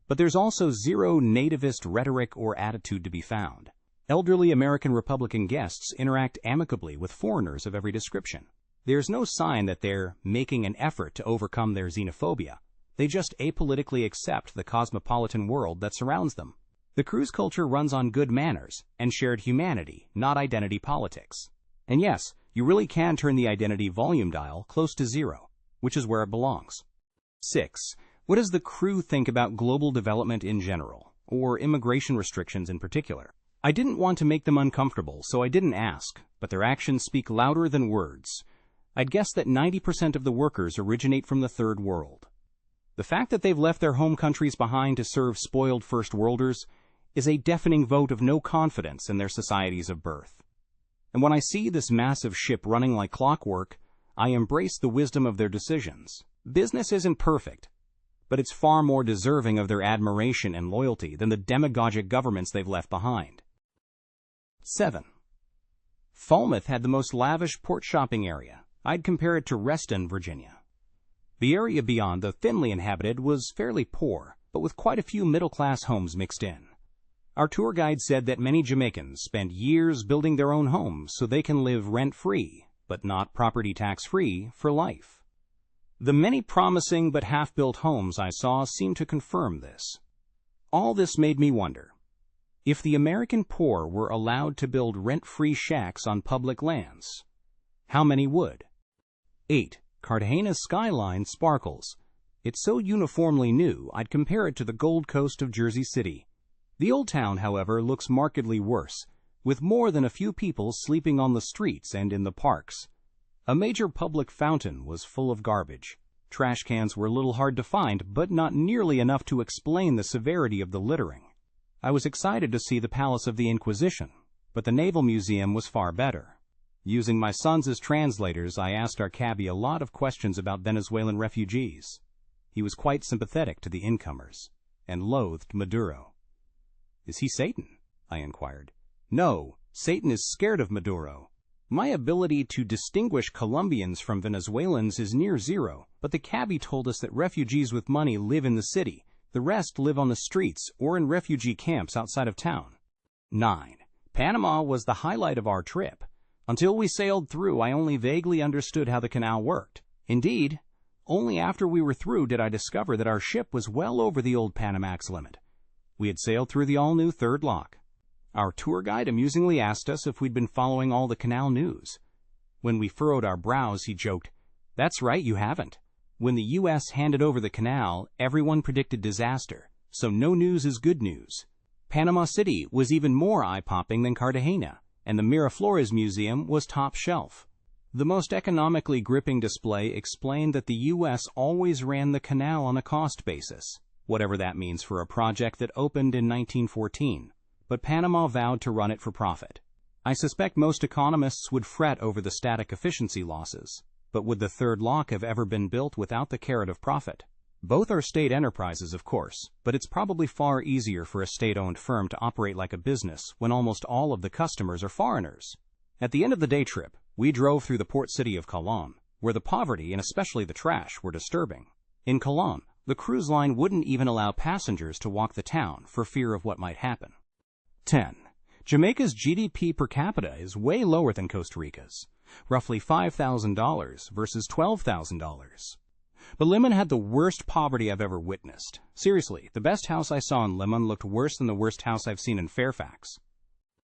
but there's also zero nativist rhetoric or attitude to be found. Elderly American Republican guests interact amicably with foreigners of every description. There's no sign that they're making an effort to overcome their xenophobia. They just apolitically accept the cosmopolitan world that surrounds them. The cruise culture runs on good manners and shared humanity, not identity politics. And yes, you really can turn the identity volume dial close to zero, which is where it belongs. 6. What does the crew think about global development in general, or immigration restrictions in particular? I didn't want to make them uncomfortable, so I didn't ask, but their actions speak louder than words. I'd guess that 90% of the workers originate from the Third World. The fact that they've left their home countries behind to serve spoiled First Worlders is a deafening vote of no confidence in their societies of birth. And when I see this massive ship running like clockwork, I embrace the wisdom of their decisions. Business isn't perfect, but it's far more deserving of their admiration and loyalty than the demagogic governments they've left behind. 7. Falmouth had the most lavish port shopping area. I'd compare it to Reston, Virginia. The area beyond, the thinly inhabited, was fairly poor, but with quite a few middle-class homes mixed in. Our tour guide said that many Jamaicans spend years building their own homes so they can live rent-free, but not property tax-free, for life. The many promising but half-built homes I saw seemed to confirm this. All this made me wonder, if the American poor were allowed to build rent-free shacks on public lands, how many would? 8. Cartagena's skyline sparkles. It's so uniformly new, I'd compare it to the Gold Coast of Jersey City. The old town, however, looks markedly worse, with more than a few people sleeping on the streets and in the parks. A major public fountain was full of garbage. Trash cans were a little hard to find, but not nearly enough to explain the severity of the littering. I was excited to see the Palace of the Inquisition, but the Naval Museum was far better. Using my sons as translators, I asked our cabbie a lot of questions about Venezuelan refugees. He was quite sympathetic to the incomers, and loathed Maduro. "Is he Satan?" I inquired. "No, Satan is scared of Maduro. My ability to distinguish Colombians from Venezuelans is near zero, but the cabbie told us that refugees with money live in the city. The rest live on the streets or in refugee camps outside of town." 9. Panama was the highlight of our trip. Until we sailed through, I only vaguely understood how the canal worked. Indeed, only after we were through did I discover that our ship was well over the old Panamax limit. We had sailed through the all-new third lock. Our tour guide amusingly asked us if we'd been following all the canal news. When we furrowed our brows, he joked, "That's right, you haven't. When the U.S. handed over the canal, everyone predicted disaster, so no news is good news." Panama City was even more eye-popping than Cartagena, and the Miraflores Museum was top shelf. The most economically gripping display explained that the U.S. always ran the canal on a cost basis, whatever that means for a project that opened in 1914, but Panama vowed to run it for profit. I suspect most economists would fret over the static efficiency losses, but would the third lock have ever been built without the carrot of profit? Both are state enterprises, of course, but it's probably far easier for a state-owned firm to operate like a business when almost all of the customers are foreigners. At the end of the day trip, we drove through the port city of Caplan, where the poverty and especially the trash were disturbing. In Caplan, the cruise line wouldn't even allow passengers to walk the town for fear of what might happen. 10. Jamaica's GDP per capita is way lower than Costa Rica's, roughly $5,000 versus $12,000. But Limon had the worst poverty I've ever witnessed. Seriously, the best house I saw in Limon looked worse than the worst house I've seen in Fairfax.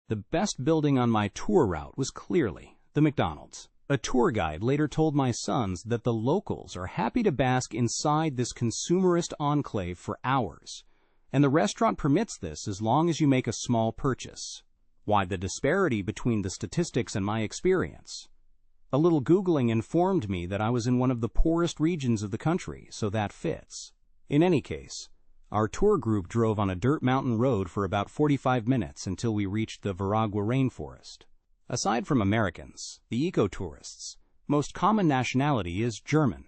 The best building on my tour route was clearly the McDonald's. A tour guide later told my sons that the locals are happy to bask inside this consumerist enclave for hours, and the restaurant permits this as long as you make a small purchase. Why the disparity between the statistics and my experience? A little Googling informed me that I was in one of the poorest regions of the country, so that fits. In any case, our tour group drove on a dirt mountain road for about 45 minutes until we reached the Veragua rainforest. Aside from Americans, the eco-tourists, most common nationality is German.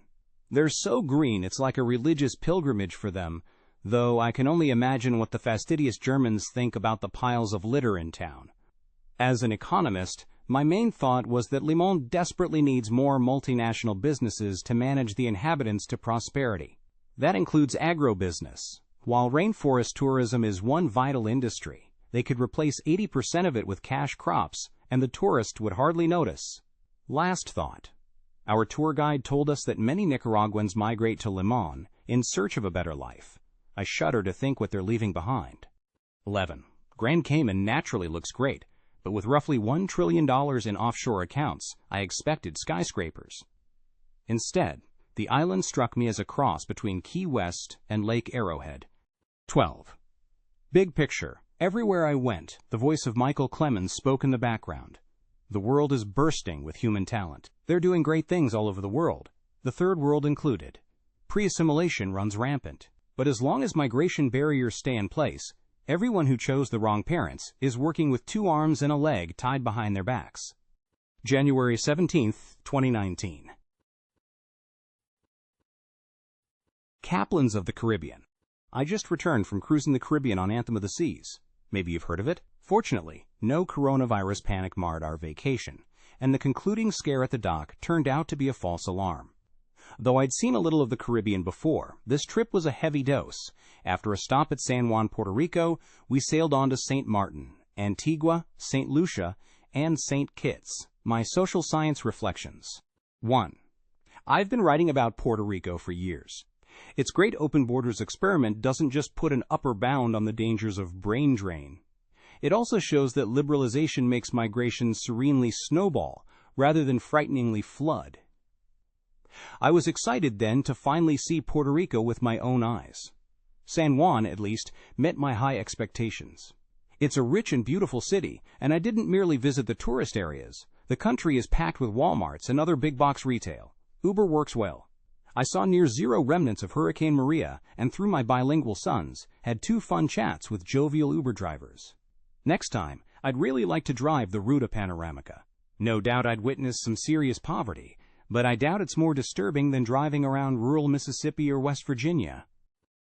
They're so green it's like a religious pilgrimage for them, though I can only imagine what the fastidious Germans think about the piles of litter in town. As an economist, my main thought was that Limon desperately needs more multinational businesses to manage the inhabitants to prosperity. That includes agribusiness. While rainforest tourism is one vital industry, they could replace 80% of it with cash crops, and the tourist would hardly notice. Last thought. Our tour guide told us that many Nicaraguans migrate to Limon in search of a better life. I shudder to think what they're leaving behind. 11. Grand Cayman naturally looks great, but with roughly $1 trillion in offshore accounts, I expected skyscrapers. Instead, the island struck me as a cross between Key West and Lake Arrowhead. 12. Big picture. Everywhere I went, the voice of Michael Clemens spoke in the background. The world is bursting with human talent. They're doing great things all over the world, the third world included. Pre-assimilation runs rampant. But as long as migration barriers stay in place, everyone who chose the wrong parents is working with 2 arms and a leg tied behind their backs. January 17, 2019. Caplans of the Caribbean. I just returned from cruising the Caribbean on Anthem of the Seas. Maybe you've heard of it? Fortunately, no coronavirus panic marred our vacation, and the concluding scare at the dock turned out to be a false alarm. Though I'd seen a little of the Caribbean before, this trip was a heavy dose. After a stop at San Juan, Puerto Rico, we sailed on to St. Martin, Antigua, St. Lucia, and St. Kitts. My social science reflections. 1. I've been writing about Puerto Rico for years. Its great open borders experiment doesn't just put an upper bound on the dangers of brain drain. It also shows that liberalization makes migration serenely snowball rather than frighteningly flood. I was excited then to finally see Puerto Rico with my own eyes. San Juan, at least, met my high expectations. It's a rich and beautiful city, and I didn't merely visit the tourist areas. The country is packed with Walmarts and other big-box retail. Uber works well. I saw near zero remnants of Hurricane Maria, and through my bilingual sons, had 2 fun chats with jovial Uber drivers. Next time, I'd really like to drive the Ruta Panoramica. No doubt I'd witness some serious poverty, but I doubt it's more disturbing than driving around rural Mississippi or West Virginia.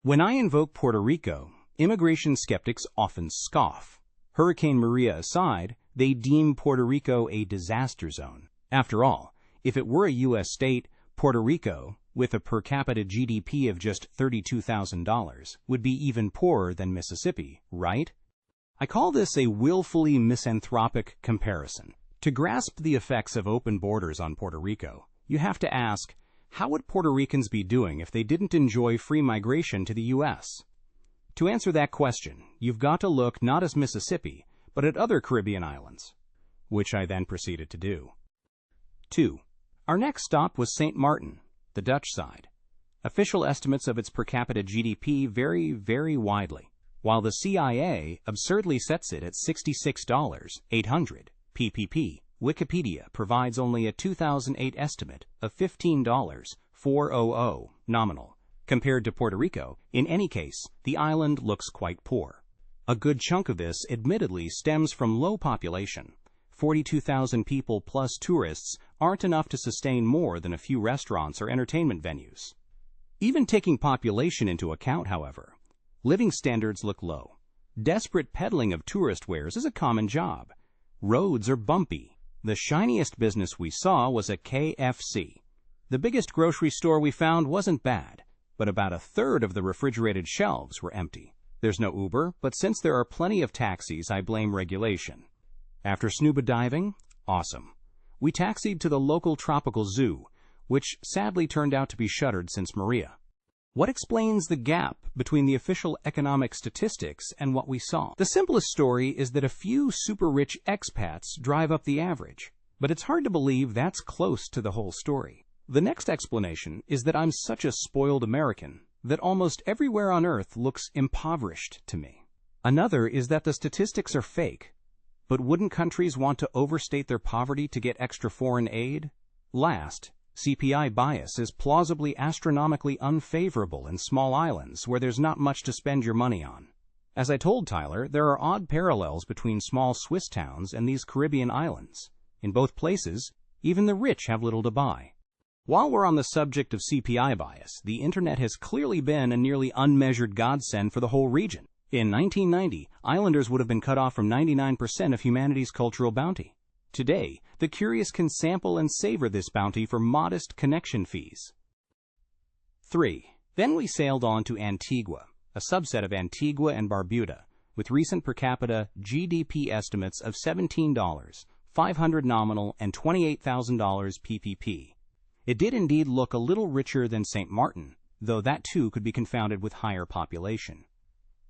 When I invoke Puerto Rico, immigration skeptics often scoff. Hurricane Maria aside, they deem Puerto Rico a disaster zone. After all, if it were a U.S. state, Puerto Rico, with a per capita GDP of just $32,000, would be even poorer than Mississippi, right? I call this a willfully misanthropic comparison. To grasp the effects of open borders on Puerto Rico, you have to ask, how would Puerto Ricans be doing if they didn't enjoy free migration to the U.S.? To answer that question, you've got to look not at Mississippi, but at other Caribbean islands, which I then proceeded to do. 2. Our next stop was St. Martin, the Dutch side. Official estimates of its per capita GDP vary very widely, while the CIA absurdly sets it at $66,800 PPP. Wikipedia provides only a 2008 estimate of $15,400 nominal. Compared to Puerto Rico, in any case, the island looks quite poor. A good chunk of this, admittedly, stems from low population. 42,000 people plus tourists aren't enough to sustain more than a few restaurants or entertainment venues. Even taking population into account, however, living standards look low. Desperate peddling of tourist wares is a common job. Roads are bumpy. The shiniest business we saw was a KFC. The biggest grocery store we found wasn't bad, but about a third of the refrigerated shelves were empty. There's no Uber, but since there are plenty of taxis, I blame regulation. After scuba diving, awesome. We taxied to the local tropical zoo, which sadly turned out to be shuttered since Maria. What explains the gap between the official economic statistics and what we saw? The simplest story is that a few super-rich expats drive up the average, but it's hard to believe that's close to the whole story. The next explanation is that I'm such a spoiled American that almost everywhere on Earth looks impoverished to me. Another is that the statistics are fake, but wouldn't countries want to overstate their poverty to get extra foreign aid? Last, CPI bias is plausibly astronomically unfavorable in small islands where there's not much to spend your money on. As I told Tyler, there are odd parallels between small Swiss towns and these Caribbean islands. In both places, even the rich have little to buy. While we're on the subject of CPI bias, the internet has clearly been a nearly unmeasured godsend for the whole region. In 1990, islanders would have been cut off from 99% of humanity's cultural bounty. Today, the curious can sample and savor this bounty for modest connection fees. 3. Then we sailed on to Antigua, a subset of Antigua and Barbuda, with recent per capita GDP estimates of $17,500 nominal and $28,000 PPP. It did indeed look a little richer than St. Martin, though that too could be confounded with higher population.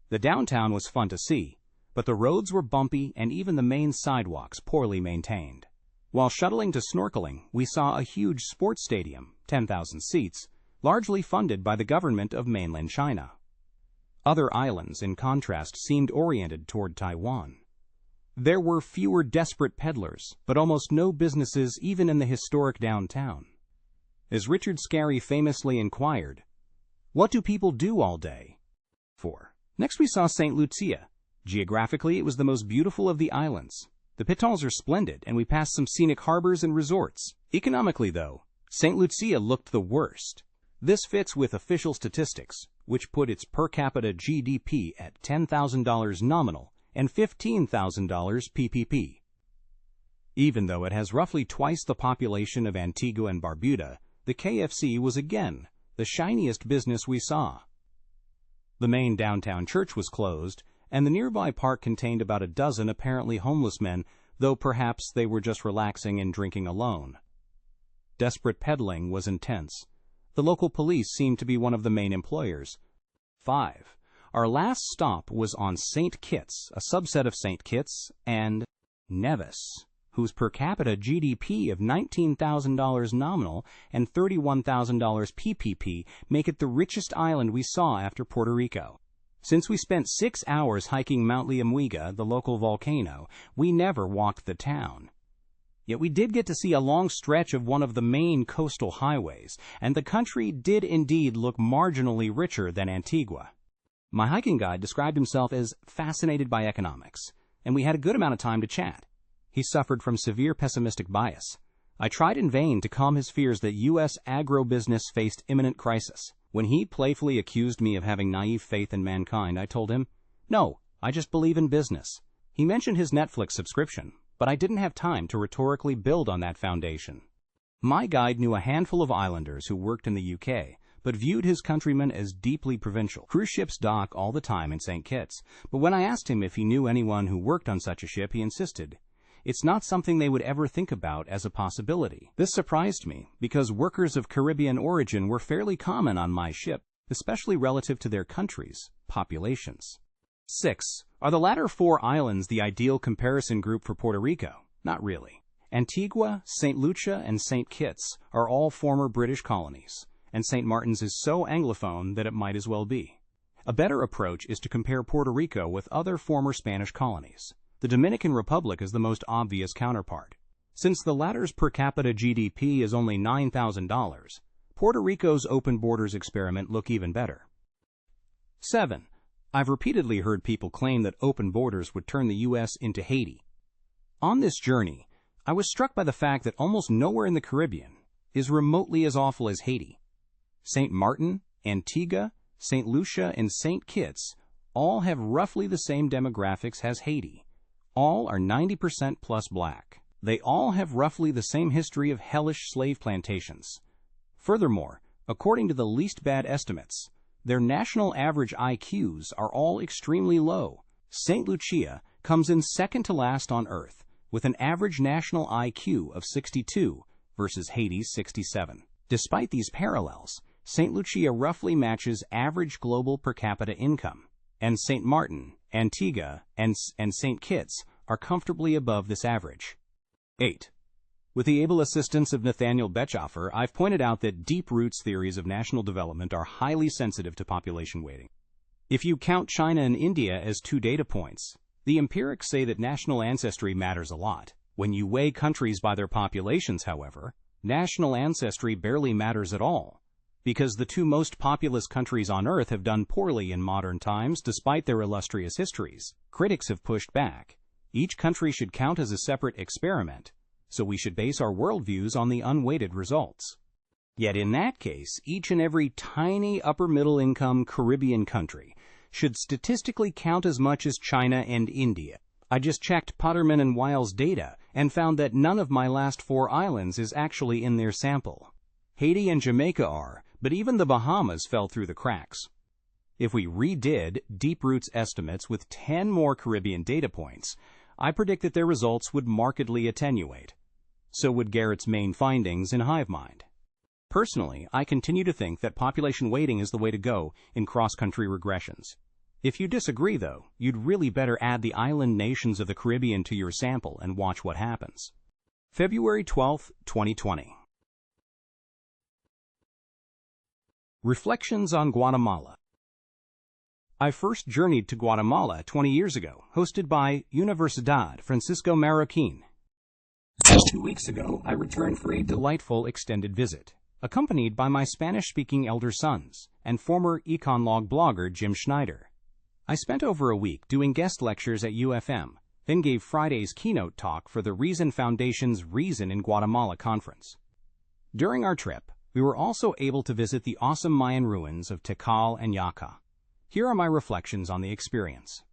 The downtown was fun to see, but the roads were bumpy and even the main sidewalks poorly maintained. While shuttling to snorkeling, we saw a huge sports stadium, 10,000 seats, largely funded by the government of mainland China. Other islands, in contrast, seemed oriented toward Taiwan. There were fewer desperate peddlers, but almost no businesses even in the historic downtown. As Richard Scarry famously inquired, "What do people do all day?" 4. Next we saw St. Lucia. Geographically, it was the most beautiful of the islands. The pitons are splendid, and we passed some scenic harbors and resorts. Economically, though, St. Lucia looked the worst. This fits with official statistics, which put its per capita GDP at $10,000 nominal and $15,000 PPP. Even though it has roughly twice the population of Antigua and Barbuda, the KFC was again the shiniest business we saw. The main downtown church was closed, and the nearby park contained about a dozen apparently homeless men, though perhaps they were just relaxing and drinking alone. Desperate peddling was intense. The local police seemed to be one of the main employers. 5. Our last stop was on St. Kitts, a subset of St. Kitts, and Nevis, whose per capita GDP of $19,000 nominal and $31,000 PPP make it the richest island we saw after Puerto Rico. Since we spent 6 hours hiking Mount Liamuiga, the local volcano, we never walked the town. Yet we did get to see a long stretch of one of the main coastal highways, and the country did indeed look marginally richer than Antigua. My hiking guide described himself as fascinated by economics, and we had a good amount of time to chat. He suffered from severe pessimistic bias. I tried in vain to calm his fears that U.S. agribusiness faced imminent crisis. When he playfully accused me of having naive faith in mankind, I told him, "No, I just believe in business." He mentioned his Netflix subscription, but I didn't have time to rhetorically build on that foundation. My guide knew a handful of islanders who worked in the UK, but viewed his countrymen as deeply provincial. Cruise ships dock all the time in St. Kitts, but when I asked him if he knew anyone who worked on such a ship, he insisted it's not something they would ever think about as a possibility. This surprised me, because workers of Caribbean origin were fairly common on my ship, especially relative to their countries' populations. 6. Are the latter 4 islands the ideal comparison group for Puerto Rico? Not really. Antigua, St. Lucia, and St. Kitts are all former British colonies, and St. Martin's is so anglophone that it might as well be. A better approach is to compare Puerto Rico with other former Spanish colonies. The Dominican Republic is the most obvious counterpart. Since the latter's per capita GDP is only $9,000, Puerto Rico's open borders experiment look even better. 7. I've repeatedly heard people claim that open borders would turn the U.S. into Haiti. On this journey, I was struck by the fact that almost nowhere in the Caribbean is remotely as awful as Haiti. St. Martin, Antigua, St. Lucia, and St. Kitts all have roughly the same demographics as Haiti. All are 90% plus black. They all have roughly the same history of hellish slave plantations. Furthermore, according to the least bad estimates, their national average IQs are all extremely low. St. Lucia comes in second to last on Earth, with an average national IQ of 62 versus Haiti's 67. Despite these parallels, St. Lucia roughly matches average global per capita income, and St. Martin, Antigua, and St. Kitts are comfortably above this average. 8. With the able assistance of Nathaniel Betchoffer, I've pointed out that deep roots theories of national development are highly sensitive to population weighting. If you count China and India as 2 data points, the empirics say that national ancestry matters a lot. When you weigh countries by their populations, however, national ancestry barely matters at all, because the 2 most populous countries on Earth have done poorly in modern times despite their illustrious histories. Critics have pushed back. Each country should count as a separate experiment, so we should base our worldviews on the unweighted results. Yet in that case, each and every tiny upper-middle-income Caribbean country should statistically count as much as China and India. I just checked Potterman and Weil's data and found that none of my last 4 islands is actually in their sample. Haiti and Jamaica are, but even the Bahamas fell through the cracks. If we redid Deep Roots estimates with 10 more Caribbean data points, I predict that their results would markedly attenuate. So would Garrett's main findings in HiveMind. Personally, I continue to think that population weighting is the way to go in cross-country regressions. If you disagree, though, you'd really better add the island nations of the Caribbean to your sample and watch what happens. February 12, 2020. Reflections on Guatemala. I first journeyed to Guatemala 20 years ago, hosted by Universidad Francisco Marroquín. Just 2 weeks ago, I returned for a delightful extended visit, accompanied by my Spanish-speaking elder sons and former Econlog blogger Jim Schneider. I spent over a week doing guest lectures at UFM, then gave Friday's keynote talk for the Reason Foundation's Reason in Guatemala conference. During our trip, we were also able to visit the awesome Mayan ruins of Tikal and Yaca. Here are my reflections on the experience.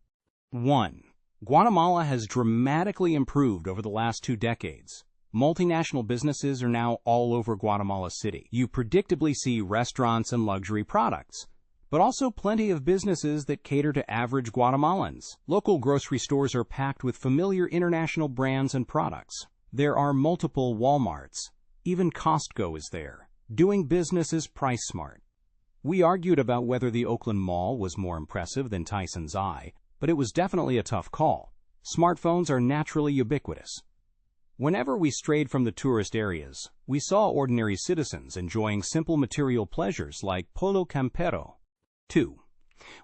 1. Guatemala has dramatically improved over the last 2 decades. Multinational businesses are now all over Guatemala City. You predictably see restaurants and luxury products, but also plenty of businesses that cater to average Guatemalans. Local grocery stores are packed with familiar international brands and products. There are multiple Walmarts. Even Costco is there. Doing business is price smart. We argued about whether the Oakland Mall was more impressive than Tyson's Eye, but it was definitely a tough call. Smartphones are naturally ubiquitous. Whenever we strayed from the tourist areas, we saw ordinary citizens enjoying simple material pleasures like polo campero. 2.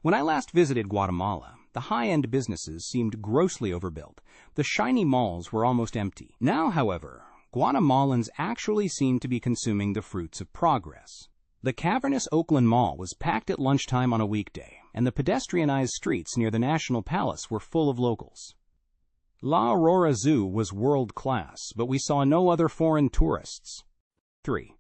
When I last visited Guatemala, the high-end businesses seemed grossly overbuilt. The shiny malls were almost empty. Now, however, Guatemalans actually seem to be consuming the fruits of progress. The cavernous Oakland Mall was packed at lunchtime on a weekday, and the pedestrianized streets near the National Palace were full of locals. La Aurora Zoo was world-class, but we saw no other foreign tourists. 3.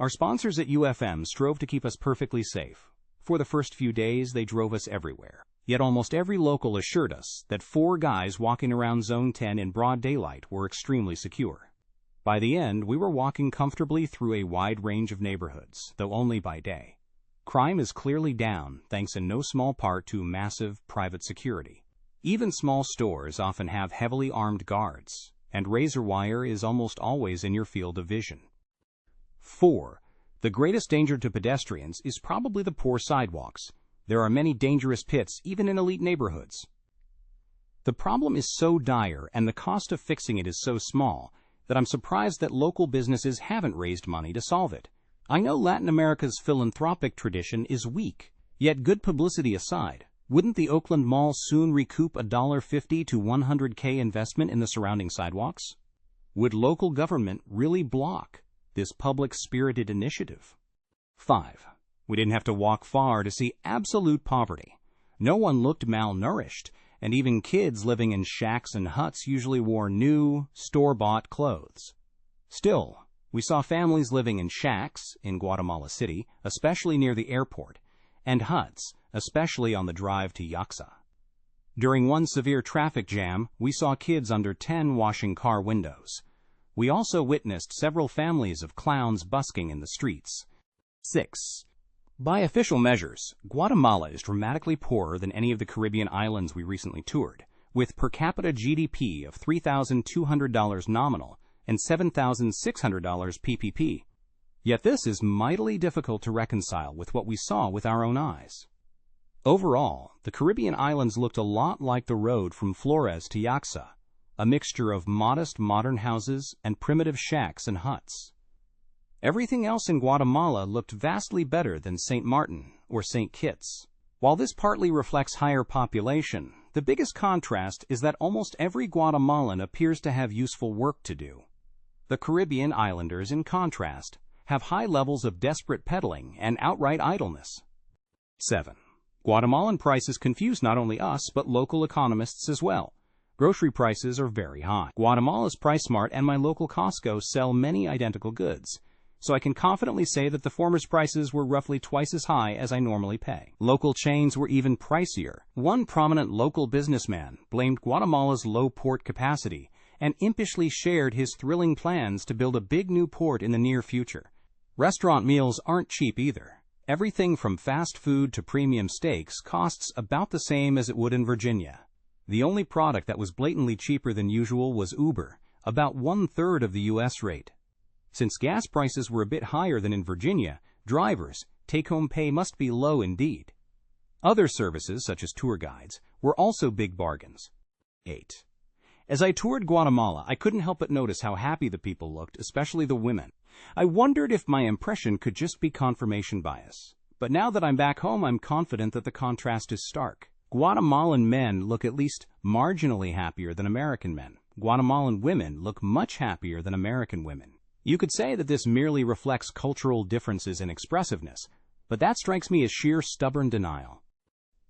Our sponsors at UFM strove to keep us perfectly safe. For the first few days, they drove us everywhere. Yet almost every local assured us that 4 guys walking around Zone 10 in broad daylight were extremely secure. By the end, we were walking comfortably through a wide range of neighborhoods, though only by day. Crime is clearly down, thanks in no small part to massive private security. Even small stores often have heavily armed guards, and razor wire is almost always in your field of vision. 4. The greatest danger to pedestrians is probably the poor sidewalks. There are many dangerous pits even in elite neighborhoods. The problem is so dire and the cost of fixing it is so small that I'm surprised that local businesses haven't raised money to solve it. I know Latin America's philanthropic tradition is weak, yet good publicity aside, wouldn't the Oakland Mall soon recoup a $50 to $100K investment in the surrounding sidewalks? Would local government really block this public-spirited initiative? 5. We didn't have to walk far to see absolute poverty. No one looked malnourished, and even kids living in shacks and huts usually wore new, store-bought clothes. Still, we saw families living in shacks in Guatemala City, especially near the airport, and huts, especially on the drive to Yaca. During one severe traffic jam, we saw kids under 10 washing car windows. We also witnessed several families of clowns busking in the streets. 6. By official measures, Guatemala is dramatically poorer than any of the Caribbean islands we recently toured, with per capita GDP of $3,200 nominal and $7,600 PPP. Yet this is mightily difficult to reconcile with what we saw with our own eyes. Overall, the Caribbean islands looked a lot like the road from Flores to Yaca, a mixture of modest modern houses and primitive shacks and huts. Everything else in Guatemala looked vastly better than St. Martin or St. Kitts. While this partly reflects higher population, the biggest contrast is that almost every Guatemalan appears to have useful work to do. The Caribbean islanders, in contrast, have high levels of desperate peddling and outright idleness. 7. Guatemalan prices confuse not only us, but local economists as well. Grocery prices are very high. Guatemala's Price Mart and my local Costco sell many identical goods, so I can confidently say that the former's prices were roughly twice as high as I normally pay. Local chains were even pricier. One prominent local businessman blamed Guatemala's low port capacity and impishly shared his thrilling plans to build a big new port in the near future. Restaurant meals aren't cheap either. Everything from fast food to premium steaks costs about the same as it would in Virginia. The only product that was blatantly cheaper than usual was Uber, about 1/3 of the U.S. rate. Since gas prices were a bit higher than in Virginia, drivers' take-home pay must be low indeed. Other services, such as tour guides, were also big bargains. 8. As I toured Guatemala, I couldn't help but notice how happy the people looked, especially the women. I wondered if my impression could just be confirmation bias. But now that I'm back home, I'm confident that the contrast is stark. Guatemalan men look at least marginally happier than American men. Guatemalan women look much happier than American women. You could say that this merely reflects cultural differences in expressiveness, but that strikes me as sheer stubborn denial.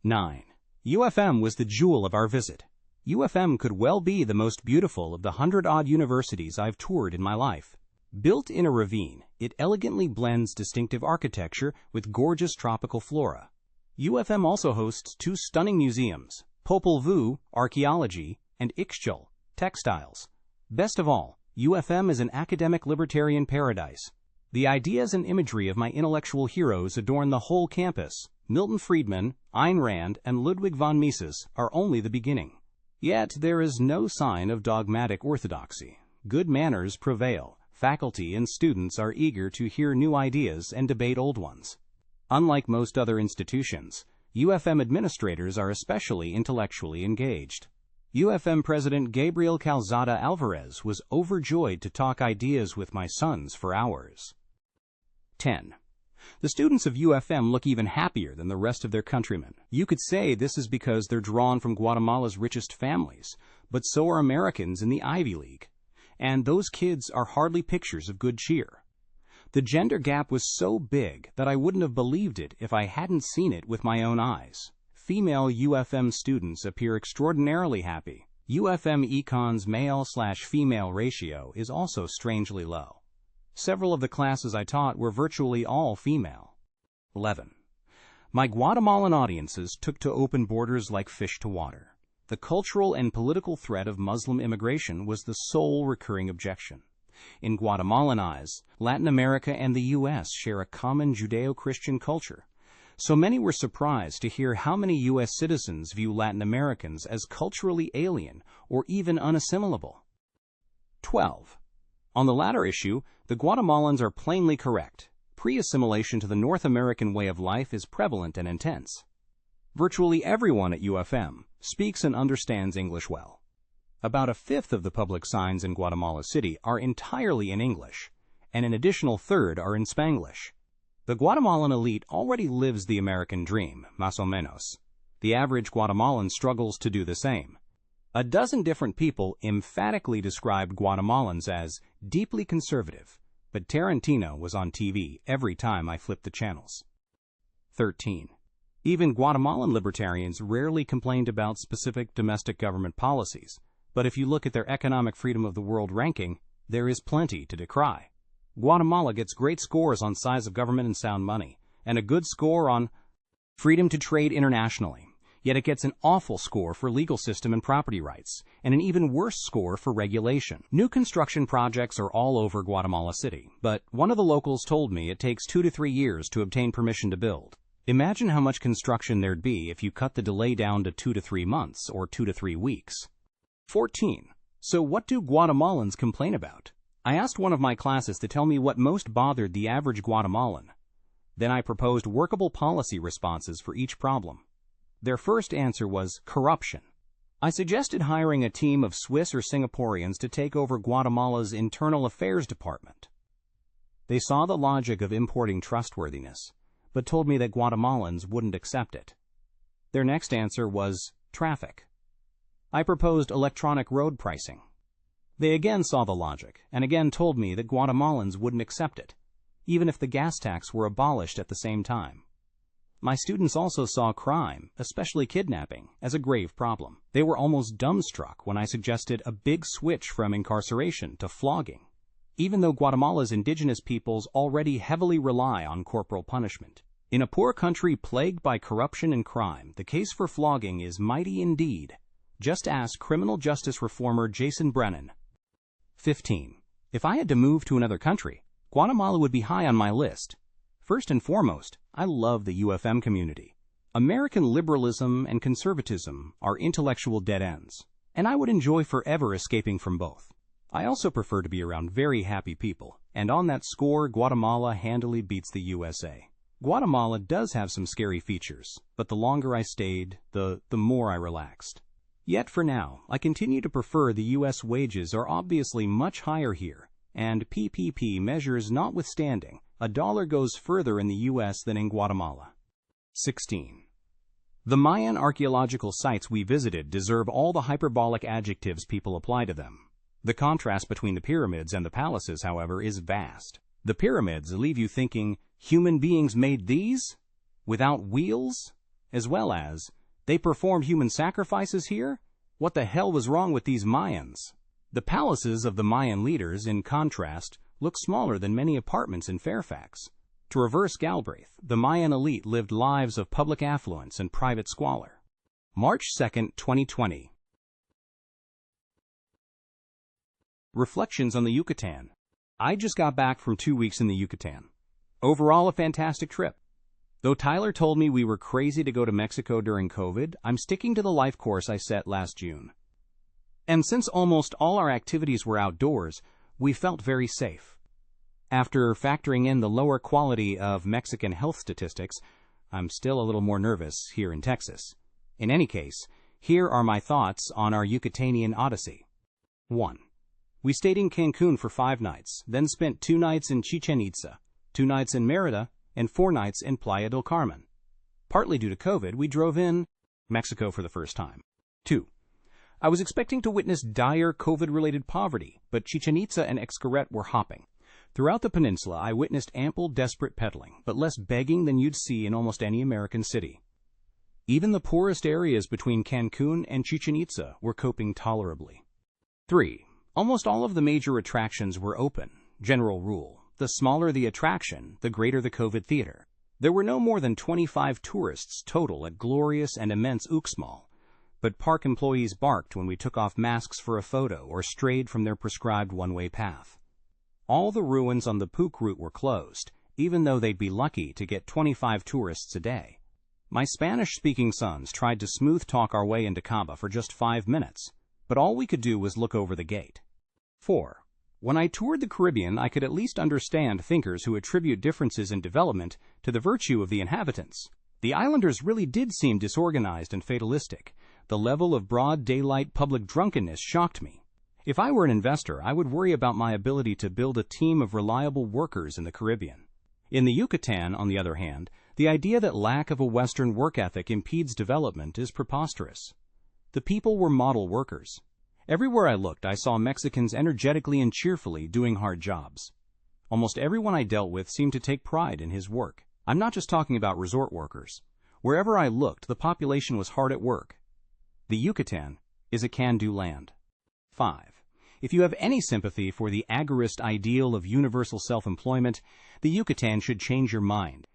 9. UFM was the jewel of our visit. UFM could well be the most beautiful of the 100-odd universities I've toured in my life. Built in a ravine, it elegantly blends distinctive architecture with gorgeous tropical flora. UFM also hosts 2 stunning museums, Popol Vuh, Archaeology, and Ixchel, Textiles. Best of all, UFM is an academic libertarian paradise. The ideas and imagery of my intellectual heroes adorn the whole campus. Milton Friedman, Ayn Rand, and Ludwig von Mises are only the beginning. Yet there is no sign of dogmatic orthodoxy. Good manners prevail. Faculty and students are eager to hear new ideas and debate old ones. Unlike most other institutions, UFM administrators are especially intellectually engaged. UFM President Gabriel Calzada Alvarez was overjoyed to talk ideas with my sons for hours. 10. The students of UFM look even happier than the rest of their countrymen. You could say this is because they're drawn from Guatemala's richest families, but so are Americans in the Ivy League. And those kids are hardly pictures of good cheer. The gender gap was so big that I wouldn't have believed it if I hadn't seen it with my own eyes. Female UFM students appear extraordinarily happy. UFM Econ's male/female ratio is also strangely low. Several of the classes I taught were virtually all female. 11. My Guatemalan audiences took to open borders like fish to water. The cultural and political threat of Muslim immigration was the sole recurring objection. In Guatemalan eyes, Latin America and the U.S. share a common Judeo-Christian culture. So many were surprised to hear how many U.S. citizens view Latin Americans as culturally alien or even unassimilable. 12. On the latter issue, the Guatemalans are plainly correct. Pre-assimilation to the North American way of life is prevalent and intense. Virtually everyone at UFM speaks and understands English well. About 1/5 of the public signs in Guatemala City are entirely in English, and an additional 1/3 are in Spanglish. The Guatemalan elite already lives the American dream, más o menos. The average Guatemalan struggles to do the same. A dozen different people emphatically described Guatemalans as deeply conservative, but Tarantino was on TV every time I flipped the channels. 13. Even Guatemalan libertarians rarely complained about specific domestic government policies, but if you look at their economic freedom of the world ranking, there is plenty to decry. Guatemala gets great scores on size of government and sound money, and a good score on freedom to trade internationally. Yet it gets an awful score for legal system and property rights, and an even worse score for regulation. New construction projects are all over Guatemala City, but one of the locals told me it takes 2 to 3 years to obtain permission to build. Imagine how much construction there'd be if you cut the delay down to 2 to 3 months or 2 to 3 weeks. 14. So what do Guatemalans complain about? I asked one of my classes to tell me what most bothered the average Guatemalan. Then I proposed workable policy responses for each problem. Their first answer was corruption. I suggested hiring a team of Swiss or Singaporeans to take over Guatemala's internal affairs department. They saw the logic of importing trustworthiness, but told me that Guatemalans wouldn't accept it. Their next answer was traffic. I proposed electronic road pricing. They again saw the logic, and again told me that Guatemalans wouldn't accept it, even if the gas tax were abolished at the same time. My students also saw crime, especially kidnapping, as a grave problem. They were almost dumbstruck when I suggested a big switch from incarceration to flogging, even though Guatemala's indigenous peoples already heavily rely on corporal punishment. In a poor country plagued by corruption and crime, the case for flogging is mighty indeed. Just ask criminal justice reformer Jason Brennan. 15. If I had to move to another country, Guatemala would be high on my list. First and foremost, I love the UFM community. American liberalism and conservatism are intellectual dead ends, and I would enjoy forever escaping from both. I also prefer to be around very happy people, and on that score, Guatemala handily beats the USA. Guatemala does have some scary features, but the longer I stayed, the more I relaxed. Yet for now, I continue to prefer the U.S. wages are obviously much higher here, and PPP measures notwithstanding, a dollar goes further in the U.S. than in Guatemala. 16. The Mayan archaeological sites we visited deserve all the hyperbolic adjectives people apply to them. The contrast between the pyramids and the palaces, however, is vast. The pyramids leave you thinking, human beings made these? Without wheels? As well as, they performed human sacrifices here? What the hell was wrong with these Mayans? The palaces of the Mayan leaders, in contrast, look smaller than many apartments in Fairfax. To reverse Galbraith, the Mayan elite lived lives of public affluence and private squalor. March 2, 2020. Reflections on the Yucatan. I just got back from 2 weeks in the Yucatan. Overall, a fantastic trip. Though Tyler told me we were crazy to go to Mexico during COVID, I'm sticking to the life course I set last June. And since almost all our activities were outdoors, we felt very safe. After factoring in the lower quality of Mexican health statistics, I'm still a little more nervous here in Texas. In any case, here are my thoughts on our Yucatanian odyssey. 1. We stayed in Cancun for 5 nights, then spent 2 nights in Chichen Itza, 2 nights in Mérida, and 4 nights in Playa del Carmen. Partly due to COVID, we drove in Mexico for the first time. 2. I was expecting to witness dire COVID-related poverty, but Chichen Itza and Xcaret were hopping. Throughout the peninsula, I witnessed ample, desperate peddling, but less begging than you'd see in almost any American city. Even the poorest areas between Cancun and Chichen Itza were coping tolerably. 3. Almost all of the major attractions were open. General rule: the smaller the attraction, the greater the COVID theater. There were no more than 25 tourists total at glorious and immense Uxmal, but park employees barked when we took off masks for a photo or strayed from their prescribed one-way path. All the ruins on the Puc route were closed, even though they'd be lucky to get 25 tourists a day. My Spanish-speaking sons tried to smooth-talk our way into Cabo for just 5 minutes, but all we could do was look over the gate. 4. When I toured the Caribbean, I could at least understand thinkers who attribute differences in development to the virtue of the inhabitants. The islanders really did seem disorganized and fatalistic. The level of broad daylight public drunkenness shocked me. If I were an investor, I would worry about my ability to build a team of reliable workers in the Caribbean. In the Yucatan, on the other hand, the idea that lack of a Western work ethic impedes development is preposterous. The people were model workers. Everywhere I looked, I saw Mexicans energetically and cheerfully doing hard jobs. Almost everyone I dealt with seemed to take pride in his work. I'm not just talking about resort workers. Wherever I looked, the population was hard at work. The Yucatan is a can-do land. 5. If you have any sympathy for the agorist ideal of universal self-employment, the Yucatan should change your mind.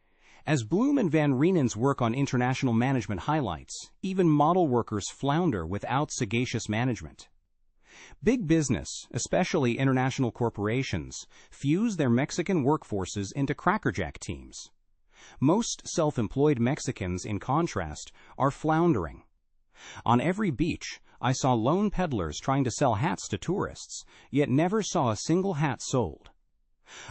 As Bloom and Van Reenen's work on international management highlights, even model workers flounder without sagacious management. Big business, especially international corporations, fuse their Mexican workforces into crackerjack teams. Most self-employed Mexicans, in contrast, are floundering. On every beach, I saw lone peddlers trying to sell hats to tourists, yet never saw a single hat sold.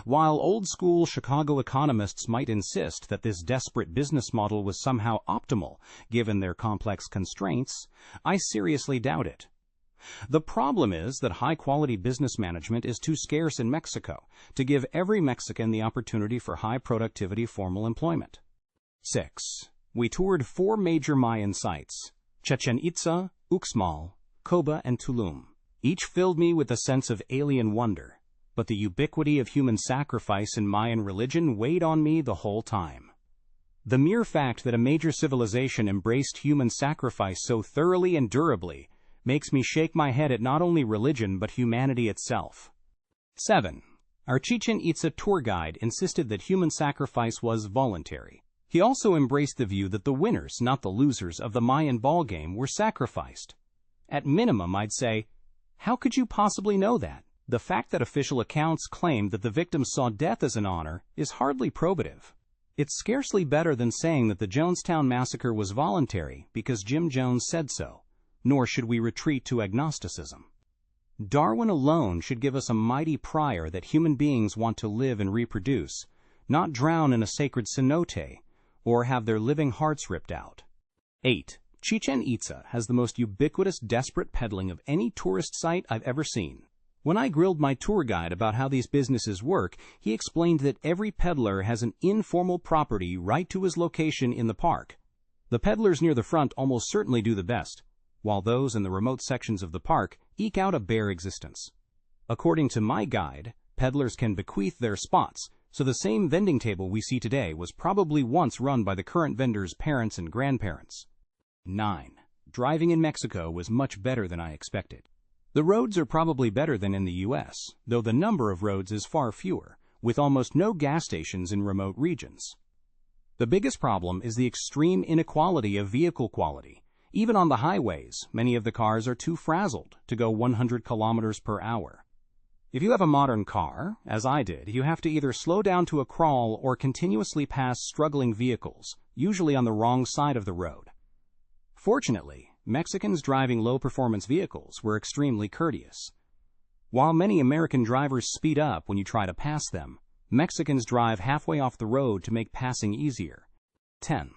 While old-school Chicago economists might insist that this desperate business model was somehow optimal given their complex constraints, I seriously doubt it. The problem is that high-quality business management is too scarce in Mexico to give every Mexican the opportunity for high-productivity formal employment. 6. We toured 4 major Mayan sites: Chichen Itza, Uxmal, Coba, and Tulum. Each filled me with a sense of alien wonder, but the ubiquity of human sacrifice in Mayan religion weighed on me the whole time. The mere fact that a major civilization embraced human sacrifice so thoroughly and durably makes me shake my head at not only religion but humanity itself. 7. Our Chichen Itza tour guide insisted that human sacrifice was voluntary. He also embraced the view that the winners, not the losers, of the Mayan ballgame were sacrificed. At minimum, I'd say, how could you possibly know that? The fact that official accounts claimed that the victims saw death as an honor is hardly probative. It's scarcely better than saying that the Jonestown massacre was voluntary because Jim Jones said so, nor should we retreat to agnosticism. Darwin alone should give us a mighty prior that human beings want to live and reproduce, not drown in a sacred cenote, or have their living hearts ripped out. 8. Chichen Itza has the most ubiquitous desperate peddling of any tourist site I've ever seen. When I grilled my tour guide about how these businesses work, he explained that every peddler has an informal property right to his location in the park. The peddlers near the front almost certainly do the best, while those in the remote sections of the park eke out a bare existence. According to my guide, peddlers can bequeath their spots, so the same vending table we see today was probably once run by the current vendor's parents and grandparents. 9. Driving in Mexico was much better than I expected. The roads are probably better than in the U.S., though the number of roads is far fewer, with almost no gas stations in remote regions. The biggest problem is the extreme inequality of vehicle quality. Even on the highways, many of the cars are too frazzled to go 100 kilometers per hour. If you have a modern car, as I did, you have to either slow down to a crawl or continuously pass struggling vehicles, usually on the wrong side of the road. Fortunately, Mexicans driving low-performance vehicles were extremely courteous. While many American drivers speed up when you try to pass them, Mexicans drive halfway off the road to make passing easier. 10.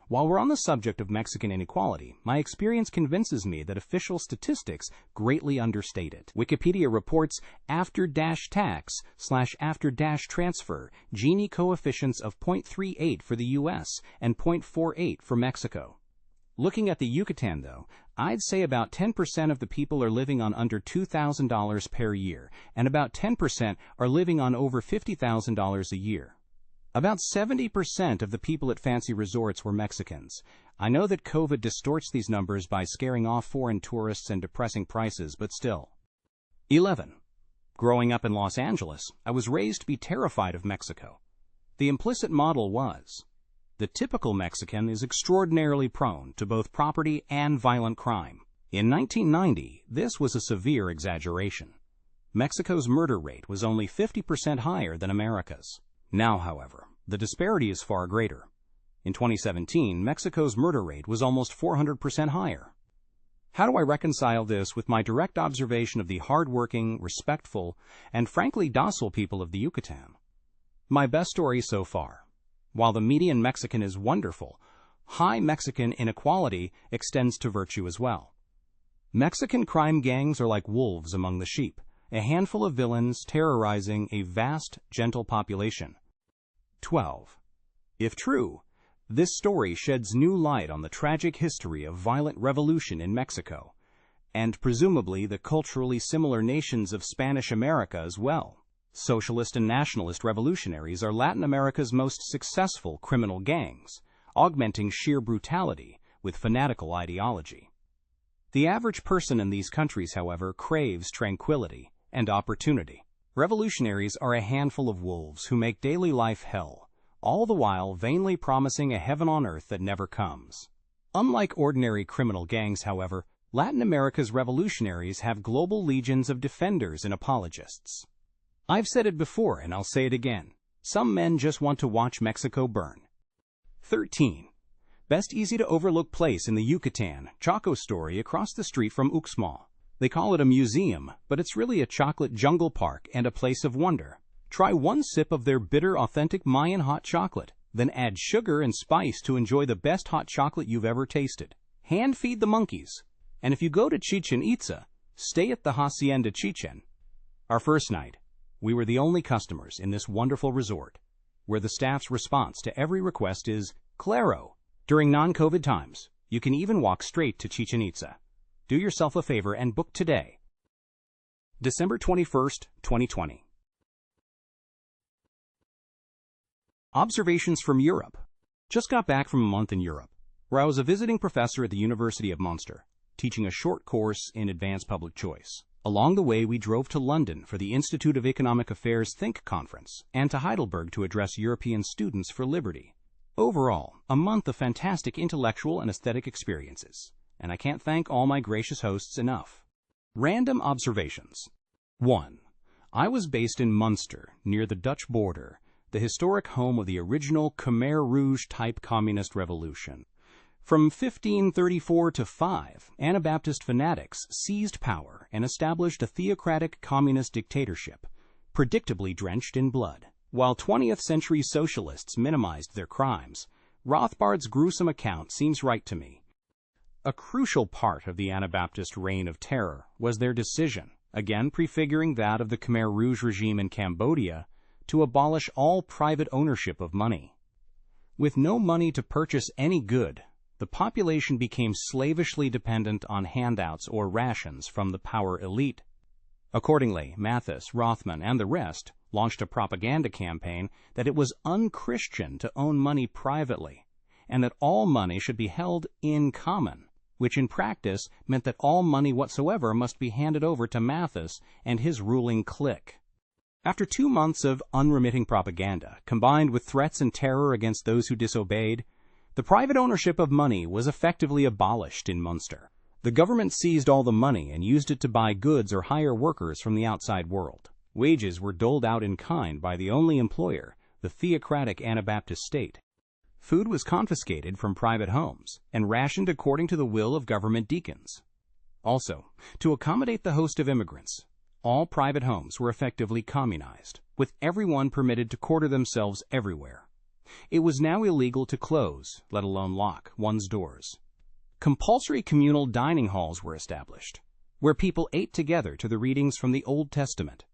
While we're on the subject of Mexican inequality, my experience convinces me that official statistics greatly understate it. Wikipedia reports after-tax/after-transfer Gini coefficients of 0.38 for the U.S. and 0.48 for Mexico. Looking at the Yucatan, though, I'd say about 10% of the people are living on under $2,000 per year, and about 10% are living on over $50,000 a year. About 70% of the people at fancy resorts were Mexicans. I know that COVID distorts these numbers by scaring off foreign tourists and depressing prices, but still. 11. Growing up in Los Angeles, I was raised to be terrified of Mexico. The implicit model was: the typical Mexican is extraordinarily prone to both property and violent crime. In 1990, this was a severe exaggeration. Mexico's murder rate was only 50% higher than America's. Now, however, the disparity is far greater. In 2017, Mexico's murder rate was almost 400% higher. How do I reconcile this with my direct observation of the hard-working, respectful, and frankly docile people of the Yucatan? My best story so far. While the median Mexican is wonderful, high Mexican inequality extends to virtue as well. Mexican crime gangs are like wolves among the sheep, a handful of villains terrorizing a vast, gentle population. 12. If true, this story sheds new light on the tragic history of violent revolution in Mexico, and presumably the culturally similar nations of Spanish America as well. Socialist and nationalist revolutionaries are Latin America's most successful criminal gangs, augmenting sheer brutality with fanatical ideology. The average person in these countries, however, craves tranquility and opportunity. Revolutionaries are a handful of wolves who make daily life hell, all the while vainly promising a heaven on earth that never comes. Unlike ordinary criminal gangs, however, Latin America's revolutionaries have global legions of defenders and apologists. I've said it before, and I'll say it again. Some men just want to watch Mexico burn. 13. Best easy-to-overlook place in the Yucatan, Choco Story across the street from Uxmal. They call it a museum, but it's really a chocolate jungle park and a place of wonder. Try one sip of their bitter, authentic Mayan hot chocolate, then add sugar and spice to enjoy the best hot chocolate you've ever tasted. Hand-feed the monkeys. And if you go to Chichen Itza, stay at the Hacienda Chichen. Our first night, we were the only customers in this wonderful resort, where the staff's response to every request is, "Claro." During non-COVID times, you can even walk straight to Chichen Itza. Do yourself a favor and book today. December 21st, 2020. Observations from Europe. Just got back from a month in Europe, where I was a visiting professor at the University of Munster, teaching a short course in advanced public choice. Along the way, we drove to London for the Institute of Economic Affairs Think Conference and to Heidelberg to address European Students for Liberty. Overall, a month of fantastic intellectual and aesthetic experiences, and I can't thank all my gracious hosts enough. Random observations. 1. I was based in Munster, near the Dutch border, the historic home of the original Khmer Rouge-type communist revolution. From 1534 to 5, Anabaptist fanatics seized power and established a theocratic communist dictatorship, predictably drenched in blood. While 20th century socialists minimized their crimes, Rothbard's gruesome account seems right to me. A crucial part of the Anabaptist reign of terror was their decision, again prefiguring that of the Khmer Rouge regime in Cambodia, to abolish all private ownership of money. With no money to purchase any good, the population became slavishly dependent on handouts or rations from the power elite. Accordingly, Mathis, Rothman, and the rest launched a propaganda campaign that it was unchristian to own money privately, and that all money should be held in common, which in practice meant that all money whatsoever must be handed over to Mathis and his ruling clique. After 2 months of unremitting propaganda, combined with threats and terror against those who disobeyed, the private ownership of money was effectively abolished in Munster. The government seized all the money and used it to buy goods or hire workers from the outside world. Wages were doled out in kind by the only employer, the theocratic Anabaptist state. Food was confiscated from private homes and rationed according to the will of government deacons. Also, to accommodate the host of immigrants, all private homes were effectively communized, with everyone permitted to quarter themselves everywhere. It was now illegal to close, let alone lock, one's doors. Compulsory communal dining halls were established, where people ate together to the readings from the Old Testament.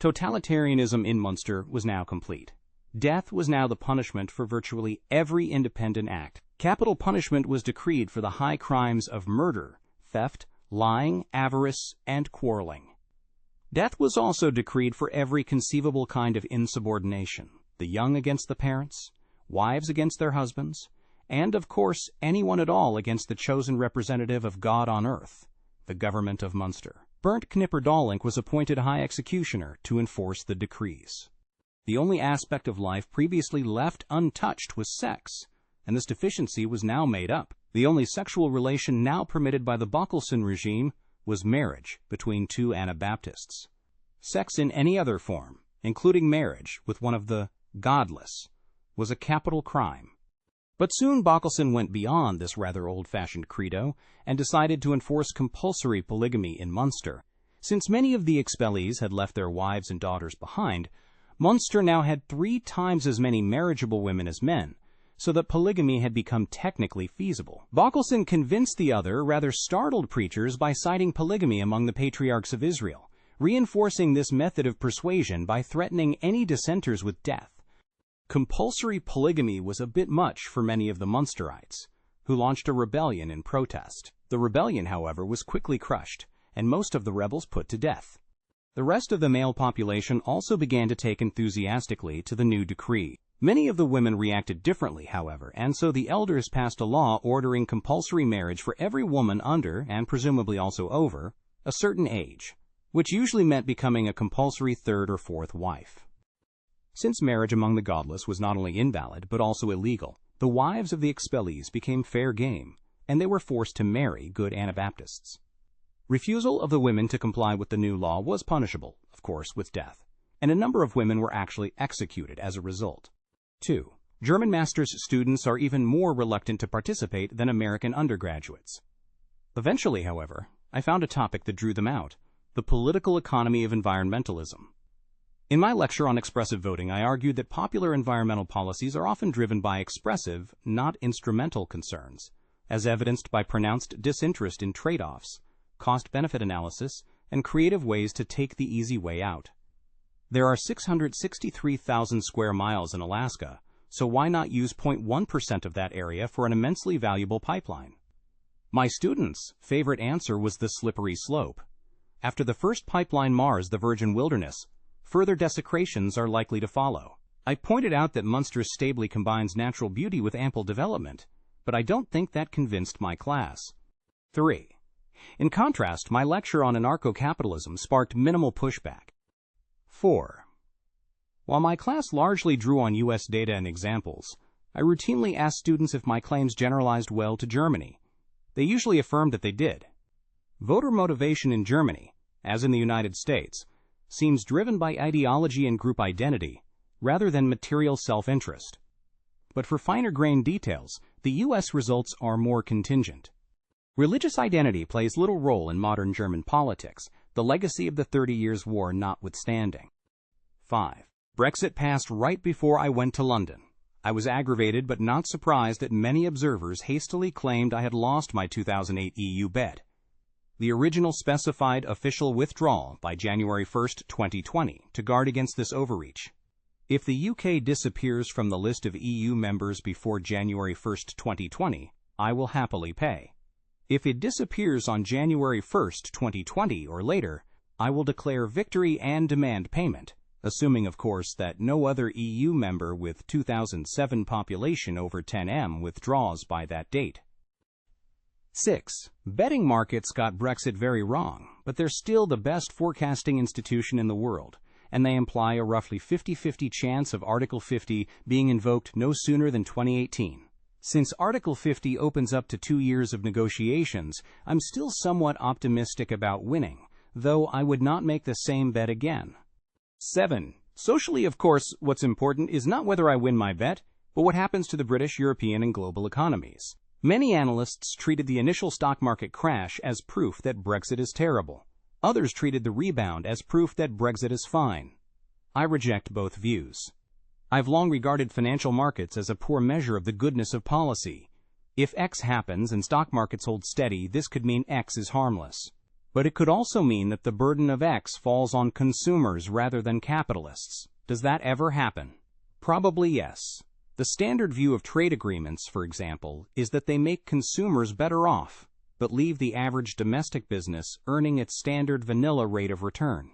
Totalitarianism in Munster was now complete. Death was now the punishment for virtually every independent act. Capital punishment was decreed for the high crimes of murder, theft, lying, avarice, and quarreling. Death was also decreed for every conceivable kind of insubordination, the young against the parents, wives against their husbands, and, of course, anyone at all against the chosen representative of God on earth, the government of Munster. Bernd Knipperdolink was appointed high executioner to enforce the decrees. The only aspect of life previously left untouched was sex, and this deficiency was now made up. The only sexual relation now permitted by the Bockelson regime was marriage between two Anabaptists. Sex in any other form, including marriage with one of the godless, was a capital crime. But soon Bockelson went beyond this rather old-fashioned credo and decided to enforce compulsory polygamy in Munster. Since many of the expellees had left their wives and daughters behind, Munster now had 3 times as many marriageable women as men, so that polygamy had become technically feasible. Bockelson convinced the other, rather startled preachers by citing polygamy among the patriarchs of Israel, reinforcing this method of persuasion by threatening any dissenters with death. Compulsory polygamy was a bit much for many of the Munsterites, who launched a rebellion in protest. The rebellion, however, was quickly crushed, and most of the rebels put to death. The rest of the male population also began to take enthusiastically to the new decree. Many of the women reacted differently, however, and so the elders passed a law ordering compulsory marriage for every woman under, and presumably also over, a certain age, which usually meant becoming a compulsory 3rd or 4th wife. Since marriage among the godless was not only invalid but also illegal, the wives of the expellees became fair game, and they were forced to marry good Anabaptists. Refusal of the women to comply with the new law was punishable, of course, with death, and a number of women were actually executed as a result. 2. German master's students are even more reluctant to participate than American undergraduates. Eventually, however, I found a topic that drew them out: the political economy of environmentalism. In my lecture on expressive voting, I argued that popular environmental policies are often driven by expressive, not instrumental concerns, as evidenced by pronounced disinterest in trade-offs, cost-benefit analysis, and creative ways to take the easy way out. There are 663,000 square miles in Alaska, so why not use 0.1% of that area for an immensely valuable pipeline? My students' favorite answer was the slippery slope. After the first pipeline mars the virgin wilderness, further desecrations are likely to follow. I pointed out that Munster stably combines natural beauty with ample development, but I don't think that convinced my class. 3. In contrast, my lecture on anarcho-capitalism sparked minimal pushback. 4. While my class largely drew on U.S. data and examples, I routinely asked students if my claims generalized well to Germany. They usually affirmed that they did. Voter motivation in Germany, as in the United States, seems driven by ideology and group identity, rather than material self-interest. But for finer-grained details, the U.S. results are more contingent. Religious identity plays little role in modern German politics, the legacy of the 30 Years' War notwithstanding. 5. Brexit passed right before I went to London. I was aggravated but not surprised that many observers hastily claimed I had lost my 2008 EU bet. the original specified official withdrawal by January 1, 2020, to guard against this overreach. If the UK disappears from the list of EU members before January 1, 2020, I will happily pay. If it disappears on January 1, 2020 or later, I will declare victory and demand payment, assuming, of course, that no other EU member with 2007 population over 10 withdraws by that date. 6. Betting markets got Brexit very wrong, but they're still the best forecasting institution in the world, and they imply a roughly 50-50 chance of Article 50 being invoked no sooner than 2018. Since Article 50 opens up to 2 years of negotiations, I'm still somewhat optimistic about winning, though I would not make the same bet again. 7. Socially, of course, what's important is not whether I win my bet, but what happens to the British, European, and global economies. Many analysts treated the initial stock market crash as proof that Brexit is terrible. Others treated the rebound as proof that Brexit is fine. I reject both views. I've long regarded financial markets as a poor measure of the goodness of policy. If X happens and stock markets hold steady, this could mean X is harmless. But it could also mean that the burden of X falls on consumers rather than capitalists. Does that ever happen? Probably yes. The standard view of trade agreements, for example, is that they make consumers better off, but leave the average domestic business earning its standard vanilla rate of return.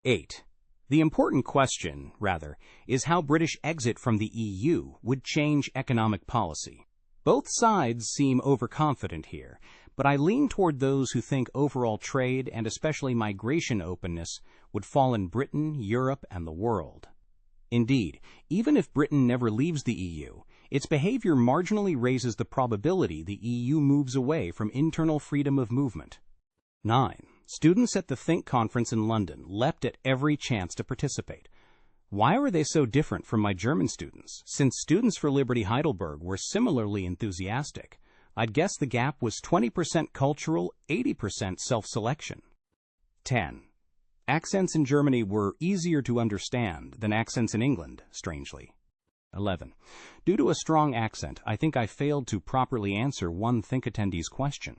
8. The important question, rather, is how British exit from the EU would change economic policy. Both sides seem overconfident here, but I lean toward those who think overall trade and especially migration openness would fall in Britain, Europe, and the world. Indeed, even if Britain never leaves the EU, its behavior marginally raises the probability the EU moves away from internal freedom of movement. 9. Students at the Think conference in London leapt at every chance to participate. Why were they so different from my German students? Since Students for Liberty Heidelberg were similarly enthusiastic, I'd guess the gap was 20% cultural, 80% self-selection. 10. Accents in Germany were easier to understand than accents in England, strangely. 11. Due to a strong accent, I think I failed to properly answer one Think attendee's question.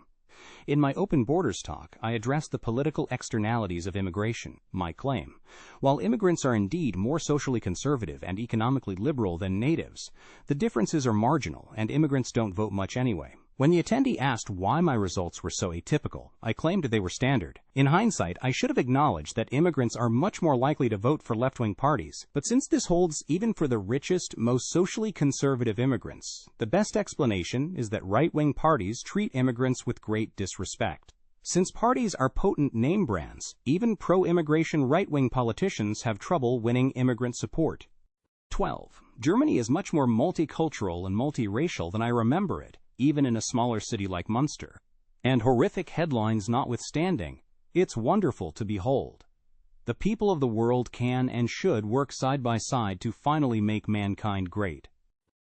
In my Open Borders talk, I addressed the political externalities of immigration, my claim. While immigrants are indeed more socially conservative and economically liberal than natives, the differences are marginal and immigrants don't vote much anyway. When the attendee asked why my results were so atypical, I claimed they were standard. In hindsight, I should have acknowledged that immigrants are much more likely to vote for left-wing parties, but since this holds even for the richest, most socially conservative immigrants, the best explanation is that right-wing parties treat immigrants with great disrespect. Since parties are potent name brands, even pro-immigration right-wing politicians have trouble winning immigrant support. 12. Germany is much more multicultural and multiracial than I remember it, even in a smaller city like Munster. And horrific headlines notwithstanding, it's wonderful to behold. The people of the world can and should work side by side to finally make mankind great.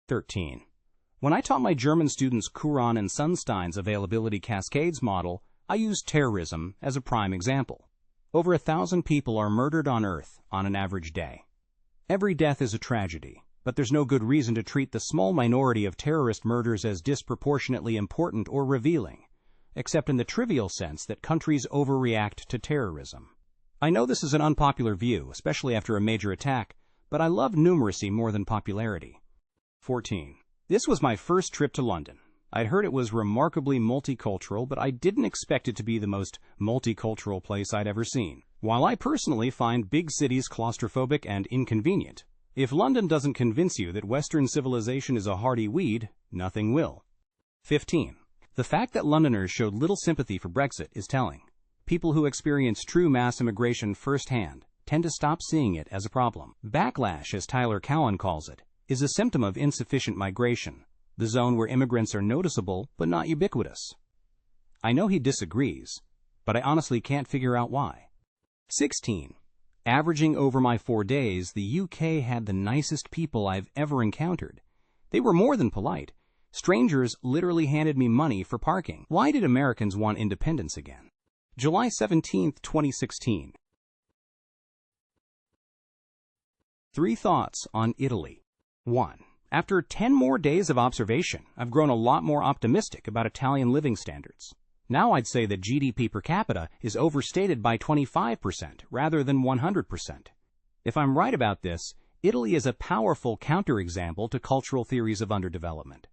13. When I taught my German students Kuran and Sunstein's availability cascades model, I used terrorism as a prime example. Over 1,000 people are murdered on Earth on an average day. Every death is a tragedy. But there's no good reason to treat the small minority of terrorist murders as disproportionately important or revealing, except in the trivial sense that countries overreact to terrorism. I know this is an unpopular view, especially after a major attack, but I love numeracy more than popularity. 14. This was my first trip to London. I'd heard it was remarkably multicultural, but I didn't expect it to be the most multicultural place I'd ever seen. While I personally find big cities claustrophobic and inconvenient, if London doesn't convince you that Western civilization is a hardy weed, nothing will. 15. The fact that Londoners showed little sympathy for Brexit is telling. People who experience true mass immigration firsthand tend to stop seeing it as a problem. Backlash, as Tyler Cowen calls it, is a symptom of insufficient migration, the zone where immigrants are noticeable but not ubiquitous. I know he disagrees, but I honestly can't figure out why. 16. Averaging over my 4 days, the UK had the nicest people I've ever encountered. They were more than polite. Strangers literally handed me money for parking. Why did Americans want independence again? July 17, 2016. 3 thoughts on Italy. 1. After 10 more days of observation, I've grown a lot more optimistic about Italian living standards. Now I'd say that GDP per capita is overstated by 25% rather than 100%. If I'm right about this, Italy is a powerful counterexample to cultural theories of underdevelopment.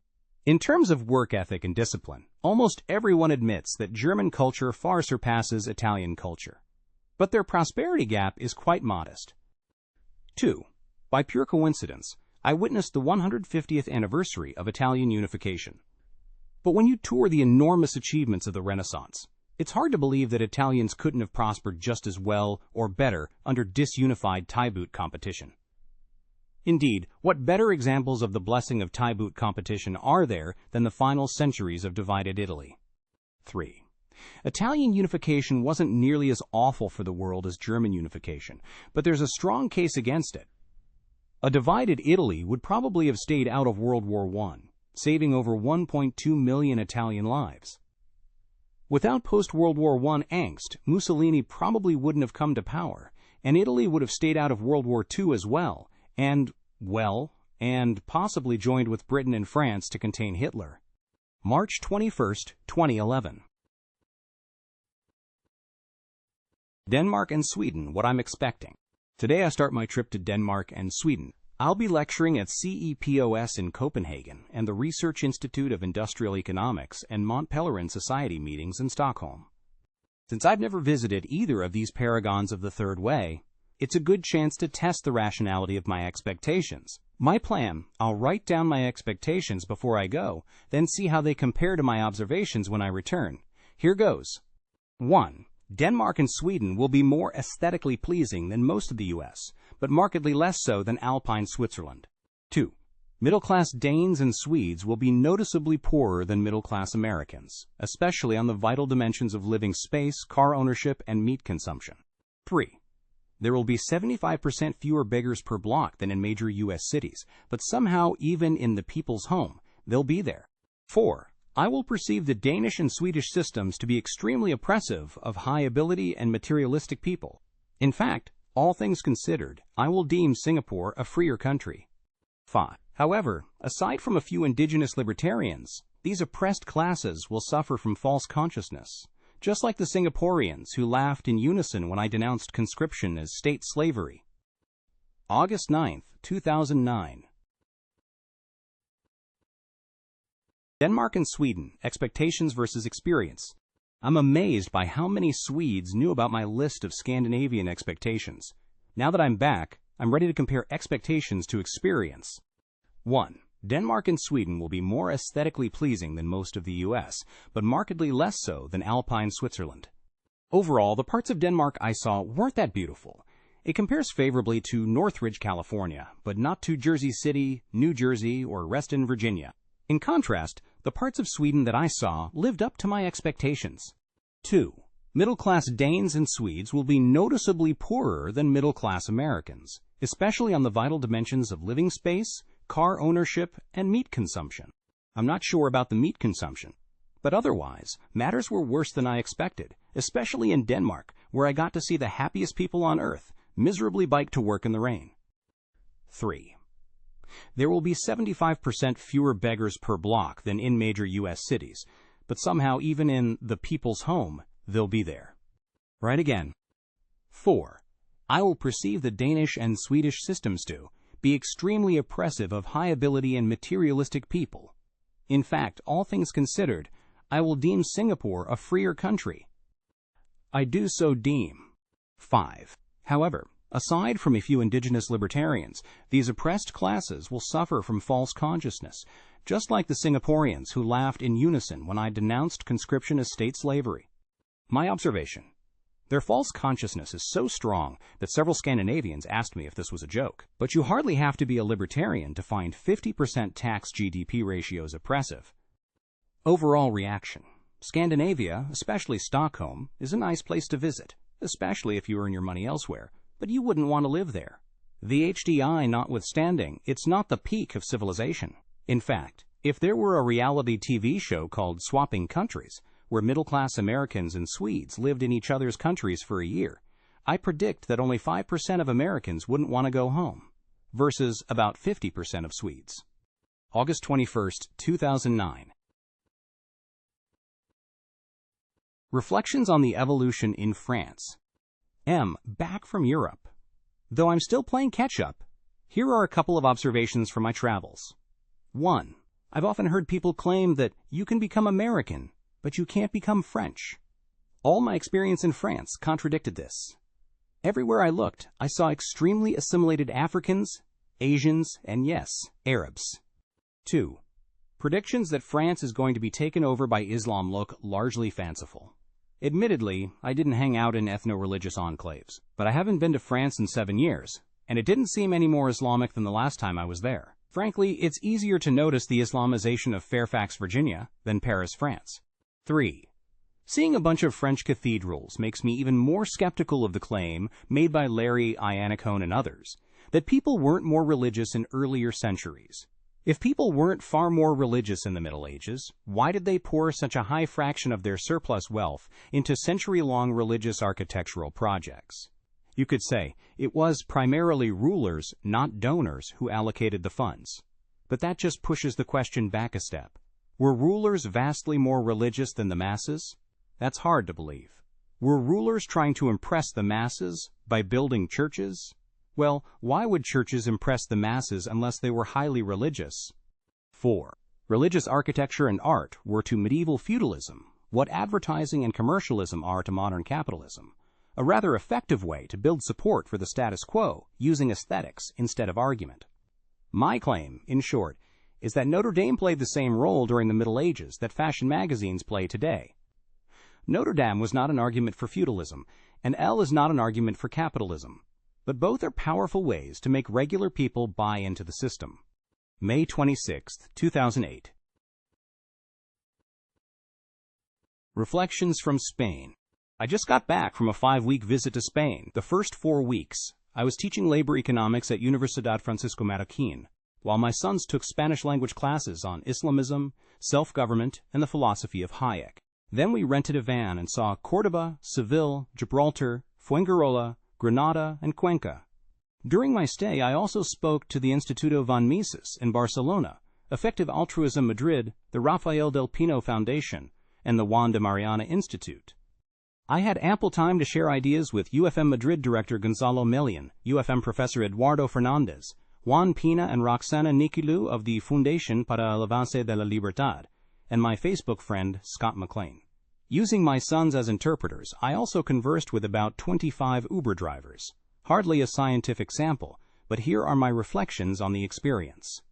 In terms of work ethic and discipline, almost everyone admits that German culture far surpasses Italian culture. But their prosperity gap is quite modest. 2. By pure coincidence, I witnessed the 150th anniversary of Italian unification. But when you tour the enormous achievements of the Renaissance, it's hard to believe that Italians couldn't have prospered just as well or better under disunified tie-boot competition. Indeed, what better examples of the blessing of tie-boot competition are there than the final centuries of divided Italy? 3. Italian unification wasn't nearly as awful for the world as German unification, but there's a strong case against it. A divided Italy would probably have stayed out of World War I, saving over 1.2 million Italian lives. Without post-World War I angst, Mussolini probably wouldn't have come to power, and Italy would have stayed out of World War II as well, and possibly joined with Britain and France to contain Hitler. March 21, 2011. Denmark and Sweden, what I'm expecting. Today I start my trip to Denmark and Sweden. I'll be lecturing at CEPOS in Copenhagen and the Research Institute of Industrial Economics and Mont Pelerin Society meetings in Stockholm. Since I've never visited either of these paragons of the third way, it's a good chance to test the rationality of my expectations. My plan, I'll write down my expectations before I go, then see how they compare to my observations when I return. Here goes. 1. Denmark and Sweden will be more aesthetically pleasing than most of the U.S., but markedly less so than Alpine Switzerland. 2. Middle-class Danes and Swedes will be noticeably poorer than middle-class Americans, especially on the vital dimensions of living space, car ownership, and meat consumption. 3. There will be 75% fewer beggars per block than in major U.S. cities, but somehow even in the people's home, they'll be there. 4. I will perceive the Danish and Swedish systems to be extremely oppressive of high ability and materialistic people. In fact, all things considered, I will deem Singapore a freer country. 5. However, aside from a few indigenous libertarians, these oppressed classes will suffer from false consciousness, just like the Singaporeans who laughed in unison when I denounced conscription as state slavery. August 9, 2009. Denmark and Sweden, expectations versus experience. I'm amazed by how many Swedes knew about my list of Scandinavian expectations. Now that I'm back, I'm ready to compare expectations to experience. 1. Denmark and Sweden will be more aesthetically pleasing than most of the U.S., but markedly less so than Alpine Switzerland. Overall, the parts of Denmark I saw weren't that beautiful. It compares favorably to Northridge, California, but not to Jersey City, New Jersey, or Reston, Virginia. In contrast, the parts of Sweden that I saw lived up to my expectations. 2. Middle-class Danes and Swedes will be noticeably poorer than middle-class Americans, especially on the vital dimensions of living space, car ownership, and meat consumption. I'm not sure about the meat consumption, but otherwise, matters were worse than I expected, especially in Denmark, where I got to see the happiest people on earth miserably bike to work in the rain. 3. There will be 75% fewer beggars per block than in major U.S. cities, but somehow even in the people's home, they'll be there. Right again. 4. I will perceive the Danish and Swedish systems to be extremely oppressive of high ability and materialistic people. In fact, all things considered, I will deem Singapore a freer country. I do so deem. 5. However, aside from a few indigenous libertarians, these oppressed classes will suffer from false consciousness, just like the Singaporeans who laughed in unison when I denounced conscription as state slavery. My observation: their false consciousness is so strong that several Scandinavians asked me if this was a joke. But you hardly have to be a libertarian to find 50% tax GDP ratios oppressive. Overall reaction: Scandinavia, especially Stockholm, is a nice place to visit, especially if you earn your money elsewhere, but you wouldn't want to live there. The HDI notwithstanding, it's not the peak of civilization. In fact, if there were a reality TV show called Swapping Countries, where middle-class Americans and Swedes lived in each other's countries for a year, I predict that only 5% of Americans wouldn't want to go home, versus about 50% of Swedes. August 21, 2009. Reflections on the Evolution in France. M. Back from Europe. Though I'm still playing catch-up, here are a couple of observations from my travels. 1. I've often heard people claim that you can become American, but you can't become French. All my experience in France contradicted this. Everywhere I looked, I saw extremely assimilated Africans, Asians, and yes, Arabs. 2. Predictions that France is going to be taken over by Islam look largely fanciful. Admittedly, I didn't hang out in ethno-religious enclaves, but I haven't been to France in 7 years, and it didn't seem any more Islamic than the last time I was there. Frankly, it's easier to notice the Islamization of Fairfax, Virginia, than Paris, France. 3. Seeing a bunch of French cathedrals makes me even more skeptical of the claim made by Larry Iannacone and others that people weren't more religious in earlier centuries. If people weren't far more religious in the Middle Ages, why did they pour such a high fraction of their surplus wealth into century-long religious architectural projects? You could say it was primarily rulers, not donors, who allocated the funds. But that just pushes the question back a step. Were rulers vastly more religious than the masses? That's hard to believe. Were rulers trying to impress the masses by building churches? Well, why would churches impress the masses unless they were highly religious? 4. Religious architecture and art were to medieval feudalism what advertising and commercialism are to modern capitalism, a rather effective way to build support for the status quo using aesthetics instead of argument. My claim, in short, is that Notre Dame played the same role during the Middle Ages that fashion magazines play today. Notre Dame was not an argument for feudalism, and L is not an argument for capitalism. But both are powerful ways to make regular people buy into the system. May 26, 2008. Reflections from Spain. I just got back from a 5-week visit to Spain. The first 4 weeks, I was teaching labor economics at Universidad Francisco Marroquín, while my sons took Spanish-language classes on Islamism, self-government, and the philosophy of Hayek. Then we rented a van and saw Córdoba, Seville, Gibraltar, Fuengirola, Granada, and Cuenca. During my stay, I also spoke to the Instituto von Mises in Barcelona, Effective Altruism Madrid, the Rafael del Pino Foundation, and the Juan de Mariana Institute. I had ample time to share ideas with UFM Madrid director Gonzalo Melian, UFM professor Eduardo Fernandez, Juan Pina and Roxana Nikilu of the Fundación para el Avance de la Libertad, and my Facebook friend Scott McLean. Using my sons as interpreters, I also conversed with about 25 Uber drivers. Hardly a scientific sample, but here are my reflections on the experience.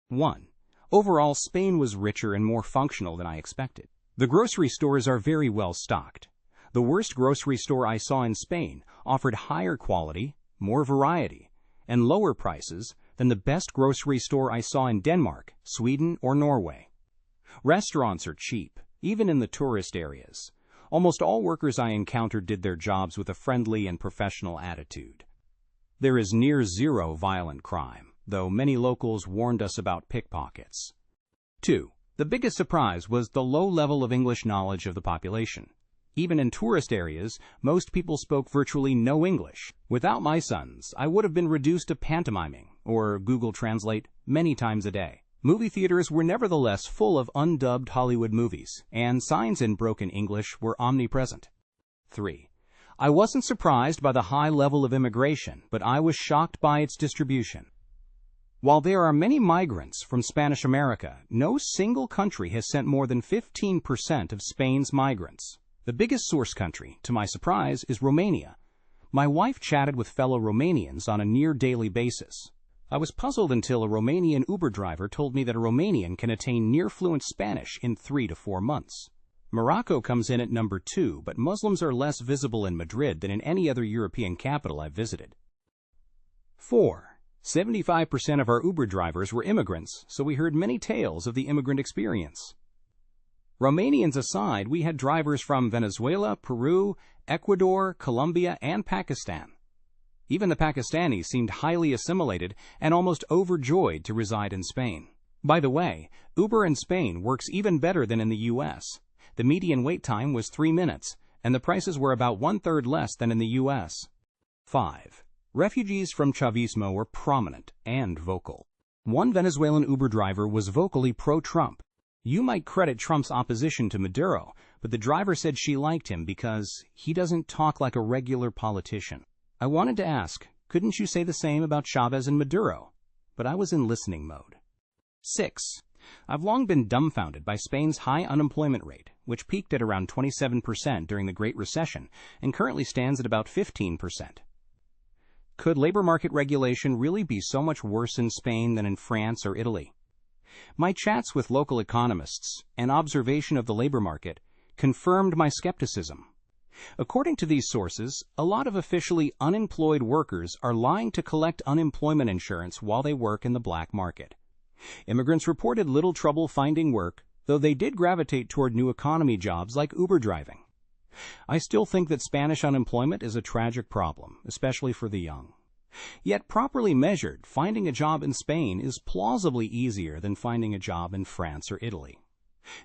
1. Overall, Spain was richer and more functional than I expected. The grocery stores are very well stocked. The worst grocery store I saw in Spain offered higher quality, more variety, and lower prices than the best grocery store I saw in Denmark, Sweden, or Norway. Restaurants are cheap, even in the tourist areas. Almost all workers I encountered did their jobs with a friendly and professional attitude. There is near zero violent crime, though many locals warned us about pickpockets. 2. The biggest surprise was the low level of English knowledge of the population. Even in tourist areas, most people spoke virtually no English. Without my sons, I would have been reduced to pantomiming, or Google Translate, many times a day. Movie theaters were nevertheless full of undubbed Hollywood movies, and signs in broken English were omnipresent. 3. I wasn't surprised by the high level of immigration, but I was shocked by its distribution. While there are many migrants from Spanish America, no single country has sent more than 15% of Spain's migrants. The biggest source country, to my surprise, is Romania. My wife chatted with fellow Romanians on a near-daily basis. I was puzzled until a Romanian Uber driver told me that a Romanian can attain near-fluent Spanish in 3 to 4 months. Morocco comes in at number 2, but Muslims are less visible in Madrid than in any other European capital I've visited. 4. 75% of our Uber drivers were immigrants, so we heard many tales of the immigrant experience. Romanians aside, we had drivers from Venezuela, Peru, Ecuador, Colombia, and Pakistan. Even the Pakistanis seemed highly assimilated and almost overjoyed to reside in Spain. By the way, Uber in Spain works even better than in the U.S. The median wait time was 3 minutes, and the prices were about 1/3 less than in the U.S. 5. Refugees from Chavismo were prominent and vocal. One Venezuelan Uber driver was vocally pro-Trump. You might credit Trump's opposition to Maduro, but the driver said she liked him because he doesn't talk like a regular politician. I wanted to ask, couldn't you say the same about Chavez and Maduro? But I was in listening mode. 6. I've long been dumbfounded by Spain's high unemployment rate, which peaked at around 27% during the Great Recession and currently stands at about 15%. Could labor market regulation really be so much worse in Spain than in France or Italy? My chats with local economists and observation of the labor market confirmed my skepticism. According to these sources, a lot of officially unemployed workers are lying to collect unemployment insurance while they work in the black market. Immigrants reported little trouble finding work, though they did gravitate toward new economy jobs like Uber driving. I still think that Spanish unemployment is a tragic problem, especially for the young. Yet properly measured, finding a job in Spain is plausibly easier than finding a job in France or Italy.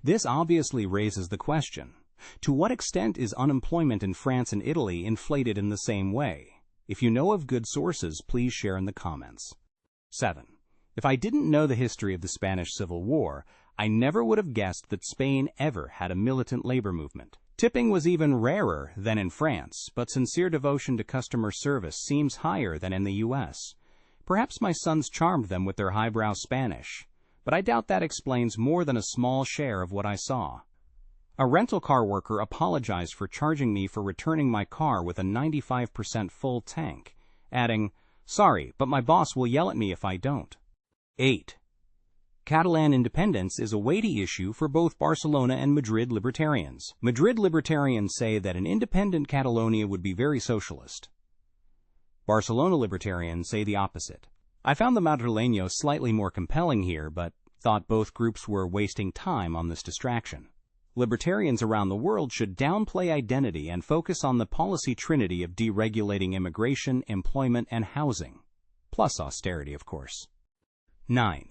This obviously raises the question, to what extent is unemployment in France and Italy inflated in the same way? If you know of good sources, please share in the comments. 7. If I didn't know the history of the Spanish Civil War, I never would have guessed that Spain ever had a militant labor movement. Tipping was even rarer than in France, but sincere devotion to customer service seems higher than in the U.S. Perhaps my sons charmed them with their highbrow Spanish, but I doubt that explains more than a small share of what I saw. A rental car worker apologized for charging me for returning my car with a 95% full tank, adding, "Sorry, but my boss will yell at me if I don't." 8. Catalan independence is a weighty issue for both Barcelona and Madrid libertarians. Madrid libertarians say that an independent Catalonia would be very socialist. Barcelona libertarians say the opposite. I found the Madrileños slightly more compelling here, but thought both groups were wasting time on this distraction. Libertarians around the world should downplay identity and focus on the policy trinity of deregulating immigration, employment, and housing. Plus austerity, of course. 9.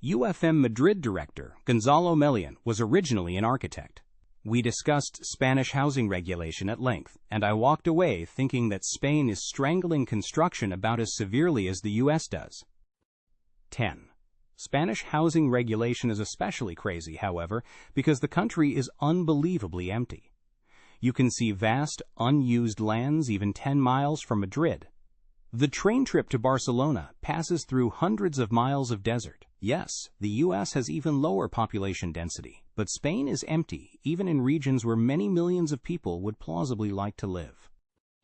UFM Madrid director Gonzalo Melian was originally an architect. We discussed Spanish housing regulation at length, and I walked away thinking that Spain is strangling construction about as severely as the U.S. does. 10. Spanish housing regulation is especially crazy, however, because the country is unbelievably empty. You can see vast, unused lands even 10 miles from Madrid. The train trip to Barcelona passes through hundreds of miles of desert. Yes, the U.S. has even lower population density, but Spain is empty, even in regions where many millions of people would plausibly like to live.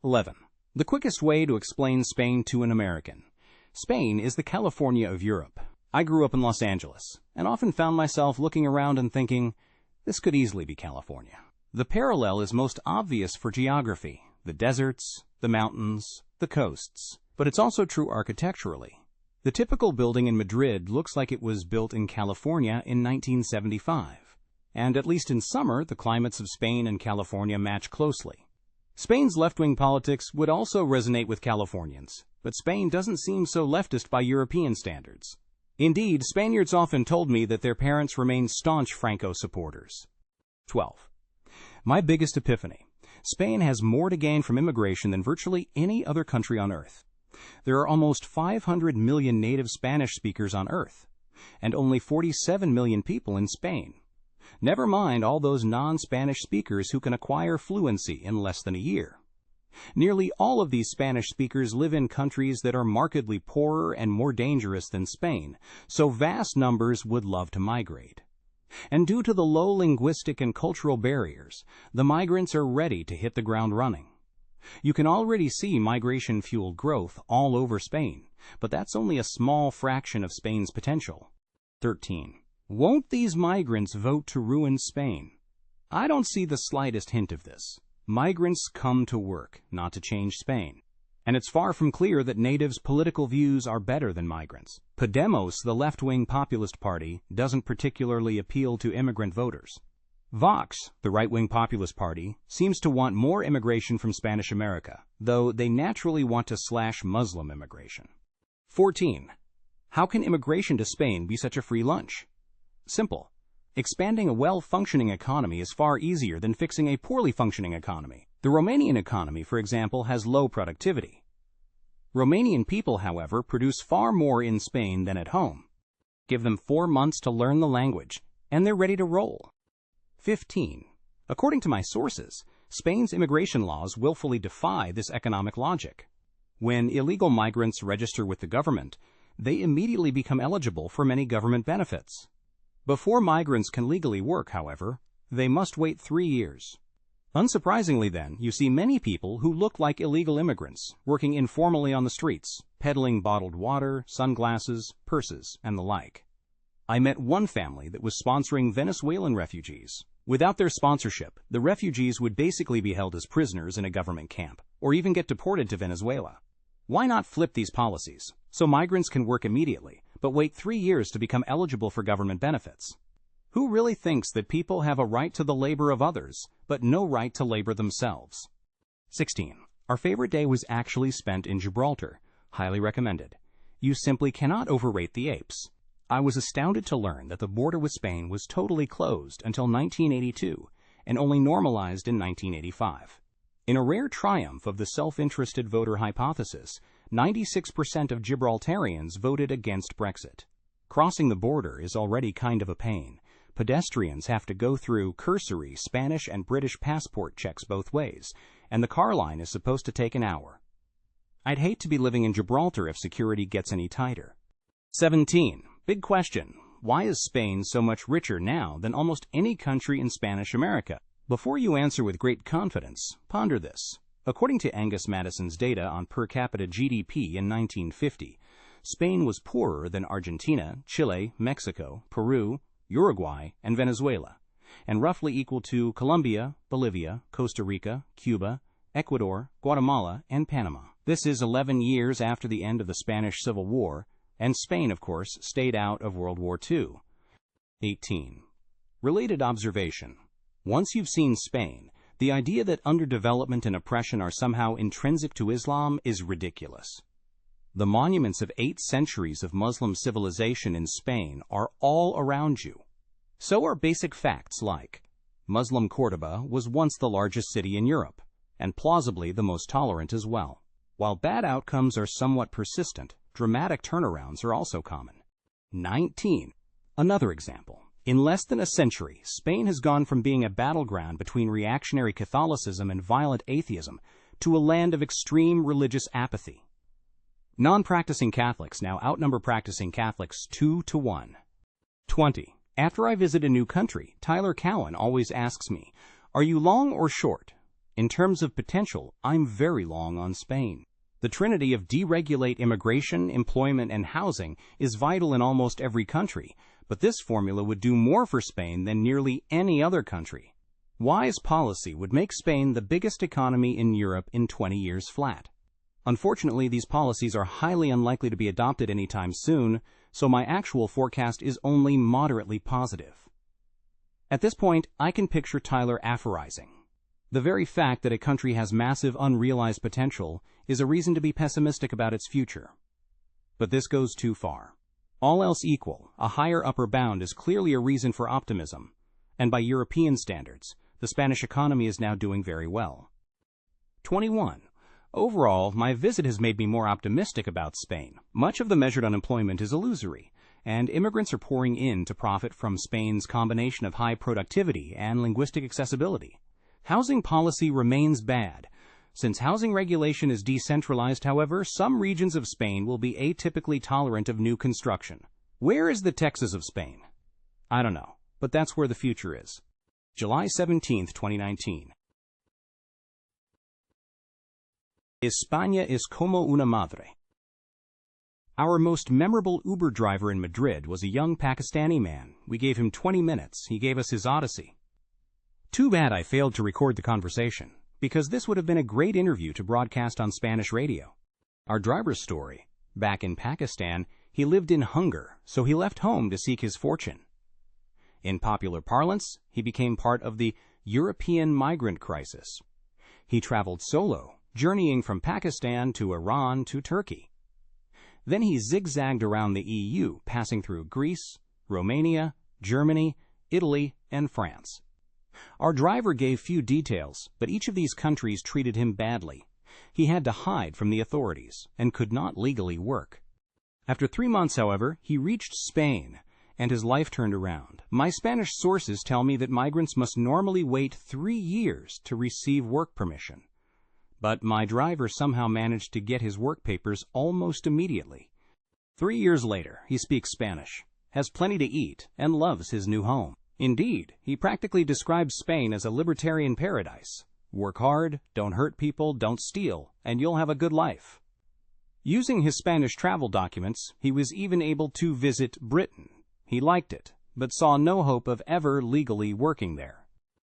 11. The quickest way to explain Spain to an American. Spain is the California of Europe. I grew up in Los Angeles, and often found myself looking around and thinking, this could easily be California. The parallel is most obvious for geography, the deserts, the mountains, the coasts, but it's also true architecturally. The typical building in Madrid looks like it was built in California in 1975, and at least in summer, the climates of Spain and California match closely. Spain's left-wing politics would also resonate with Californians, but Spain doesn't seem so leftist by European standards. Indeed, Spaniards often told me that their parents remained staunch Franco supporters. 12. My biggest epiphany. Spain has more to gain from immigration than virtually any other country on Earth. There are almost 500 million native Spanish speakers on Earth, and only 47 million people in Spain. Never mind all those non-Spanish speakers who can acquire fluency in less than a year. Nearly all of these Spanish speakers live in countries that are markedly poorer and more dangerous than Spain, so vast numbers would love to migrate. And due to the low linguistic and cultural barriers, the migrants are ready to hit the ground running. You can already see migration-fueled growth all over Spain, but that's only a small fraction of Spain's potential. 13. Won't these migrants vote to ruin Spain? I don't see the slightest hint of this. Migrants come to work, not to change Spain. And it's far from clear that natives' political views are better than migrants. Podemos, the left-wing populist party, doesn't particularly appeal to immigrant voters. Vox, the right-wing populist party, seems to want more immigration from Spanish America, though they naturally want to slash Muslim immigration. 14. How can immigration to Spain be such a free lunch? Simple. Expanding a well-functioning economy is far easier than fixing a poorly functioning economy. The Romanian economy, for example, has low productivity. Romanian people, however, produce far more in Spain than at home. Give them 4 months to learn the language, and they're ready to roll. 15. According to my sources, Spain's immigration laws willfully defy this economic logic. When illegal migrants register with the government, they immediately become eligible for many government benefits. Before migrants can legally work, however, they must wait 3 years. Unsurprisingly then, you see many people who look like illegal immigrants, working informally on the streets, peddling bottled water, sunglasses, purses, and the like. I met one family that was sponsoring Venezuelan refugees. Without their sponsorship, the refugees would basically be held as prisoners in a government camp, or even get deported to Venezuela. Why not flip these policies, so migrants can work immediately, but wait 3 years to become eligible for government benefits? Who really thinks that people have a right to the labor of others, but no right to labor themselves? 16. Our favorite day was actually spent in Gibraltar. Highly recommended. You simply cannot overrate the apes. I was astounded to learn that the border with Spain was totally closed until 1982 and only normalized in 1985. In a rare triumph of the self-interested voter hypothesis, 96% of Gibraltarians voted against Brexit. Crossing the border is already kind of a pain. Pedestrians have to go through cursory Spanish and British passport checks both ways, and the car line is supposed to take an hour. I'd hate to be living in Gibraltar if security gets any tighter. 17. Big question. Why is Spain so much richer now than almost any country in Spanish America? Before you answer with great confidence, ponder this. According to Angus Madison's data on per capita GDP in 1950, Spain was poorer than Argentina, Chile, Mexico, Peru, Uruguay, and Venezuela, and roughly equal to Colombia, Bolivia, Costa Rica, Cuba, Ecuador, Guatemala, and Panama. This is 11 years after the end of the Spanish Civil War, and Spain, of course, stayed out of World War II. 18. Related observation. Once you've seen Spain, the idea that underdevelopment and oppression are somehow intrinsic to Islam is ridiculous. The monuments of 8 centuries of Muslim civilization in Spain are all around you. So are basic facts like Muslim Cordoba was once the largest city in Europe, and plausibly the most tolerant as well. While bad outcomes are somewhat persistent, dramatic turnarounds are also common. 19. Another example. In less than a century, Spain has gone from being a battleground between reactionary Catholicism and violent atheism to a land of extreme religious apathy. Non-practicing Catholics now outnumber practicing Catholics 2 to 1. 20. After I visit a new country, Tyler Cowen always asks me, "Are you long or short?" In terms of potential, I'm very long on Spain. The trinity of deregulate immigration, employment, and housing is vital in almost every country, but this formula would do more for Spain than nearly any other country. Wise policy would make Spain the biggest economy in Europe in 20 years flat. Unfortunately, these policies are highly unlikely to be adopted anytime soon, so my actual forecast is only moderately positive. At this point, I can picture Tyler aphorizing. The very fact that a country has massive unrealized potential is a reason to be pessimistic about its future. But this goes too far. All else equal, a higher upper bound is clearly a reason for optimism, and by European standards, the Spanish economy is now doing very well. 21. Overall, my visit has made me more optimistic about Spain. Much of the measured unemployment is illusory, and immigrants are pouring in to profit from Spain's combination of high productivity and linguistic accessibility. Housing policy remains bad. Since housing regulation is decentralized, however, some regions of Spain will be atypically tolerant of new construction. Where is the Texas of Spain? I don't know, but that's where the future is. July 17, 2019. España es como una madre. Our most memorable Uber driver in Madrid was a young Pakistani man. We gave him 20 minutes. He gave us his Odyssey. Too bad I failed to record the conversation, because this would have been a great interview to broadcast on Spanish radio. Our driver's story. Back in Pakistan, he lived in hunger, so he left home to seek his fortune. In popular parlance, he became part of the European migrant crisis. He traveled solo, journeying from Pakistan to Iran to Turkey. Then he zigzagged around the EU, passing through Greece, Romania, Germany, Italy, and France. Our driver gave few details, but each of these countries treated him badly. He had to hide from the authorities and could not legally work. After 3 months, however, he reached Spain, and his life turned around. My Spanish sources tell me that migrants must normally wait 3 years to receive work permission. But my driver somehow managed to get his work papers almost immediately. 3 years later, he speaks Spanish, has plenty to eat, and loves his new home. Indeed, he practically describes Spain as a libertarian paradise. Work hard, don't hurt people, don't steal, and you'll have a good life. Using his Spanish travel documents, he was even able to visit Britain. He liked it, but saw no hope of ever legally working there.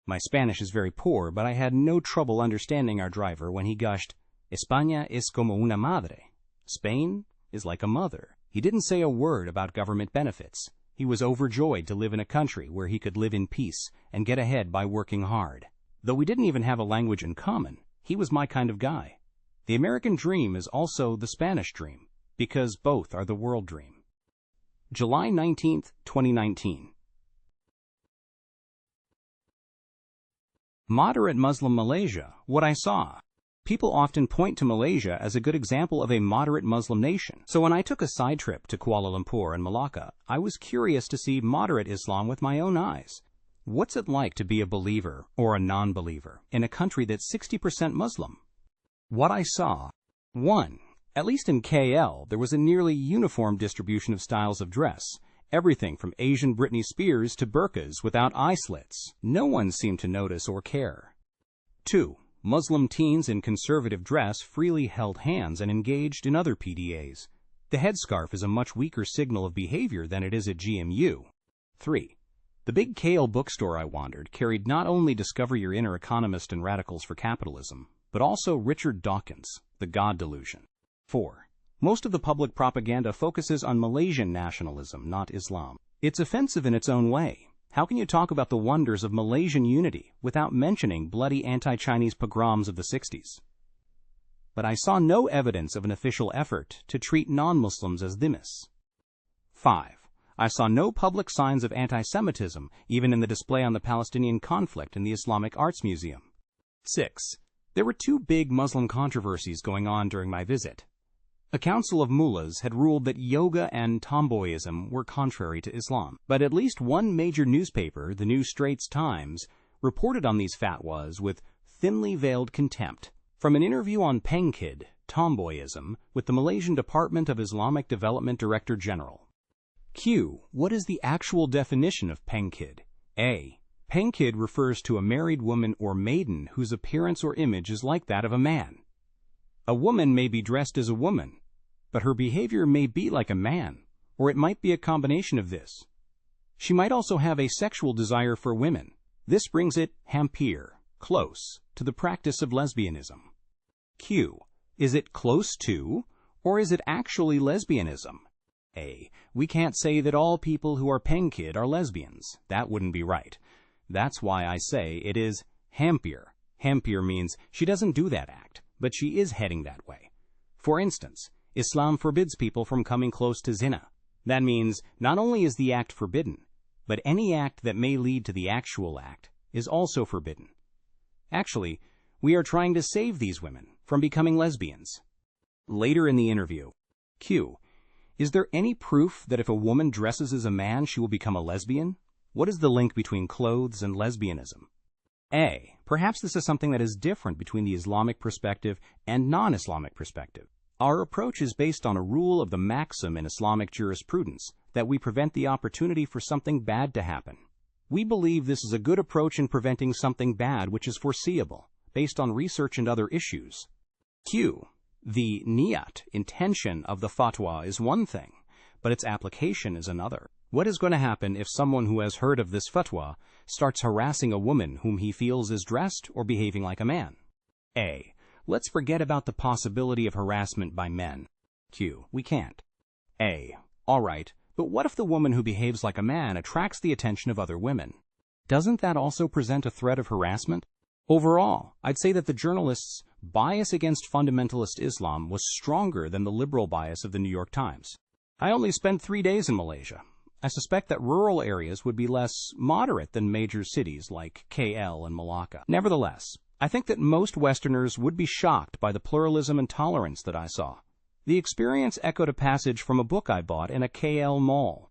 My Spanish is very poor, but I had no trouble understanding our driver when he gushed, España es como una madre. Spain is like a mother. He didn't say a word about government benefits. He was overjoyed to live in a country where he could live in peace and get ahead by working hard. Though we didn't even have a language in common, he was my kind of guy. The American dream is also the Spanish dream, because both are the world dream. July 19, 2019. Moderate Muslim Malaysia, what I saw. People often point to Malaysia as a good example of a moderate Muslim nation. So when I took a side trip to Kuala Lumpur and Malacca, I was curious to see moderate Islam with my own eyes. What's it like to be a believer or a non-believer in a country that's 60% Muslim? What I saw. 1. At least in KL, there was a nearly uniform distribution of styles of dress. Everything from Asian Britney Spears to burqas without eye slits. No one seemed to notice or care. 2. Muslim teens in conservative dress freely held hands and engaged in other PDAs. The headscarf is a much weaker signal of behavior than it is at GMU. 3. The big KL bookstore I wandered carried not only Discover Your Inner Economist and Radicals for Capitalism, but also Richard Dawkins, The God Delusion. 4. Most of the public propaganda focuses on Malaysian nationalism, not Islam. It's offensive in its own way. How can you talk about the wonders of Malaysian unity without mentioning bloody anti-Chinese pogroms of the 60s? But I saw no evidence of an official effort to treat non-Muslims as dhimmis. 5. I saw no public signs of anti-Semitism, even in the display on the Palestinian conflict in the Islamic Arts Museum. 6. There were 2 big Muslim controversies going on during my visit. A council of mullahs had ruled that yoga and tomboyism were contrary to Islam, but at least one major newspaper, the New Straits Times, reported on these fatwas with thinly veiled contempt. From an interview on Pengkid, tomboyism, with the Malaysian Department of Islamic Development Director General. Q. What is the actual definition of Pengkid? A. Pengkid refers to a married woman or maiden whose appearance or image is like that of a man. A woman may be dressed as a woman, but her behavior may be like a man, or it might be a combination of this. She might also have a sexual desire for women. This brings it hampir, close, to the practice of lesbianism. Q. Is it close to, or is it actually lesbianism? A. We can't say that all people who are Pengkid are lesbians. That wouldn't be right. That's why I say it is hampir. Hampir means she doesn't do that act, but she is heading that way. For instance, Islam forbids people from coming close to zina. That means not only is the act forbidden, but any act that may lead to the actual act is also forbidden. Actually, we are trying to save these women from becoming lesbians. Later in the interview, Q. Is there any proof that if a woman dresses as a man, she will become a lesbian? What is the link between clothes and lesbianism? A. Perhaps this is something that is different between the Islamic perspective and non-Islamic perspective. Our approach is based on a rule of the maxim in Islamic jurisprudence that we prevent the opportunity for something bad to happen. We believe this is a good approach in preventing something bad which is foreseeable, based on research and other issues. Q. The niyat, intention of the fatwa is one thing, but its application is another. What is going to happen if someone who has heard of this fatwa starts harassing a woman whom he feels is dressed or behaving like a man? A. Let's forget about the possibility of harassment by men. Q. We can't. A. All right, but what if the woman who behaves like a man attracts the attention of other women? Doesn't that also present a threat of harassment? Overall, I'd say that the journalists' bias against fundamentalist Islam was stronger than the liberal bias of the New York Times. I only spent 3 days in Malaysia. I suspect that rural areas would be less moderate than major cities like KL and Malacca. Nevertheless, I think that most Westerners would be shocked by the pluralism and tolerance that I saw. The experience echoed a passage from a book I bought in a KL mall.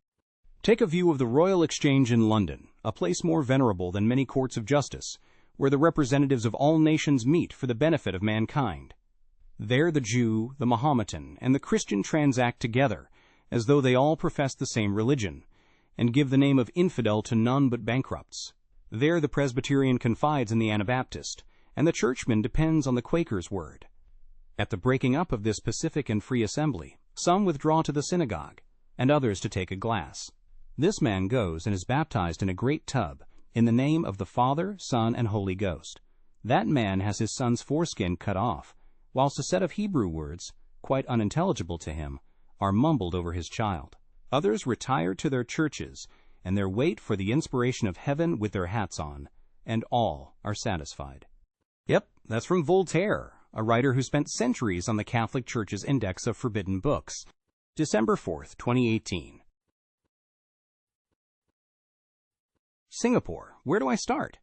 Take a view of the Royal Exchange in London, a place more venerable than many courts of justice, where the representatives of all nations meet for the benefit of mankind. There the Jew, the Mahometan, and the Christian transact together, as though they all profess the same religion, and give the name of infidel to none but bankrupts. There the Presbyterian confides in the Anabaptist, and the Churchman depends on the Quaker's word. At the breaking up of this pacific and free assembly, some withdraw to the synagogue, and others to take a glass. This man goes and is baptized in a great tub, in the name of the Father, Son, and Holy Ghost. That man has his son's foreskin cut off, whilst a set of Hebrew words, quite unintelligible to him, are mumbled over his child. Others retire to their churches, and there wait for the inspiration of heaven with their hats on, and all are satisfied. Yep, that's from Voltaire, a writer who spent centuries on the Catholic Church's Index of Forbidden Books. December 4th, 2018. Singapore. Where do I start?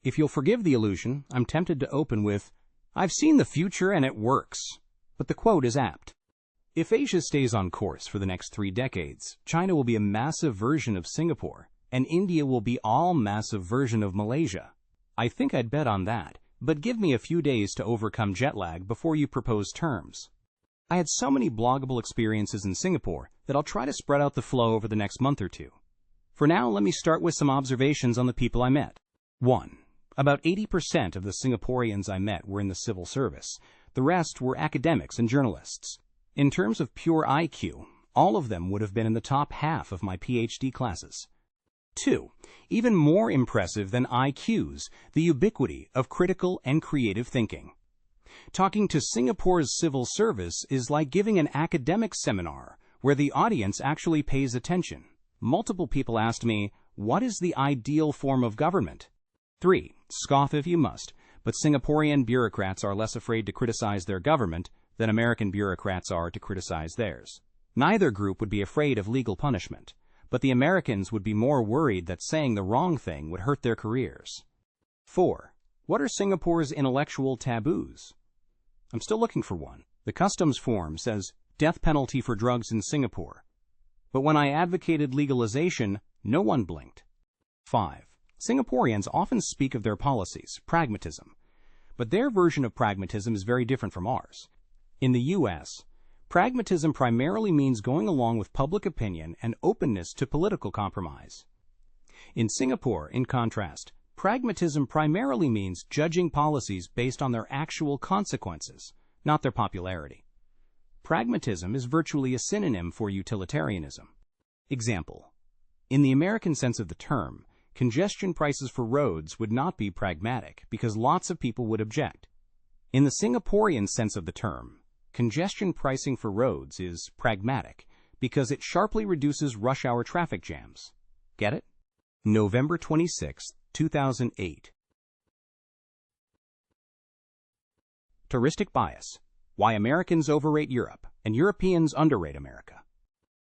If you'll forgive the illusion, I'm tempted to open with, "I've seen the future and it works." But the quote is apt. If Asia stays on course for the next 3 decades, China will be a massive version of Singapore, and India will be all massive version of Malaysia. I think I'd bet on that, but give me a few days to overcome jet lag before you propose terms. I had so many bloggable experiences in Singapore that I'll try to spread out the flow over the next month or two. For now, let me start with some observations on the people I met. 1. About 80% of the Singaporeans I met were in the civil service. The rest were academics and journalists. In terms of pure IQ, all of them would have been in the top half of my PhD classes. 2. Even more impressive than IQs, the ubiquity of critical and creative thinking. Talking to Singapore's civil service is like giving an academic seminar where the audience actually pays attention. Multiple people asked me, "What is the ideal form of government?" 3. Scoff if you must, but Singaporean bureaucrats are less afraid to criticize their government than American bureaucrats are to criticize theirs. Neither group would be afraid of legal punishment, but the Americans would be more worried that saying the wrong thing would hurt their careers. 4. What are Singapore's intellectual taboos? I'm still looking for one. The customs form says, "Death penalty for drugs in Singapore." But when I advocated legalization, no one blinked. 5. Singaporeans often speak of their policies, pragmatism. But their version of pragmatism is very different from ours. In the U.S., pragmatism primarily means going along with public opinion and openness to political compromise. In Singapore, in contrast, pragmatism primarily means judging policies based on their actual consequences, not their popularity. Pragmatism is virtually a synonym for utilitarianism. Example: in the American sense of the term, congestion prices for roads would not be pragmatic because lots of people would object. In the Singaporean sense of the term, congestion pricing for roads is pragmatic because it sharply reduces rush hour traffic jams. Get it? November 26, 2008. Touristic bias. Why Americans overrate Europe and Europeans underrate America.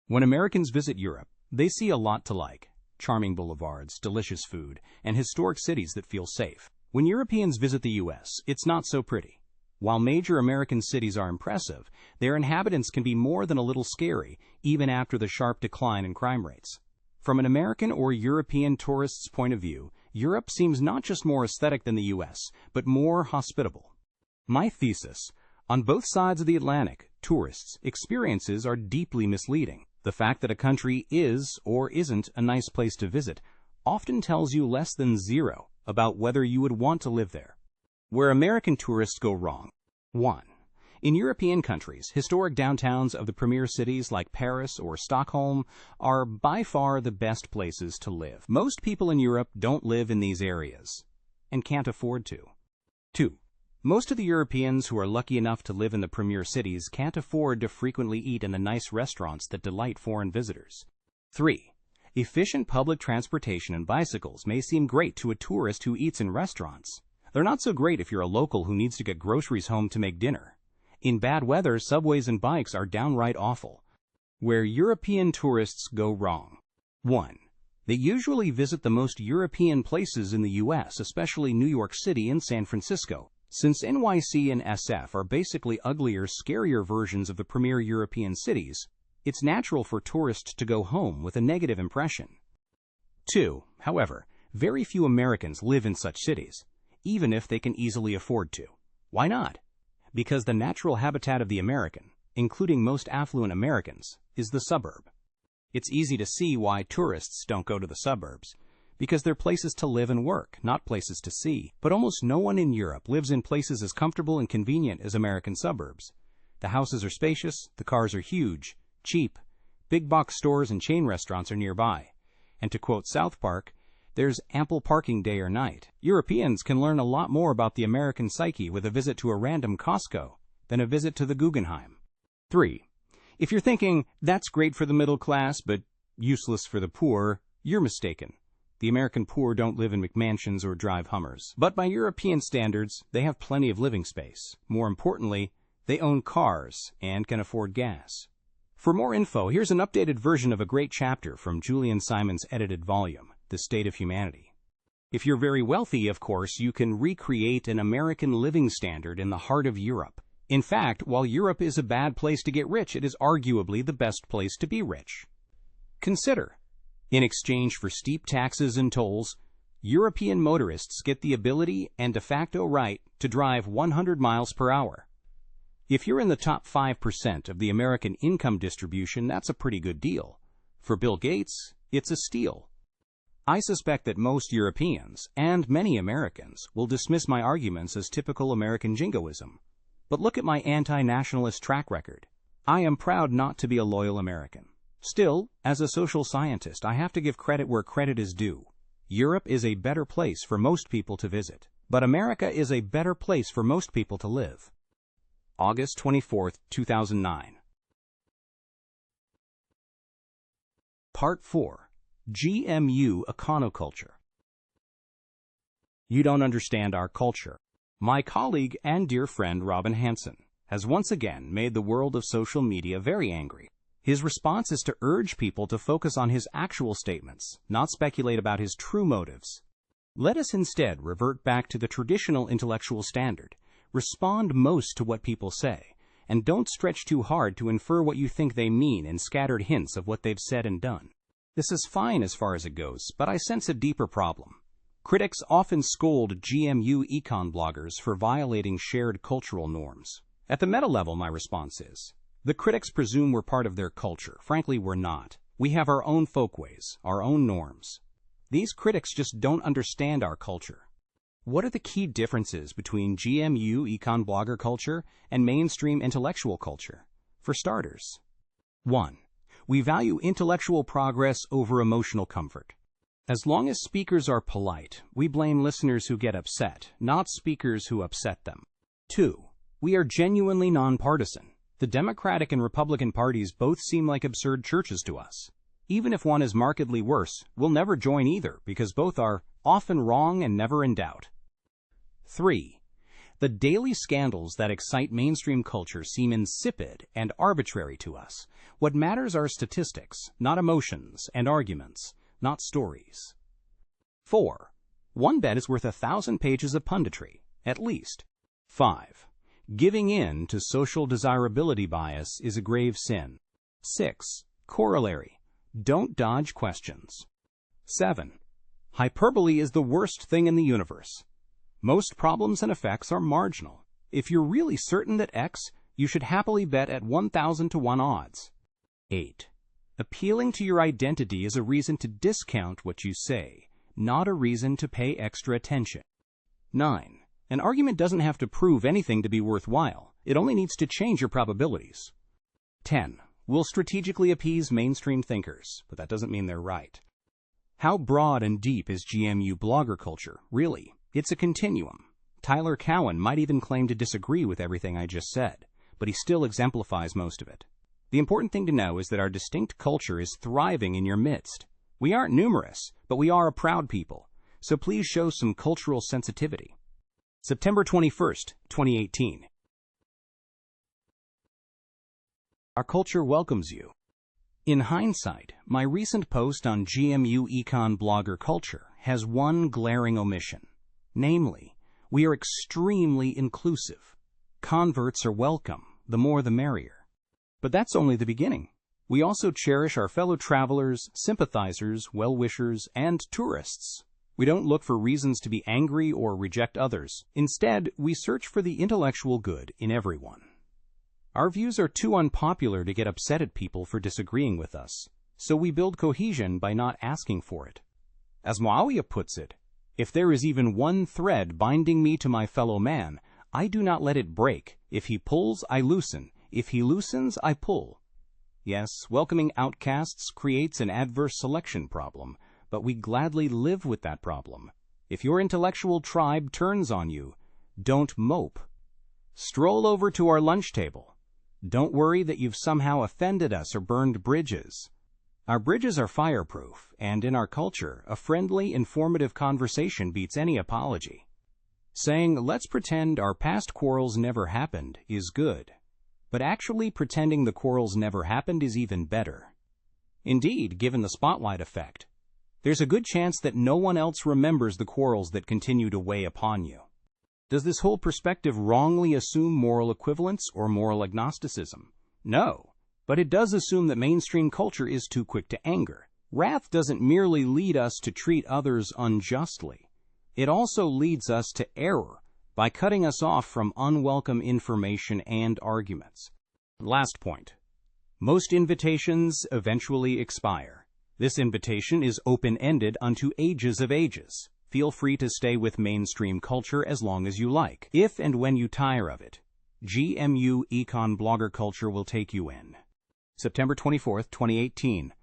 When Americans visit Europe, they see a lot to like: charming boulevards, delicious food, and historic cities that feel safe. When Europeans visit the U.S., it's not so pretty. While major American cities are impressive, their inhabitants can be more than a little scary, even after the sharp decline in crime rates. From an American or European tourist's point of view, Europe seems not just more aesthetic than the U.S., but more hospitable. My thesis: on both sides of the Atlantic, tourists' experiences are deeply misleading. The fact that a country is or isn't a nice place to visit often tells you less than zero about whether you would want to live there. Where American tourists go wrong. 1. In European countries, historic downtowns of the premier cities like Paris or Stockholm are by far the best places to live. Most people in Europe don't live in these areas and can't afford to. 2. Most of the Europeans who are lucky enough to live in the premier cities can't afford to frequently eat in the nice restaurants that delight foreign visitors. 3. Efficient public transportation and bicycles may seem great to a tourist who eats in restaurants. They're not so great if you're a local who needs to get groceries home to make dinner. In bad weather, subways and bikes are downright awful. Where European tourists go wrong. 1. They usually visit the most European places in the U.S., especially New York City and San Francisco. Since NYC and SF are basically uglier, scarier versions of the premier European cities, it's natural for tourists to go home with a negative impression. 2. However, very few Americans live in such cities, even if they can easily afford to. Why not? Because the natural habitat of the American, including most affluent Americans, is the suburb. It's easy to see why tourists don't go to the suburbs, because they're places to live and work, not places to see. But almost no one in Europe lives in places as comfortable and convenient as American suburbs. The houses are spacious, the cars are huge, cheap, big box stores and chain restaurants are nearby. And to quote South Park, there's ample parking day or night. Europeans can learn a lot more about the American psyche with a visit to a random Costco than a visit to the Guggenheim. 3. If you're thinking, that's great for the middle class, but useless for the poor, you're mistaken. The American poor don't live in McMansions or drive Hummers. But by European standards, they have plenty of living space. More importantly, they own cars and can afford gas. For more info, here's an updated version of a great chapter from Julian Simon's edited volume, The State of Humanity. If you're very wealthy, of course, you can recreate an American living standard in the heart of Europe. In fact, while Europe is a bad place to get rich, it is arguably the best place to be rich. Consider, in exchange for steep taxes and tolls, European motorists get the ability and de facto right to drive 100 miles per hour. If you're in the top 5% of the American income distribution, that's a pretty good deal. For Bill Gates, it's a steal. I suspect that most Europeans, and many Americans, will dismiss my arguments as typical American jingoism. But look at my anti-nationalist track record. I am proud not to be a loyal American. Still, as a social scientist, I have to give credit where credit is due. Europe is a better place for most people to visit, but America is a better place for most people to live. August 24, 2009. Part 4. GMU Econoculture. You don't understand our culture. My colleague and dear friend Robin Hanson has once again made the world of social media very angry. His response is to urge people to focus on his actual statements, not speculate about his true motives. Let us instead revert back to the traditional intellectual standard. Respond most to what people say, and don't stretch too hard to infer what you think they mean in scattered hints of what they've said and done. This is fine as far as it goes, but I sense a deeper problem. Critics often scold GMU econ bloggers for violating shared cultural norms. At the meta level, my response is, the critics presume we're part of their culture. Frankly, we're not. We have our own folkways, our own norms. These critics just don't understand our culture. What are the key differences between GMU econ blogger culture and mainstream intellectual culture? For starters, 1. We value intellectual progress over emotional comfort. As long as speakers are polite, we blame listeners who get upset, not speakers who upset them. 2. We are genuinely nonpartisan. The Democratic and Republican parties both seem like absurd churches to us. Even if one is markedly worse, we'll never join either because both are often wrong and never in doubt. 3. The daily scandals that excite mainstream culture seem insipid and arbitrary to us. What matters are statistics, not emotions, and arguments, not stories. 4. One bet is worth 1,000 pages of punditry, at least. 5. Giving in to social desirability bias is a grave sin. 6. Corollary. Don't dodge questions. 7. Hyperbole is the worst thing in the universe. Most problems and effects are marginal. If you're really certain that X, you should happily bet at 1,000 to 1 odds. 8. Appealing to your identity is a reason to discount what you say, not a reason to pay extra attention. 9. An argument doesn't have to prove anything to be worthwhile. It only needs to change your probabilities. 10. We'll strategically appease mainstream thinkers, but that doesn't mean they're right. How broad and deep is GMU blogger culture, really? It's a continuum. Tyler Cowen might even claim to disagree with everything I just said, but he still exemplifies most of it. The important thing to know is that our distinct culture is thriving in your midst. We aren't numerous, but we are a proud people, so please show some cultural sensitivity. September 21st, 2018. Our culture welcomes you. In hindsight, my recent post on GMU econ blogger culture has one glaring omission. Namely, we are extremely inclusive. Converts are welcome, the more the merrier. But that's only the beginning. We also cherish our fellow travelers, sympathizers, well-wishers, and tourists. We don't look for reasons to be angry or reject others. Instead, we search for the intellectual good in everyone. Our views are too unpopular to get upset at people for disagreeing with us, so we build cohesion by not asking for it. As Muawiyah puts it, if there is even one thread binding me to my fellow man, I do not let it break. If he pulls, I loosen. If he loosens, I pull. Yes, welcoming outcasts creates an adverse selection problem, but we gladly live with that problem. If your intellectual tribe turns on you, don't mope. Stroll over to our lunch table. Don't worry that you've somehow offended us or burned bridges. Our bridges are fireproof, and in our culture, a friendly, informative conversation beats any apology. Saying, let's pretend our past quarrels never happened, is good. But actually pretending the quarrels never happened is even better. Indeed, given the spotlight effect, there's a good chance that no one else remembers the quarrels that continue to weigh upon you. Does this whole perspective wrongly assume moral equivalence or moral agnosticism? No, but it does assume that mainstream culture is too quick to anger. Wrath doesn't merely lead us to treat others unjustly. It also leads us to error by cutting us off from unwelcome information and arguments. Last point. Most invitations eventually expire. This invitation is open-ended unto ages of ages. Feel free to stay with mainstream culture as long as you like. If and when you tire of it, GMU Econ blogger culture will take you in. September 24th, 2018.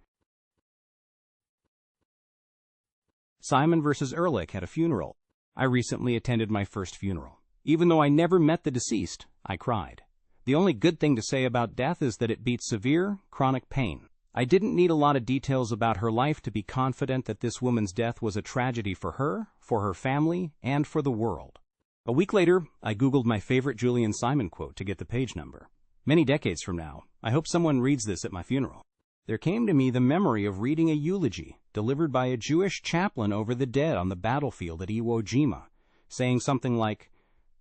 Simon versus Ehrlich at a funeral. I recently attended my first funeral. Even though I never met the deceased, I cried. The only good thing to say about death is that it beats severe, chronic pain. I didn't need a lot of details about her life to be confident that this woman's death was a tragedy for her family, and for the world. A week later, I Googled my favorite Julian Simon quote to get the page number. Many decades from now, I hope someone reads this at my funeral. There came to me the memory of reading a eulogy delivered by a Jewish chaplain over the dead on the battlefield at Iwo Jima, saying something like,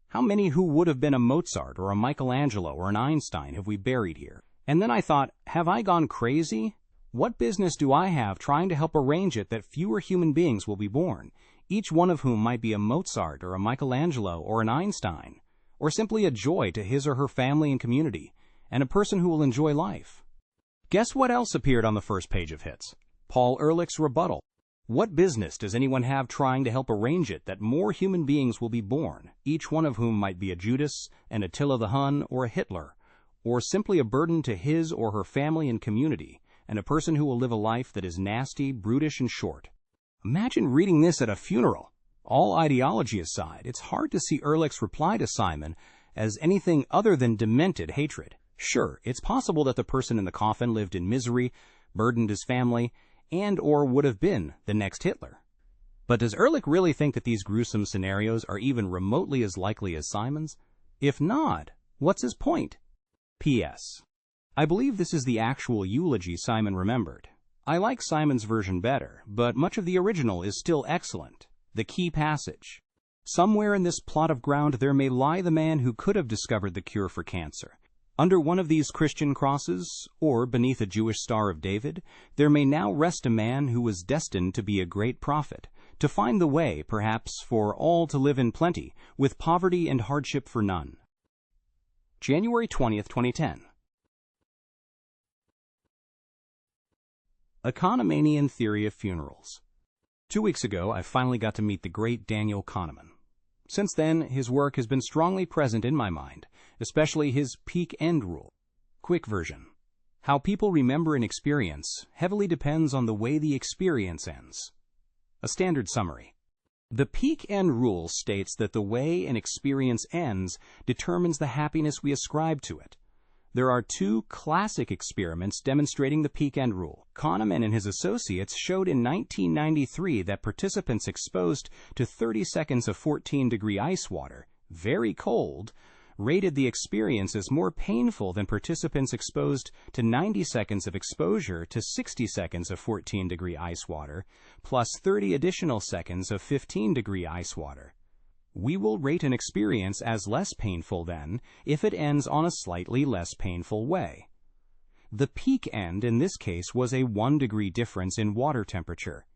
"How many who would have been a Mozart or a Michelangelo or an Einstein have we buried here?" And then I thought, have I gone crazy? What business do I have trying to help arrange it that fewer human beings will be born, each one of whom might be a Mozart or a Michelangelo or an Einstein, or simply a joy to his or her family and community, and a person who will enjoy life? Guess what else appeared on the first page of Hits? Paul Ehrlich's rebuttal. What business does anyone have trying to help arrange it that more human beings will be born, each one of whom might be a Judas, an Attila the Hun, or a Hitler, or simply a burden to his or her family and community, and a person who will live a life that is nasty, brutish, and short? Imagine reading this at a funeral. All ideology aside, it's hard to see Ehrlich's reply to Simon as anything other than demented hatred. Sure, it's possible that the person in the coffin lived in misery, burdened his family, and or would have been the next Hitler. But does Ehrlich really think that these gruesome scenarios are even remotely as likely as Simon's? If not, what's his point? P.S. I believe this is the actual eulogy Simon remembered. I like Simon's version better, but much of the original is still excellent. The key passage. Somewhere in this plot of ground there may lie the man who could have discovered the cure for cancer. Under one of these Christian crosses, or beneath a Jewish Star of David, there may now rest a man who was destined to be a great prophet, to find the way, perhaps, for all to live in plenty, with poverty and hardship for none. January 20th, 2010. A Kahnemanian Theory of Funerals. 2 weeks ago, I finally got to meet the great Daniel Kahneman. Since then, his work has been strongly present in my mind, especially his peak-end rule. Quick version. How people remember an experience heavily depends on the way the experience ends. A standard summary. The peak-end rule states that the way an experience ends determines the happiness we ascribe to it. There are 2 classic experiments demonstrating the peak-end rule. Kahneman and his associates showed in 1993 that participants exposed to 30 seconds of 14-degree ice water, very cold, rated the experience as more painful than participants exposed to 90 seconds of exposure to 60 seconds of 14-degree ice water, plus 30 additional seconds of 15-degree ice water. We will rate an experience as less painful, then, if it ends on a slightly less painful way. The peak end in this case was a 1-degree difference in water temperature.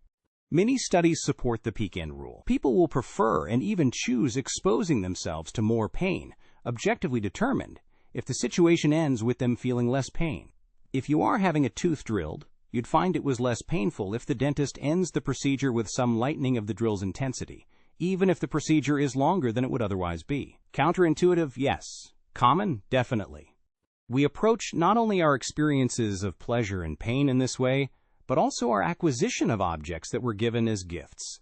Many studies support the peak end rule. People will prefer and even choose exposing themselves to more pain, objectively determined, if the situation ends with them feeling less pain. If you are having a tooth drilled, you'd find it was less painful if the dentist ends the procedure with some lightening of the drill's intensity, even if the procedure is longer than it would otherwise be. Counterintuitive, yes. Common, definitely. We approach not only our experiences of pleasure and pain in this way, but also our acquisition of objects that were given as gifts.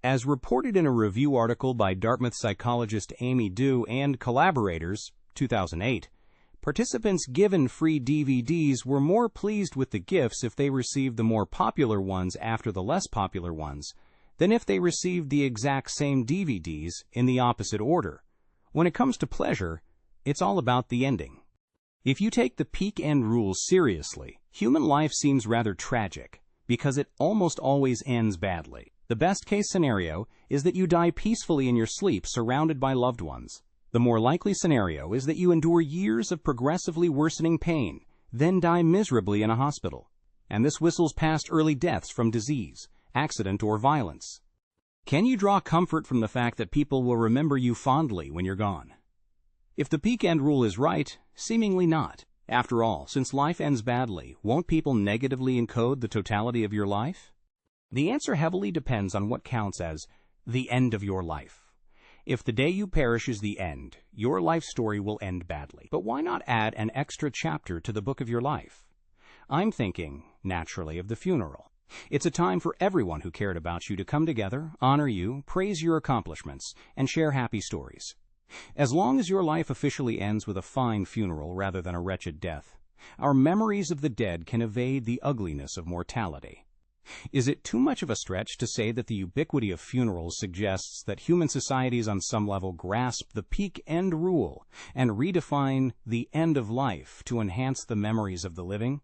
As reported in a review article by Dartmouth psychologist Amy Dew and collaborators, 2008, participants given free DVDs were more pleased with the gifts if they received the more popular ones after the less popular ones than if they received the exact same DVDs in the opposite order. When it comes to pleasure, it's all about the ending. If you take the peak end rule seriously, human life seems rather tragic because it almost always ends badly. The best case scenario is that you die peacefully in your sleep surrounded by loved ones. The more likely scenario is that you endure years of progressively worsening pain, then die miserably in a hospital. And this whistles past early deaths from disease, accident, or violence. Can you draw comfort from the fact that people will remember you fondly when you're gone? If the peak end rule is right, seemingly not. After all, since life ends badly, won't people negatively encode the totality of your life? The answer heavily depends on what counts as the end of your life. If the day you perish is the end, your life story will end badly. But why not add an extra chapter to the book of your life? I'm thinking, naturally, of the funeral. It's a time for everyone who cared about you to come together, honor you, praise your accomplishments, and share happy stories. As long as your life officially ends with a fine funeral rather than a wretched death, our memories of the dead can evade the ugliness of mortality. Is it too much of a stretch to say that the ubiquity of funerals suggests that human societies on some level grasp the peak end rule and redefine the end of life to enhance the memories of the living?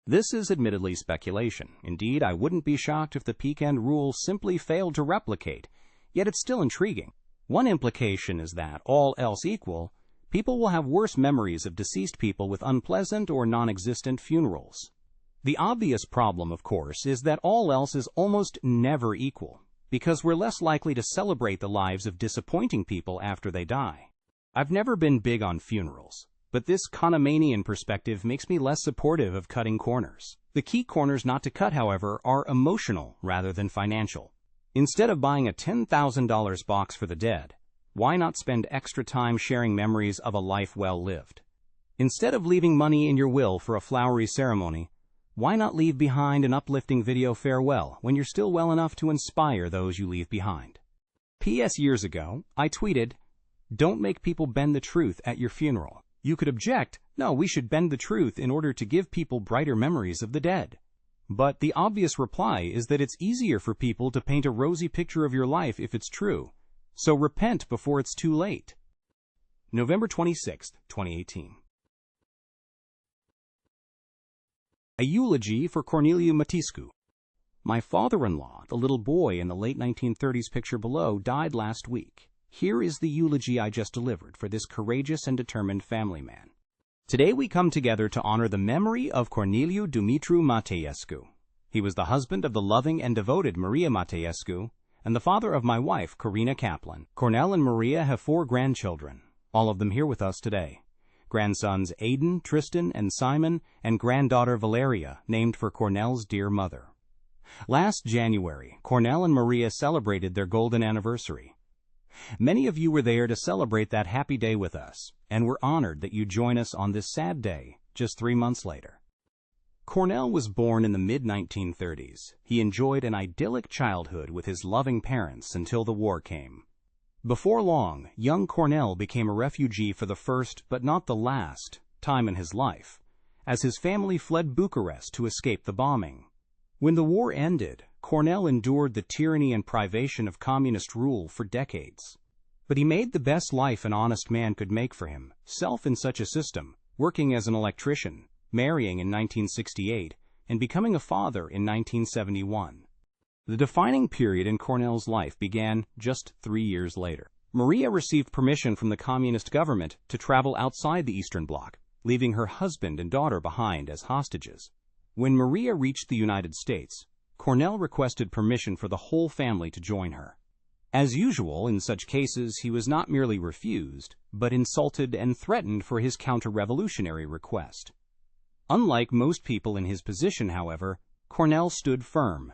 This is admittedly speculation. Indeed, I wouldn't be shocked if the peak end rule simply failed to replicate, yet it's still intriguing. One implication is that, all else equal, people will have worse memories of deceased people with unpleasant or non-existent funerals. The obvious problem, of course, is that all else is almost never equal, because we're less likely to celebrate the lives of disappointing people after they die. I've never been big on funerals, but this Kahnemanian perspective makes me less supportive of cutting corners. The key corners not to cut, however, are emotional rather than financial. Instead of buying a $10,000 box for the dead, why not spend extra time sharing memories of a life well lived? Instead of leaving money in your will for a flowery ceremony, why not leave behind an uplifting video farewell when you're still well enough to inspire those you leave behind? P.S. Years ago, I tweeted, "Don't make people bend the truth at your funeral." You could object, no, we should bend the truth in order to give people brighter memories of the dead. But the obvious reply is that it's easier for people to paint a rosy picture of your life if it's true. So repent before it's too late. November 26, 2018. A eulogy for Corneliu Mateescu. My father-in-law, the little boy in the late 1930s picture below, died last week. Here is the eulogy I just delivered for this courageous and determined family man. Today we come together to honor the memory of Corneliu Dumitru Mateescu. He was the husband of the loving and devoted Maria Mateescu and the father of my wife, Corina Caplan. Cornel and Maria have 4 grandchildren, all of them here with us today. Grandsons Aidan, Tristan, and Simon, and granddaughter Valeria, named for Cornel's dear mother. Last January, Cornel and Maria celebrated their golden anniversary. Many of you were there to celebrate that happy day with us, and we're honored that you join us on this sad day, just 3 months later. Cornel was born in the mid-1930s. He enjoyed an idyllic childhood with his loving parents until the war came. Before long, young Cornel became a refugee for the first, but not the last, time in his life, as his family fled Bucharest to escape the bombing. When the war ended, Cornel endured the tyranny and privation of communist rule for decades. But he made the best life an honest man could make for himself in such a system, working as an electrician, marrying in 1968, and becoming a father in 1971. The defining period in Cornel's life began just 3 years later. Maria received permission from the communist government to travel outside the Eastern Bloc, leaving her husband and daughter behind as hostages. When Maria reached the United States, Corneliu requested permission for the whole family to join her. As usual in such cases, he was not merely refused, but insulted and threatened for his counter-revolutionary request. Unlike most people in his position, however, Corneliu stood firm.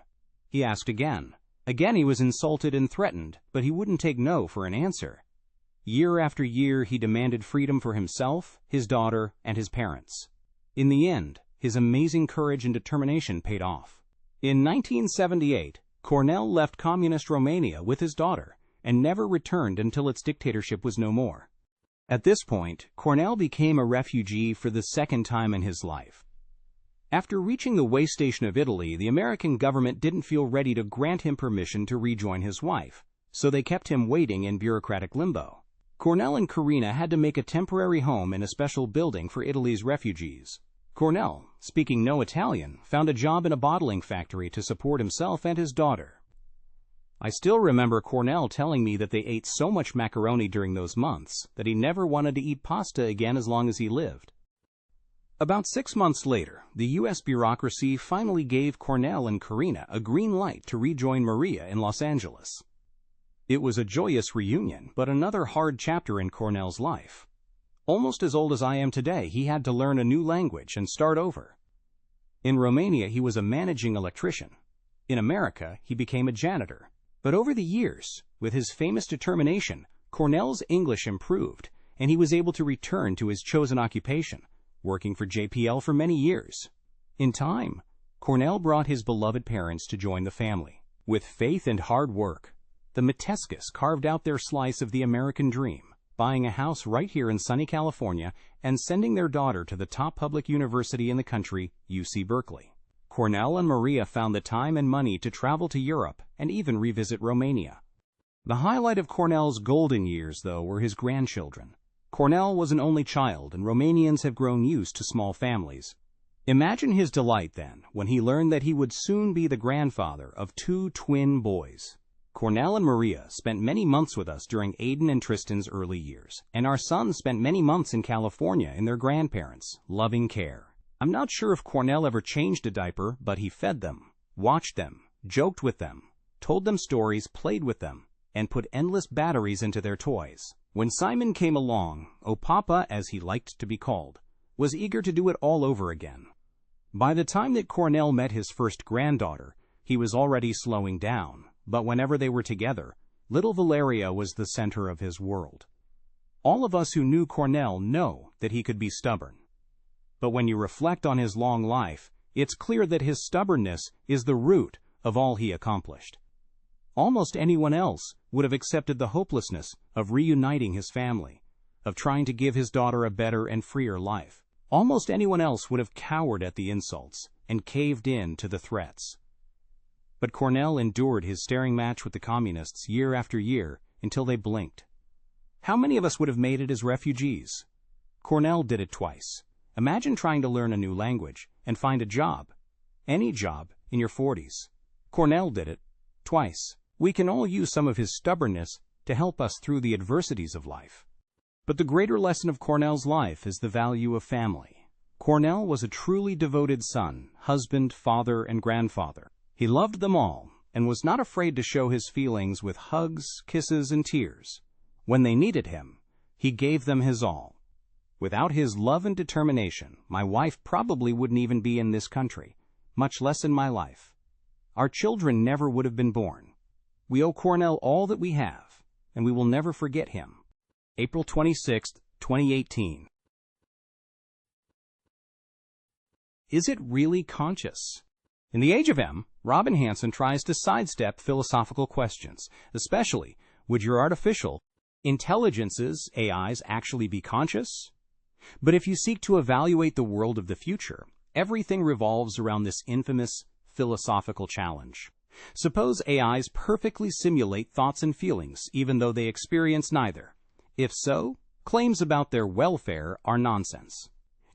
He asked again. Again he was insulted and threatened, but he wouldn't take no for an answer. Year after year he demanded freedom for himself, his daughter, and his parents. In the end, his amazing courage and determination paid off. In 1978, Corneliu left communist Romania with his daughter and never returned until its dictatorship was no more. At this point, Corneliu became a refugee for the second time in his life. After reaching the way station of Italy, the American government didn't feel ready to grant him permission to rejoin his wife, so they kept him waiting in bureaucratic limbo. Corneliu and Karina had to make a temporary home in a special building for Italy's refugees. Corneliu, speaking no Italian, found a job in a bottling factory to support himself and his daughter. I still remember Corneliu telling me that they ate so much macaroni during those months that he never wanted to eat pasta again as long as he lived. About 6 months later, the U.S. bureaucracy finally gave Corneliu and Karina a green light to rejoin Maria in Los Angeles. It was a joyous reunion, but another hard chapter in Corneliu's life. Almost as old as I am today, he had to learn a new language and start over. In Romania, he was a managing electrician. In America, he became a janitor. But over the years, with his famous determination, Corneliu's English improved, and he was able to return to his chosen occupation, working for JPL for many years. In time, Corneliu brought his beloved parents to join the family. With faith and hard work, the Mateescus carved out their slice of the American dream, buying a house right here in sunny California and sending their daughter to the top public university in the country, UC Berkeley. Corneliu and Maria found the time and money to travel to Europe and even revisit Romania. The highlight of Corneliu's golden years, though, were his grandchildren. Corneliu was an only child, and Romanians have grown used to small families. Imagine his delight, then, when he learned that he would soon be the grandfather of 2 twin boys. Corneliu and Maria spent many months with us during Aiden and Tristan's early years, and our sons spent many months in California in their grandparents' loving care. I'm not sure if Corneliu ever changed a diaper, but he fed them, watched them, joked with them, told them stories, played with them, and put endless batteries into their toys. When Simon came along, Papa, as he liked to be called, was eager to do it all over again. By the time that Corneliu met his first granddaughter, he was already slowing down, but whenever they were together, little Valeria was the center of his world. All of us who knew Corneliu know that he could be stubborn. But when you reflect on his long life, it's clear that his stubbornness is the root of all he accomplished. Almost anyone else would have accepted the hopelessness of reuniting his family, of trying to give his daughter a better and freer life. Almost anyone else would have cowered at the insults and caved in to the threats. But Corneliu endured his staring match with the communists year after year until they blinked. How many of us would have made it as refugees? Corneliu did it twice. Imagine trying to learn a new language and find a job, any job, in your 40s. Corneliu did it twice. We can all use some of his stubbornness to help us through the adversities of life. But the greater lesson of Corneliu's life is the value of family. Corneliu was a truly devoted son, husband, father, and grandfather. He loved them all and was not afraid to show his feelings with hugs, kisses, and tears. When they needed him, he gave them his all. Without his love and determination, my wife probably wouldn't even be in this country, much less in my life. Our children never would have been born. We owe Corneliu all that we have, and we will never forget him. April 26, 2018. Is it really conscious? In the Age of M, Robin Hanson tries to sidestep philosophical questions, especially, would your artificial intelligences, AIs, actually be conscious? But if you seek to evaluate the world of the future, everything revolves around this infamous philosophical challenge. Suppose AIs perfectly simulate thoughts and feelings, even though they experience neither. If so, claims about their welfare are nonsense.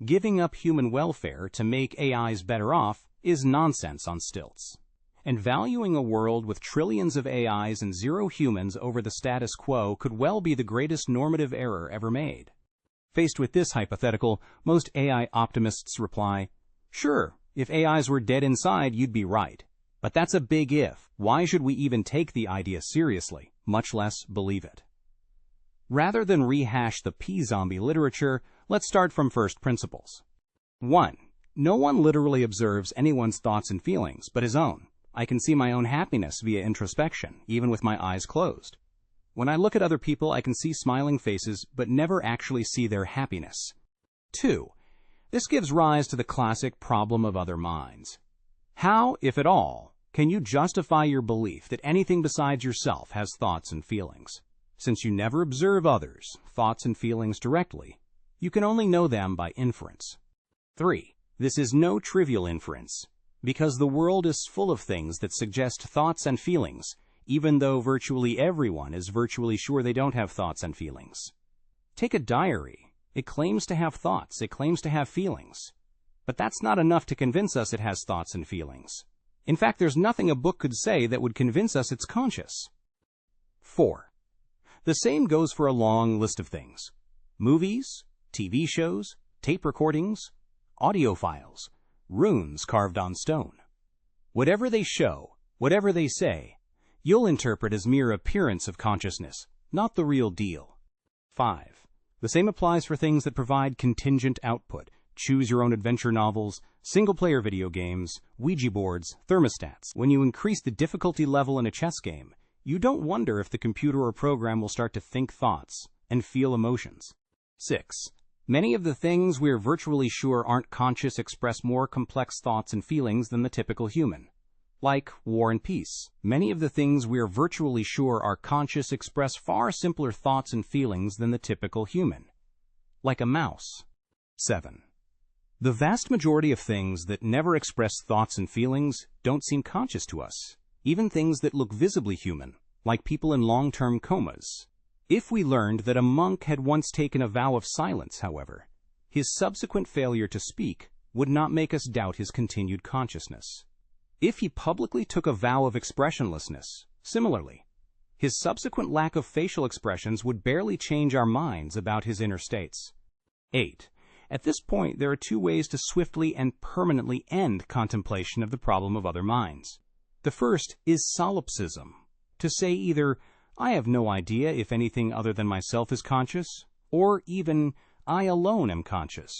Giving up human welfare to make AIs better off is nonsense on stilts. And valuing a world with trillions of AIs and 0 humans over the status quo could well be the greatest normative error ever made. Faced with this hypothetical, most AI optimists reply, "Sure, if AIs were dead inside, you'd be right. But that's a big if. Why should we even take the idea seriously, much less believe it?" Rather than rehash the P-zombie literature, let's start from first principles. 1. No one literally observes anyone's thoughts and feelings but his own. I can see my own happiness via introspection, even with my eyes closed. When I look at other people, I can see smiling faces but never actually see their happiness. 2. This gives rise to the classic problem of other minds. How, if at all, can you justify your belief that anything besides yourself has thoughts and feelings? Since you never observe others' thoughts and feelings directly, you can only know them by inference. 3. This is no trivial inference, because the world is full of things that suggest thoughts and feelings, even though virtually everyone is virtually sure they don't have thoughts and feelings. Take a diary. It claims to have thoughts, it claims to have feelings. But that's not enough to convince us it has thoughts and feelings. In fact, there's nothing a book could say that would convince us it's conscious. 4. The same goes for a long list of things. Movies, TV shows, tape recordings, audio files, runes carved on stone. Whatever they show, whatever they say, you'll interpret as mere appearance of consciousness, not the real deal. 5. The same applies for things that provide contingent output, choose-your-own-adventure novels, single-player video games, Ouija boards, thermostats. When you increase the difficulty level in a chess game, you don't wonder if the computer or program will start to think thoughts and feel emotions. 6. Many of the things we're virtually sure aren't conscious express more complex thoughts and feelings than the typical human. Like war and peace, many of the things we're virtually sure are conscious express far simpler thoughts and feelings than the typical human. Like a mouse. 7. The vast majority of things that never express thoughts and feelings don't seem conscious to us, even things that look visibly human, like people in long-term comas. If we learned that a monk had once taken a vow of silence, however, his subsequent failure to speak would not make us doubt his continued consciousness. If he publicly took a vow of expressionlessness, similarly, his subsequent lack of facial expressions would barely change our minds about his inner states. 8. At this point, there are two ways to swiftly and permanently end contemplation of the problem of other minds. The first is solipsism, to say either, I have no idea if anything other than myself is conscious, or even, I alone am conscious.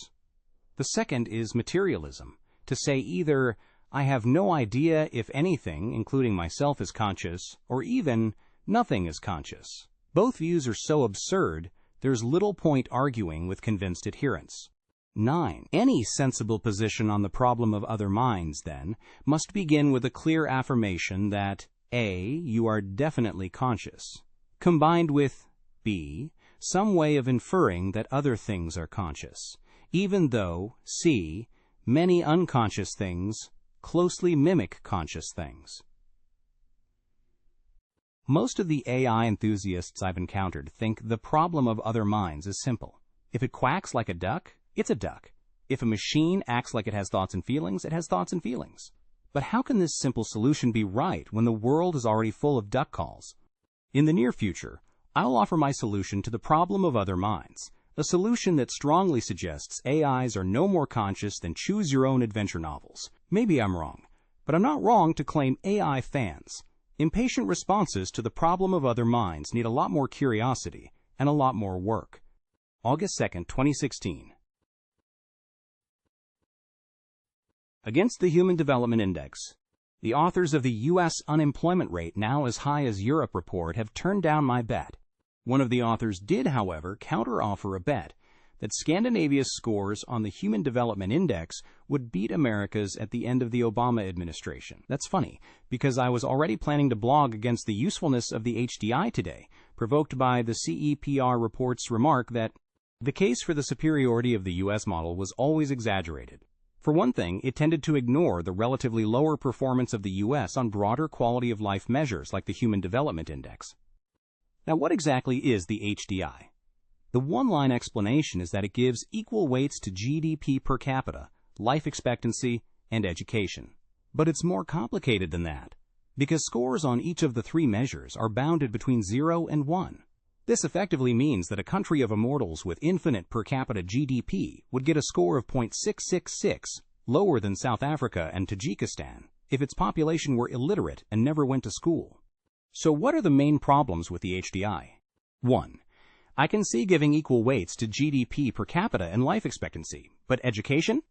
The second is materialism, to say either, I have no idea if anything, including myself, is conscious, or even, nothing is conscious. Both views are so absurd, there's little point arguing with convinced adherents. 9. Any sensible position on the problem of other minds, then, must begin with a clear affirmation that A. You are definitely conscious, combined with B. Some way of inferring that other things are conscious, even though C. Many unconscious things closely mimic conscious things. Most of the AI enthusiasts I've encountered think the problem of other minds is simple. If it quacks like a duck, it's a duck. If a machine acts like it has thoughts and feelings, it has thoughts and feelings. But how can this simple solution be right when the world is already full of duck calls? In the near future, I'll offer my solution to the problem of other minds, a solution that strongly suggests AIs are no more conscious than choose-your-own-adventure novels. Maybe I'm wrong, but I'm not wrong to claim AI fans. Impatient responses to the problem of other minds need a lot more curiosity and a lot more work. August 2nd, 2016. Against the Human Development Index, the authors of the U.S. unemployment rate now as high as Europe report have turned down my bet. One of the authors did, however, counter-offer a bet that Scandinavia's scores on the Human Development Index would beat America's at the end of the Obama administration. That's funny, because I was already planning to blog against the usefulness of the HDI today, provoked by the CEPR report's remark that the case for the superiority of the U.S. model was always exaggerated. For one thing, it tended to ignore the relatively lower performance of the U.S. on broader quality of life measures like the Human Development Index. Now, what exactly is the HDI? The one-line explanation is that it gives equal weights to GDP per capita, life expectancy, and education. But it's more complicated than that, because scores on each of the three measures are bounded between 0 and 1. This effectively means that a country of immortals with infinite per capita GDP would get a score of 0.666, lower than South Africa and Tajikistan, if its population were illiterate and never went to school. So what are the main problems with the HDI? 1. I can see giving equal weights to GDP per capita and life expectancy, but education?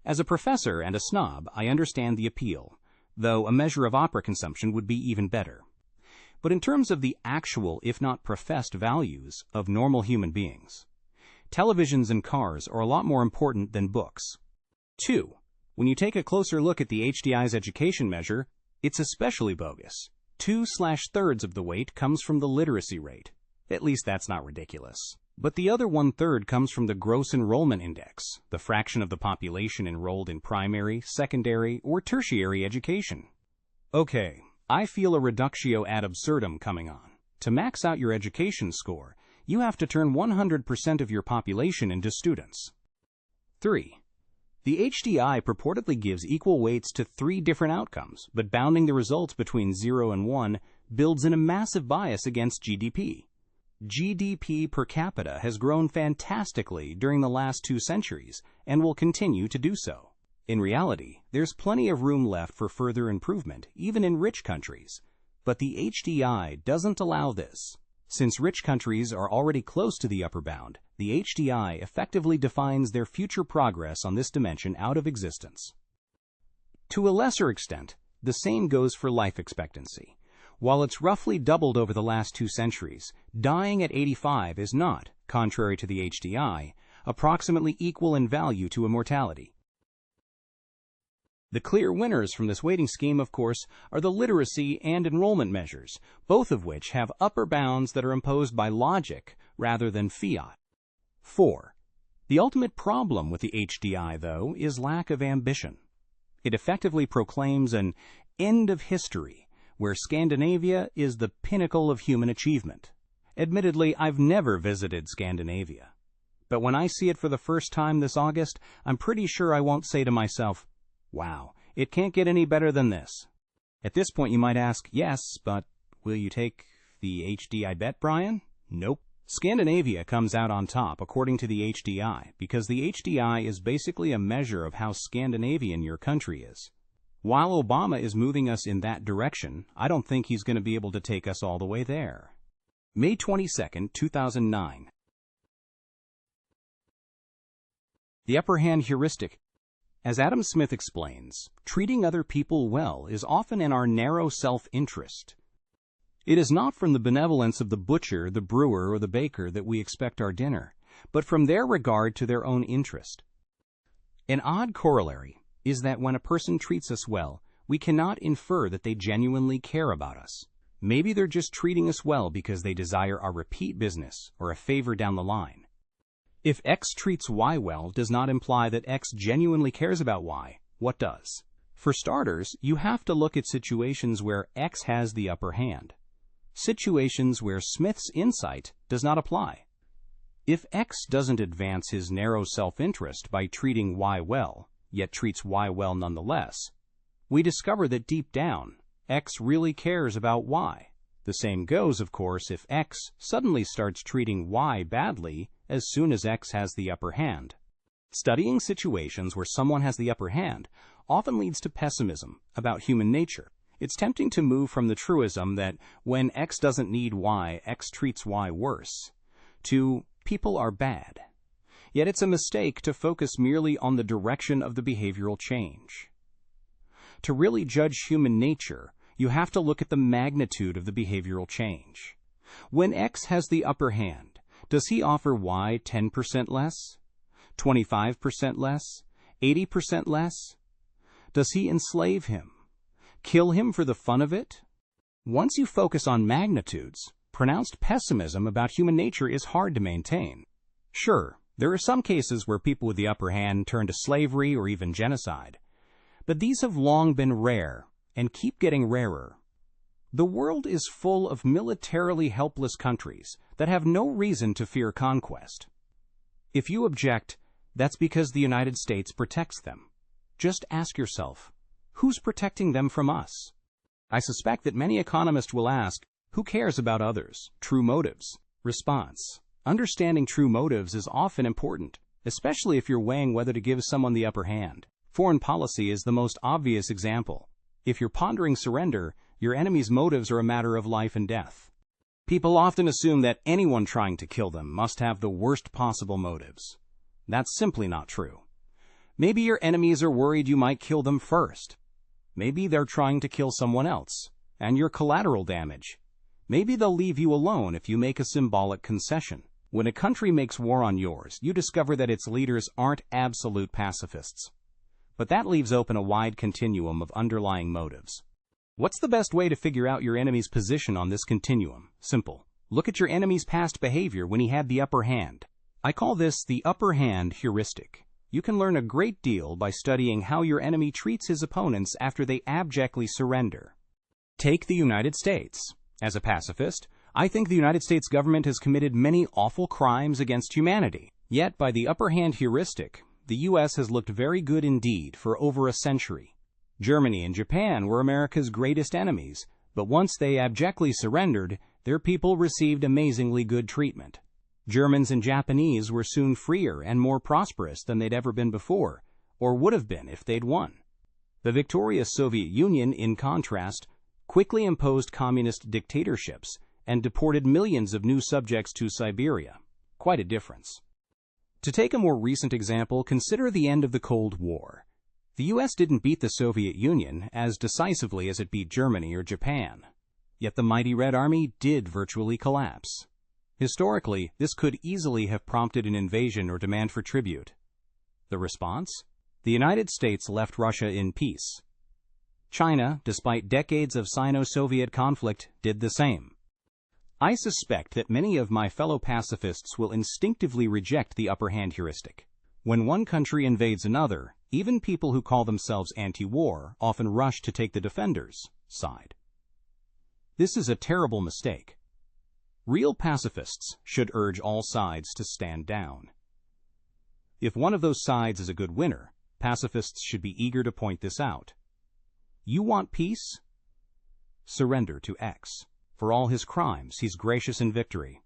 As a professor and a snob, I understand the appeal, though a measure of opera consumption would be even better. But in terms of the actual, if not professed, values of normal human beings, televisions and cars are a lot more important than books. 2. When you take a closer look at the HDI's education measure, it's especially bogus. 2/3 of the weight comes from the literacy rate. At least that's not ridiculous. But the other 1/3 comes from the gross enrollment index, the fraction of the population enrolled in primary, secondary, or tertiary education. Okay, I feel a reductio ad absurdum coming on. To max out your education score, you have to turn 100% of your population into students. 3. The HDI purportedly gives equal weights to 3 different outcomes, but bounding the results between 0 and 1 builds in a massive bias against GDP. GDP per capita has grown fantastically during the last 2 centuries and will continue to do so. In reality, there's plenty of room left for further improvement, even in rich countries. But the HDI doesn't allow this. Since rich countries are already close to the upper bound, the HDI effectively defines their future progress on this dimension out of existence. To a lesser extent, the same goes for life expectancy. While it's roughly doubled over the last 2 centuries, dying at 85 is not, contrary to the HDI, approximately equal in value to immortality. The clear winners from this weighting scheme, of course, are the literacy and enrollment measures, both of which have upper bounds that are imposed by logic rather than fiat. 4. The ultimate problem with the HDI, though, is lack of ambition. It effectively proclaims an end of history, where Scandinavia is the pinnacle of human achievement. Admittedly, I've never visited Scandinavia. But when I see it for the first time this August, I'm pretty sure I won't say to myself, wow, it can't get any better than this. At this point you might ask, yes, but will you take the HDI bet, Bryan? Nope. Scandinavia comes out on top according to the HDI, because the HDI is basically a measure of how Scandinavian your country is. While Obama is moving us in that direction, I don't think he's going to be able to take us all the way there. May 22, 2009. The upper hand heuristic. As Adam Smith explains, treating other people well is often in our narrow self-interest. It is not from the benevolence of the butcher, the brewer, or the baker that we expect our dinner, but from their regard to their own interest. An odd corollary is that when a person treats us well, we cannot infer that they genuinely care about us. Maybe they're just treating us well because they desire our repeat business or a favor down the line. If X treats Y well does not imply that X genuinely cares about Y, what does? For starters, you have to look at situations where X has the upper hand. Situations where Smith's insight does not apply. If X doesn't advance his narrow self-interest by treating Y well, yet treats Y well nonetheless, we discover that deep down, X really cares about Y. The same goes, of course, if X suddenly starts treating Y badly as soon as X has the upper hand. Studying situations where someone has the upper hand often leads to pessimism about human nature. It's tempting to move from the truism that when X doesn't need Y, X treats Y worse, to people are bad. Yet it's a mistake to focus merely on the direction of the behavioral change. To really judge human nature, you have to look at the magnitude of the behavioral change. When X has the upper hand, does he offer Y 10% less? 25% less? 80% less? Does he enslave him? Kill him for the fun of it? Once you focus on magnitudes, pronounced pessimism about human nature is hard to maintain. Sure, there are some cases where people with the upper hand turn to slavery or even genocide, but these have long been rare and keep getting rarer. The world is full of militarily helpless countries that have no reason to fear conquest. If you object, that's because the United States protects them. Just ask yourself, who's protecting them from us? I suspect that many economists will ask, who cares about others, true motives? Response: understanding true motives is often important, especially if you're weighing whether to give someone the upper hand. Foreign policy is the most obvious example. If you're pondering surrender, your enemy's motives are a matter of life and death. People often assume that anyone trying to kill them must have the worst possible motives. That's simply not true. Maybe your enemies are worried you might kill them first. Maybe they're trying to kill someone else, and you're collateral damage. Maybe they'll leave you alone if you make a symbolic concession. When a country makes war on yours, you discover that its leaders aren't absolute pacifists. But that leaves open a wide continuum of underlying motives. What's the best way to figure out your enemy's position on this continuum? Simple. Look at your enemy's past behavior when he had the upper hand. I call this the upper hand heuristic. You can learn a great deal by studying how your enemy treats his opponents after they abjectly surrender. Take the United States. As a pacifist, I think the United States government has committed many awful crimes against humanity. Yet, by the upper hand heuristic, the U.S. has looked very good indeed for over a century. Germany and Japan were America's greatest enemies, but once they abjectly surrendered, their people received amazingly good treatment. Germans and Japanese were soon freer and more prosperous than they'd ever been before, or would have been if they'd won. The victorious Soviet Union, in contrast, quickly imposed communist dictatorships and deported millions of new subjects to Siberia. Quite a difference. To take a more recent example, consider the end of the Cold War. The U.S. didn't beat the Soviet Union as decisively as it beat Germany or Japan. Yet the mighty Red Army did virtually collapse. Historically, this could easily have prompted an invasion or demand for tribute. The response? The United States left Russia in peace. China, despite decades of Sino-Soviet conflict, did the same. I suspect that many of my fellow pacifists will instinctively reject the upper hand heuristic. When one country invades another, even people who call themselves anti-war often rush to take the defenders' side. This is a terrible mistake. Real pacifists should urge all sides to stand down. If one of those sides is a good winner, pacifists should be eager to point this out. You want peace? Surrender to X. For all his crimes, he's gracious in victory.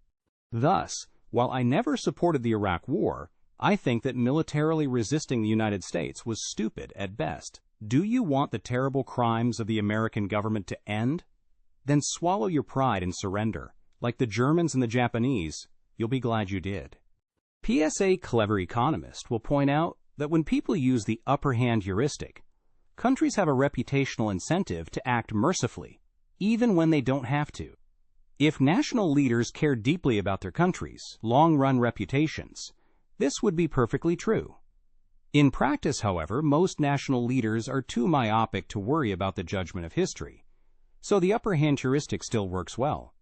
Thus, while I never supported the Iraq War, I think that militarily resisting the United States was stupid at best. Do you want the terrible crimes of the American government to end? Then swallow your pride and surrender. Like the Germans and the Japanese, you'll be glad you did. PSA clever economist will point out that when people use the upper hand heuristic, countries have a reputational incentive to act mercifully, even when they don't have to. If national leaders care deeply about their countries' long-run reputations, this would be perfectly true. In practice, however, most national leaders are too myopic to worry about the judgment of history, so the upper hand heuristic still works well.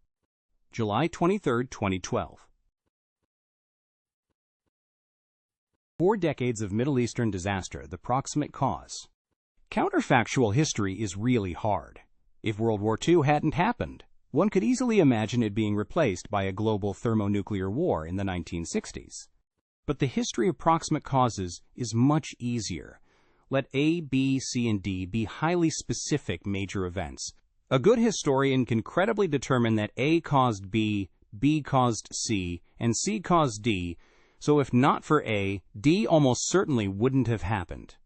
July 23, 2012. 4 decades of Middle Eastern disaster, the proximate cause. Counterfactual history is really hard. If World War II hadn't happened, one could easily imagine it being replaced by a global thermonuclear war in the 1960s. But the history of proximate causes is much easier. Let A, B, C, and D be highly specific major events. A good historian can credibly determine that A caused B, B caused C, and C caused D, so if not for A, D almost certainly wouldn't have happened.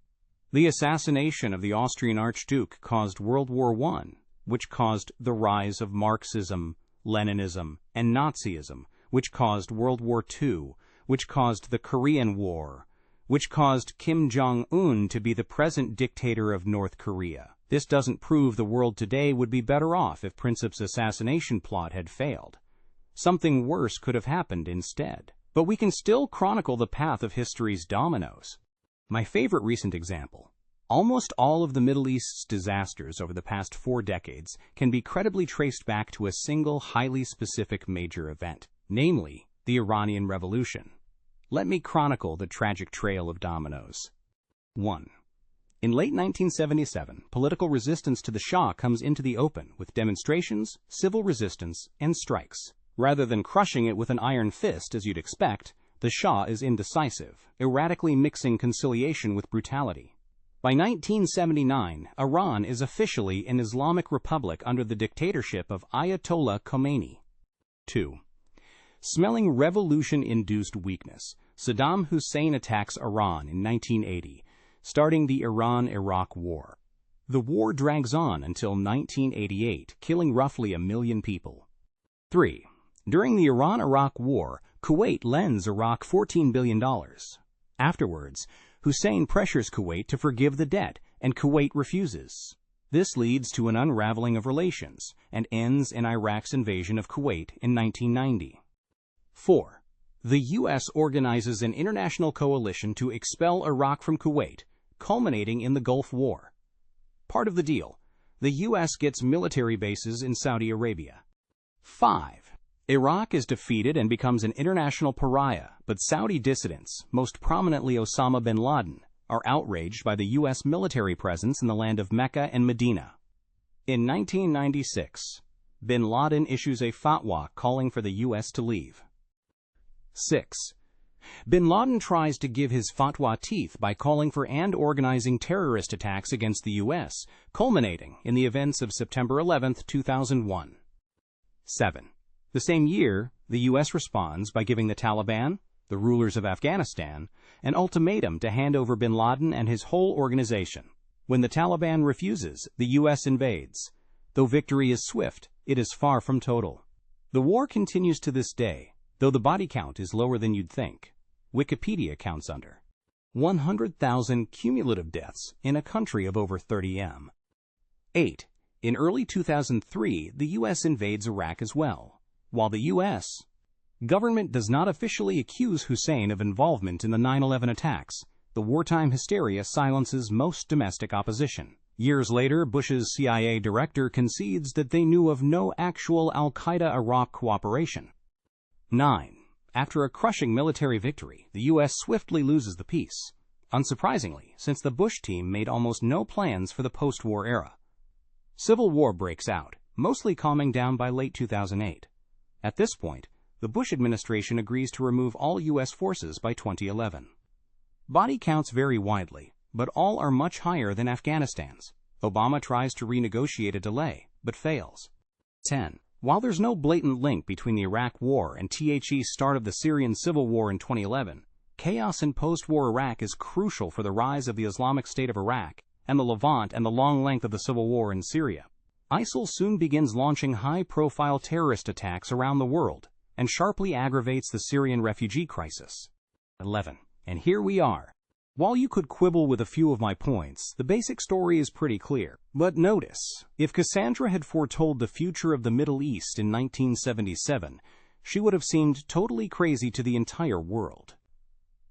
The assassination of the Austrian Archduke caused World War I, which caused the rise of Marxism, Leninism, and Nazism, which caused World War II, which caused the Korean War, which caused Kim Jong-un to be the present dictator of North Korea. This doesn't prove the world today would be better off if Princip's assassination plot had failed. Something worse could have happened instead. But we can still chronicle the path of history's dominoes. My favorite recent example. Almost all of the Middle East's disasters over the past 4 decades can be credibly traced back to a single highly specific major event, namely the Iranian Revolution. Let me chronicle the tragic trail of dominoes. 1. In late 1977, political resistance to the Shah comes into the open with demonstrations, civil resistance, and strikes. Rather than crushing it with an iron fist, as you'd expect, the Shah is indecisive, erratically mixing conciliation with brutality. By 1979, Iran is officially an Islamic republic under the dictatorship of Ayatollah Khomeini. 2. Smelling revolution-induced weakness, Saddam Hussein attacks Iran in 1980, starting the Iran-Iraq War. The war drags on until 1988, killing roughly 1 million people. 3. During the Iran-Iraq War, Kuwait lends Iraq $14 billion. Afterwards, Hussein pressures Kuwait to forgive the debt, and Kuwait refuses. This leads to an unraveling of relations and ends in Iraq's invasion of Kuwait in 1990. 4. The U.S. organizes an international coalition to expel Iraq from Kuwait, culminating in the Gulf War. Part of the deal, the U.S. gets military bases in Saudi Arabia. 5. Iraq is defeated and becomes an international pariah, but Saudi dissidents, most prominently Osama bin Laden, are outraged by the U.S. military presence in the land of Mecca and Medina. In 1996, bin Laden issues a fatwa calling for the U.S. to leave. 6. Bin Laden tries to give his fatwa teeth by calling for and organizing terrorist attacks against the U.S., culminating in the events of September 11, 2001. 7. The same year, the U.S. responds by giving the Taliban, the rulers of Afghanistan, an ultimatum to hand over bin Laden and his whole organization. When the Taliban refuses, the U.S. invades. Though victory is swift, it is far from total. The war continues to this day, though the body count is lower than you'd think. Wikipedia counts under 100,000 cumulative deaths in a country of over 30 million. 8. In early 2003, the U.S. invades Iraq as well. While the U.S. government does not officially accuse Hussein of involvement in the 9/11 attacks, the wartime hysteria silences most domestic opposition. Years later, Bush's CIA director concedes that they knew of no actual al-Qaeda-Iraq cooperation. 9. After a crushing military victory, the U.S. swiftly loses the peace. Unsurprisingly, since the Bush team made almost no plans for the post-war era. Civil war breaks out, mostly calming down by late 2008. At this point, the Bush administration agrees to remove all U.S. forces by 2011. Body counts vary widely, but all are much higher than Afghanistan's. Obama tries to renegotiate a delay, but fails. 10. While there's no blatant link between the Iraq War and THE's start of the Syrian Civil War in 2011, chaos in post-war Iraq is crucial for the rise of the Islamic State of Iraq and the Levant and the long length of the civil war in Syria. ISIL soon begins launching high-profile terrorist attacks around the world and sharply aggravates the Syrian refugee crisis. 11. And here we are. While you could quibble with a few of my points, the basic story is pretty clear. But notice, if Cassandra had foretold the future of the Middle East in 1977, she would have seemed totally crazy to the entire world.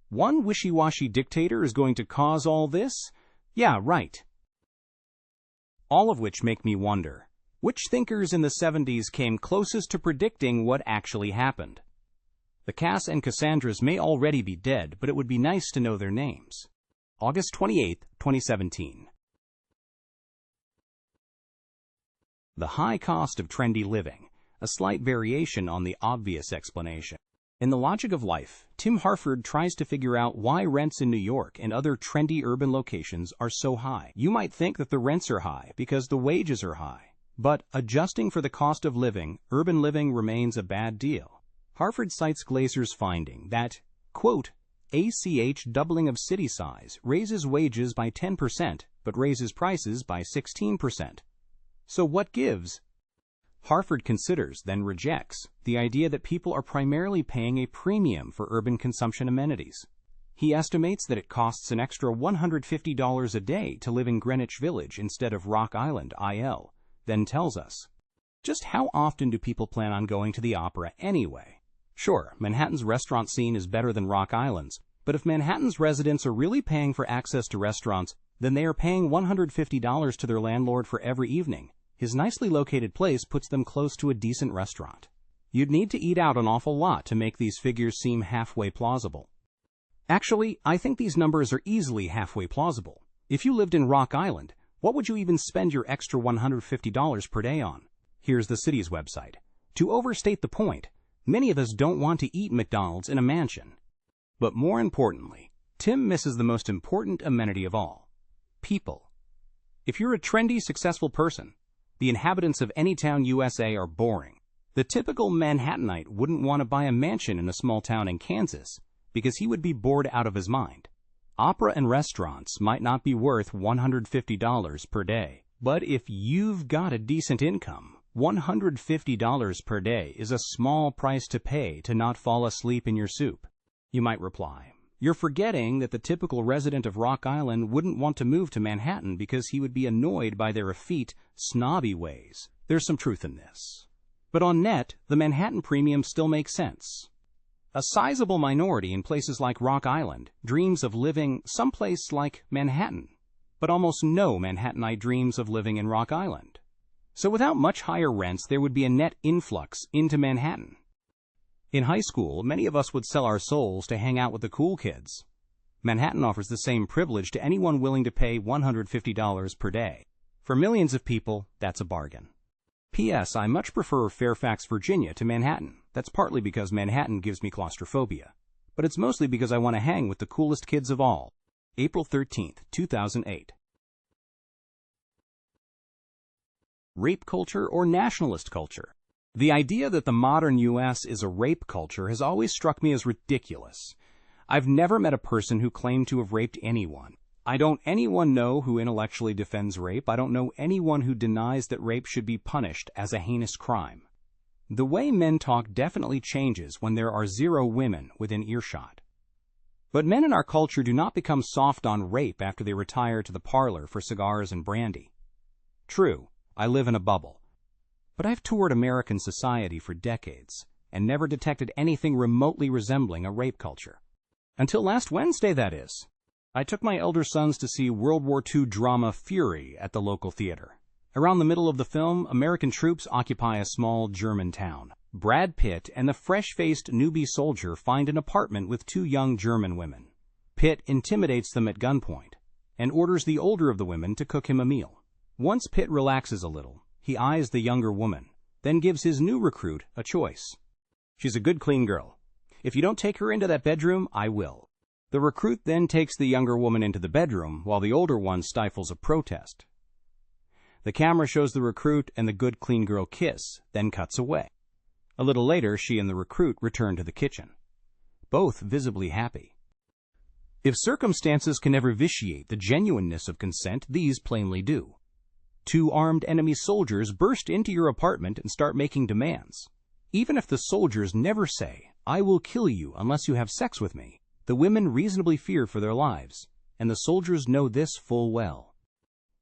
One wishy-washy dictator is going to cause all this? Yeah, right. All of which make me wonder, which thinkers in the 70s came closest to predicting what actually happened? The Cass and Cassandras may already be dead, but it would be nice to know their names. August 28, 2017. The high cost of trendy living, a slight variation on the obvious explanation. In The Logic of Life, Tim Harford tries to figure out why rents in New York and other trendy urban locations are so high. You might think that the rents are high because the wages are high. But adjusting for the cost of living, urban living remains a bad deal. Harford cites Glaser's finding that, quote, ACH doubling of city size raises wages by 10%, but raises prices by 16%. So what gives? Harford considers, then rejects, the idea that people are primarily paying a premium for urban consumption amenities. He estimates that it costs an extra $150 a day to live in Greenwich Village instead of Rock Island, IL, then tells us, just how often do people plan on going to the opera anyway? Sure, Manhattan's restaurant scene is better than Rock Island's, but if Manhattan's residents are really paying for access to restaurants, then they are paying $150 to their landlord for every evening. His nicely located place puts them close to a decent restaurant. You'd need to eat out an awful lot to make these figures seem halfway plausible. Actually, I think these numbers are easily halfway plausible. If you lived in Rock Island, what would you even spend your extra $150 per day on? Here's the city's website. To overstate the point, many of us don't want to eat McDonald's in a mansion. But more importantly, Tim misses the most important amenity of all: people. If you're a trendy, successful person, the inhabitants of any town USA are boring. The typical Manhattanite wouldn't want to buy a mansion in a small town in Kansas because he would be bored out of his mind. Opera and restaurants might not be worth $150 per day, but if you've got a decent income, $150 per day is a small price to pay to not fall asleep in your soup. You might reply, "You're forgetting that the typical resident of Rock Island wouldn't want to move to Manhattan because he would be annoyed by their effete, snobby ways." There's some truth in this. But on net, the Manhattan premium still makes sense. A sizable minority in places like Rock Island dreams of living someplace like Manhattan, but almost no Manhattanite dreams of living in Rock Island. So without much higher rents, there would be a net influx into Manhattan. In high school, many of us would sell our souls to hang out with the cool kids. Manhattan offers the same privilege to anyone willing to pay $150 per day. For millions of people, that's a bargain. P.S. I much prefer Fairfax, Virginia to Manhattan. That's partly because Manhattan gives me claustrophobia. But it's mostly because I want to hang with the coolest kids of all. April 13th, 2008. Rape culture or nationalist culture? The idea that the modern U.S. is a rape culture has always struck me as ridiculous. I've never met a person who claimed to have raped anyone. I don't anyone know who intellectually defends rape. I don't know anyone who denies that rape should be punished as a heinous crime. The way men talk definitely changes when there are 0 women within earshot. But men in our culture do not become soft on rape after they retire to the parlor for cigars and brandy. True, I live in a bubble. But I've toured American society for decades and never detected anything remotely resembling a rape culture. Until last Wednesday, that is. I took my elder sons to see World War II drama Fury at the local theater. Around the middle of the film, American troops occupy a small German town. Brad Pitt and the fresh-faced newbie soldier find an apartment with 2 young German women. Pitt intimidates them at gunpoint and orders the older of the women to cook him a meal. Once Pitt relaxes a little, he eyes the younger woman, then gives his new recruit a choice. "She's a good, clean girl. If you don't take her into that bedroom, I will." The recruit then takes the younger woman into the bedroom, while the older one stifles a protest. The camera shows the recruit and the good, clean girl kiss, then cuts away. A little later, she and the recruit return to the kitchen, both visibly happy. If circumstances can ever vitiate the genuineness of consent, these plainly do. 2 armed enemy soldiers burst into your apartment and start making demands. Even if the soldiers never say, "I will kill you unless you have sex with me," the women reasonably fear for their lives, and the soldiers know this full well.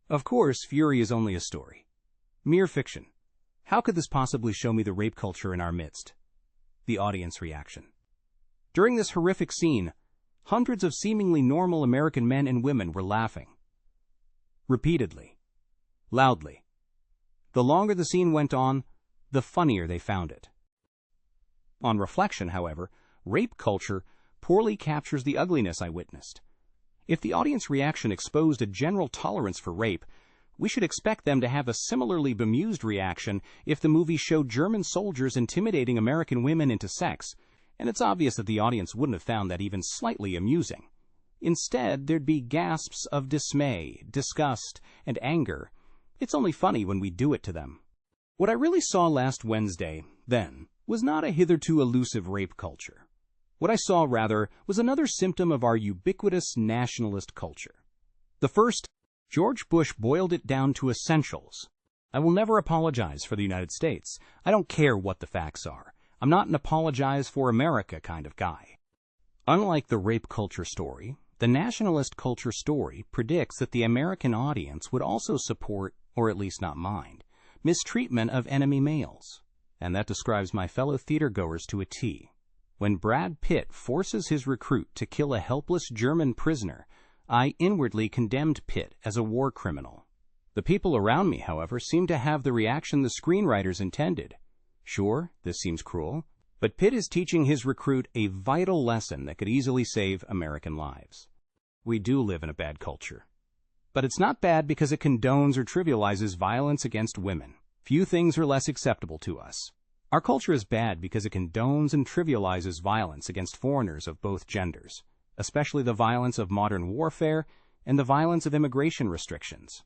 Of course, Fury is only a story. Mere fiction. How could this possibly show me the rape culture in our midst? The audience reaction. During this horrific scene, hundreds of seemingly normal American men and women were laughing. Repeatedly. Loudly. The longer the scene went on, the funnier they found it. On reflection, however, rape culture poorly captures the ugliness I witnessed. If the audience reaction exposed a general tolerance for rape, we should expect them to have a similarly bemused reaction if the movie showed German soldiers intimidating American women into sex, and it's obvious that the audience wouldn't have found that even slightly amusing. Instead, there'd be gasps of dismay, disgust, and anger. It's only funny when we do it to them. What I really saw last Wednesday, then, was not a hitherto elusive rape culture. What I saw, rather, was another symptom of our ubiquitous nationalist culture. The first, George Bush boiled it down to essentials. I will never apologize for the United States. I don't care what the facts are. I'm not an apologize for America kind of guy. Unlike the rape culture story, the nationalist culture story predicts that the American audience would also support, or at least not mind, mistreatment of enemy males. And that describes my fellow theatergoers to a T. When Brad Pitt forces his recruit to kill a helpless German prisoner, I inwardly condemned Pitt as a war criminal. The people around me, however, seemed to have the reaction the screenwriters intended. Sure, this seems cruel, but Pitt is teaching his recruit a vital lesson that could easily save American lives. We do live in a bad culture. But it's not bad because it condones or trivializes violence against women. Few things are less acceptable to us. Our culture is bad because it condones and trivializes violence against foreigners of both genders, especially the violence of modern warfare and the violence of immigration restrictions.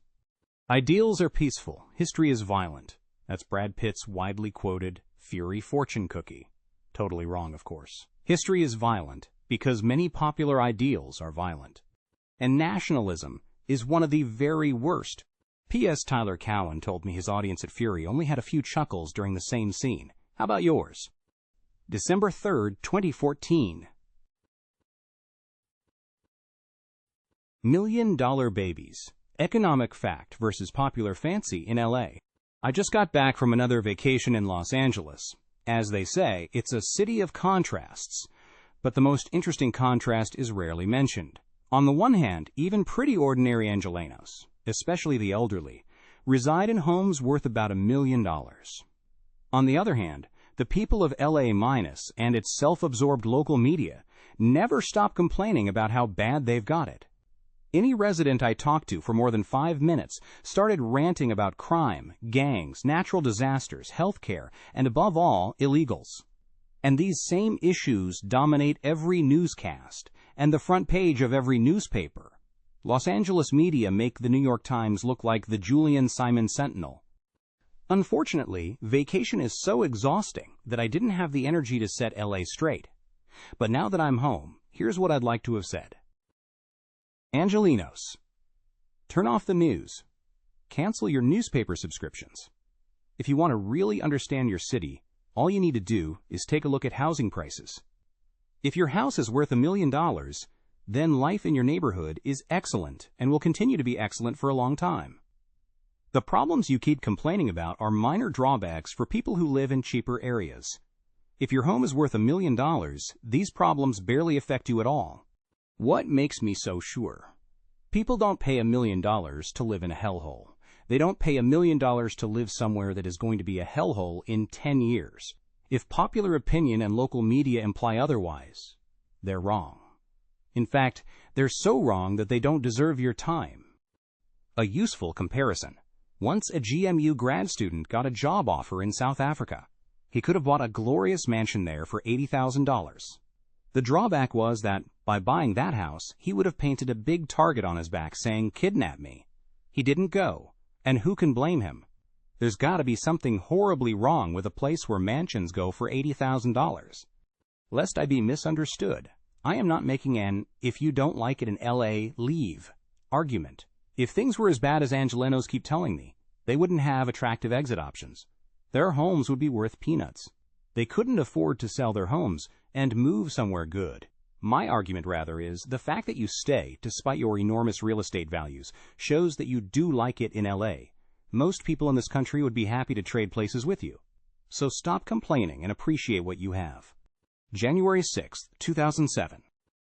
Ideals are peaceful, history is violent. That's Brad Pitt's widely quoted Fury fortune cookie. Totally wrong, of course. History is violent because many popular ideals are violent. And nationalism is one of the very worst. P.S. Tyler Cowen told me his audience at Fury only had a few chuckles during the same scene. How about yours? December 3rd, 2014. Million-dollar babies. Economic fact versus popular fancy in L.A. I just got back from another vacation in Los Angeles. As they say, it's a city of contrasts. But the most interesting contrast is rarely mentioned. On the one hand, even pretty ordinary Angelenos, especially the elderly, reside in homes worth about $1 million. On the other hand, the people of LA minus and its self-absorbed local media never stop complaining about how bad they've got it. Any resident I talked to for more than 5 minutes started ranting about crime, gangs, natural disasters, healthcare, and above all, illegals. And these same issues dominate every newscast and the front page of every newspaper. Los Angeles media make the New York Times look like the Julian Simon Sentinel. Unfortunately, vacation is so exhausting that I didn't have the energy to set LA straight. But now that I'm home, here's what I'd like to have said. Angelenos, turn off the news. Cancel your newspaper subscriptions. If you want to really understand your city, all you need to do is take a look at housing prices. If your house is worth $1 million, then life in your neighborhood is excellent and will continue to be excellent for a long time. The problems you keep complaining about are minor drawbacks for people who live in cheaper areas. If your home is worth $1 million, these problems barely affect you at all. What makes me so sure? People don't pay $1 million to live in a hellhole. They don't pay $1 million to live somewhere that is going to be a hellhole in 10 years. If popular opinion and local media imply otherwise, they're wrong. In fact, they're so wrong that they don't deserve your time. A useful comparison. Once a GMU grad student got a job offer in South Africa. He could have bought a glorious mansion there for $80,000. The drawback was that, by buying that house, he would have painted a big target on his back saying, "Kidnap me." He didn't go, and who can blame him? There's got to be something horribly wrong with a place where mansions go for $80,000. Lest I be misunderstood, I am not making an "if you don't like it in LA, leave" argument. If things were as bad as Angelenos keep telling me, they wouldn't have attractive exit options. Their homes would be worth peanuts. They couldn't afford to sell their homes and move somewhere good. My argument, rather, is the fact that you stay, despite your enormous real estate values, shows that you do like it in LA. Most people in this country would be happy to trade places with you. So stop complaining and appreciate what you have. January 6, 2007.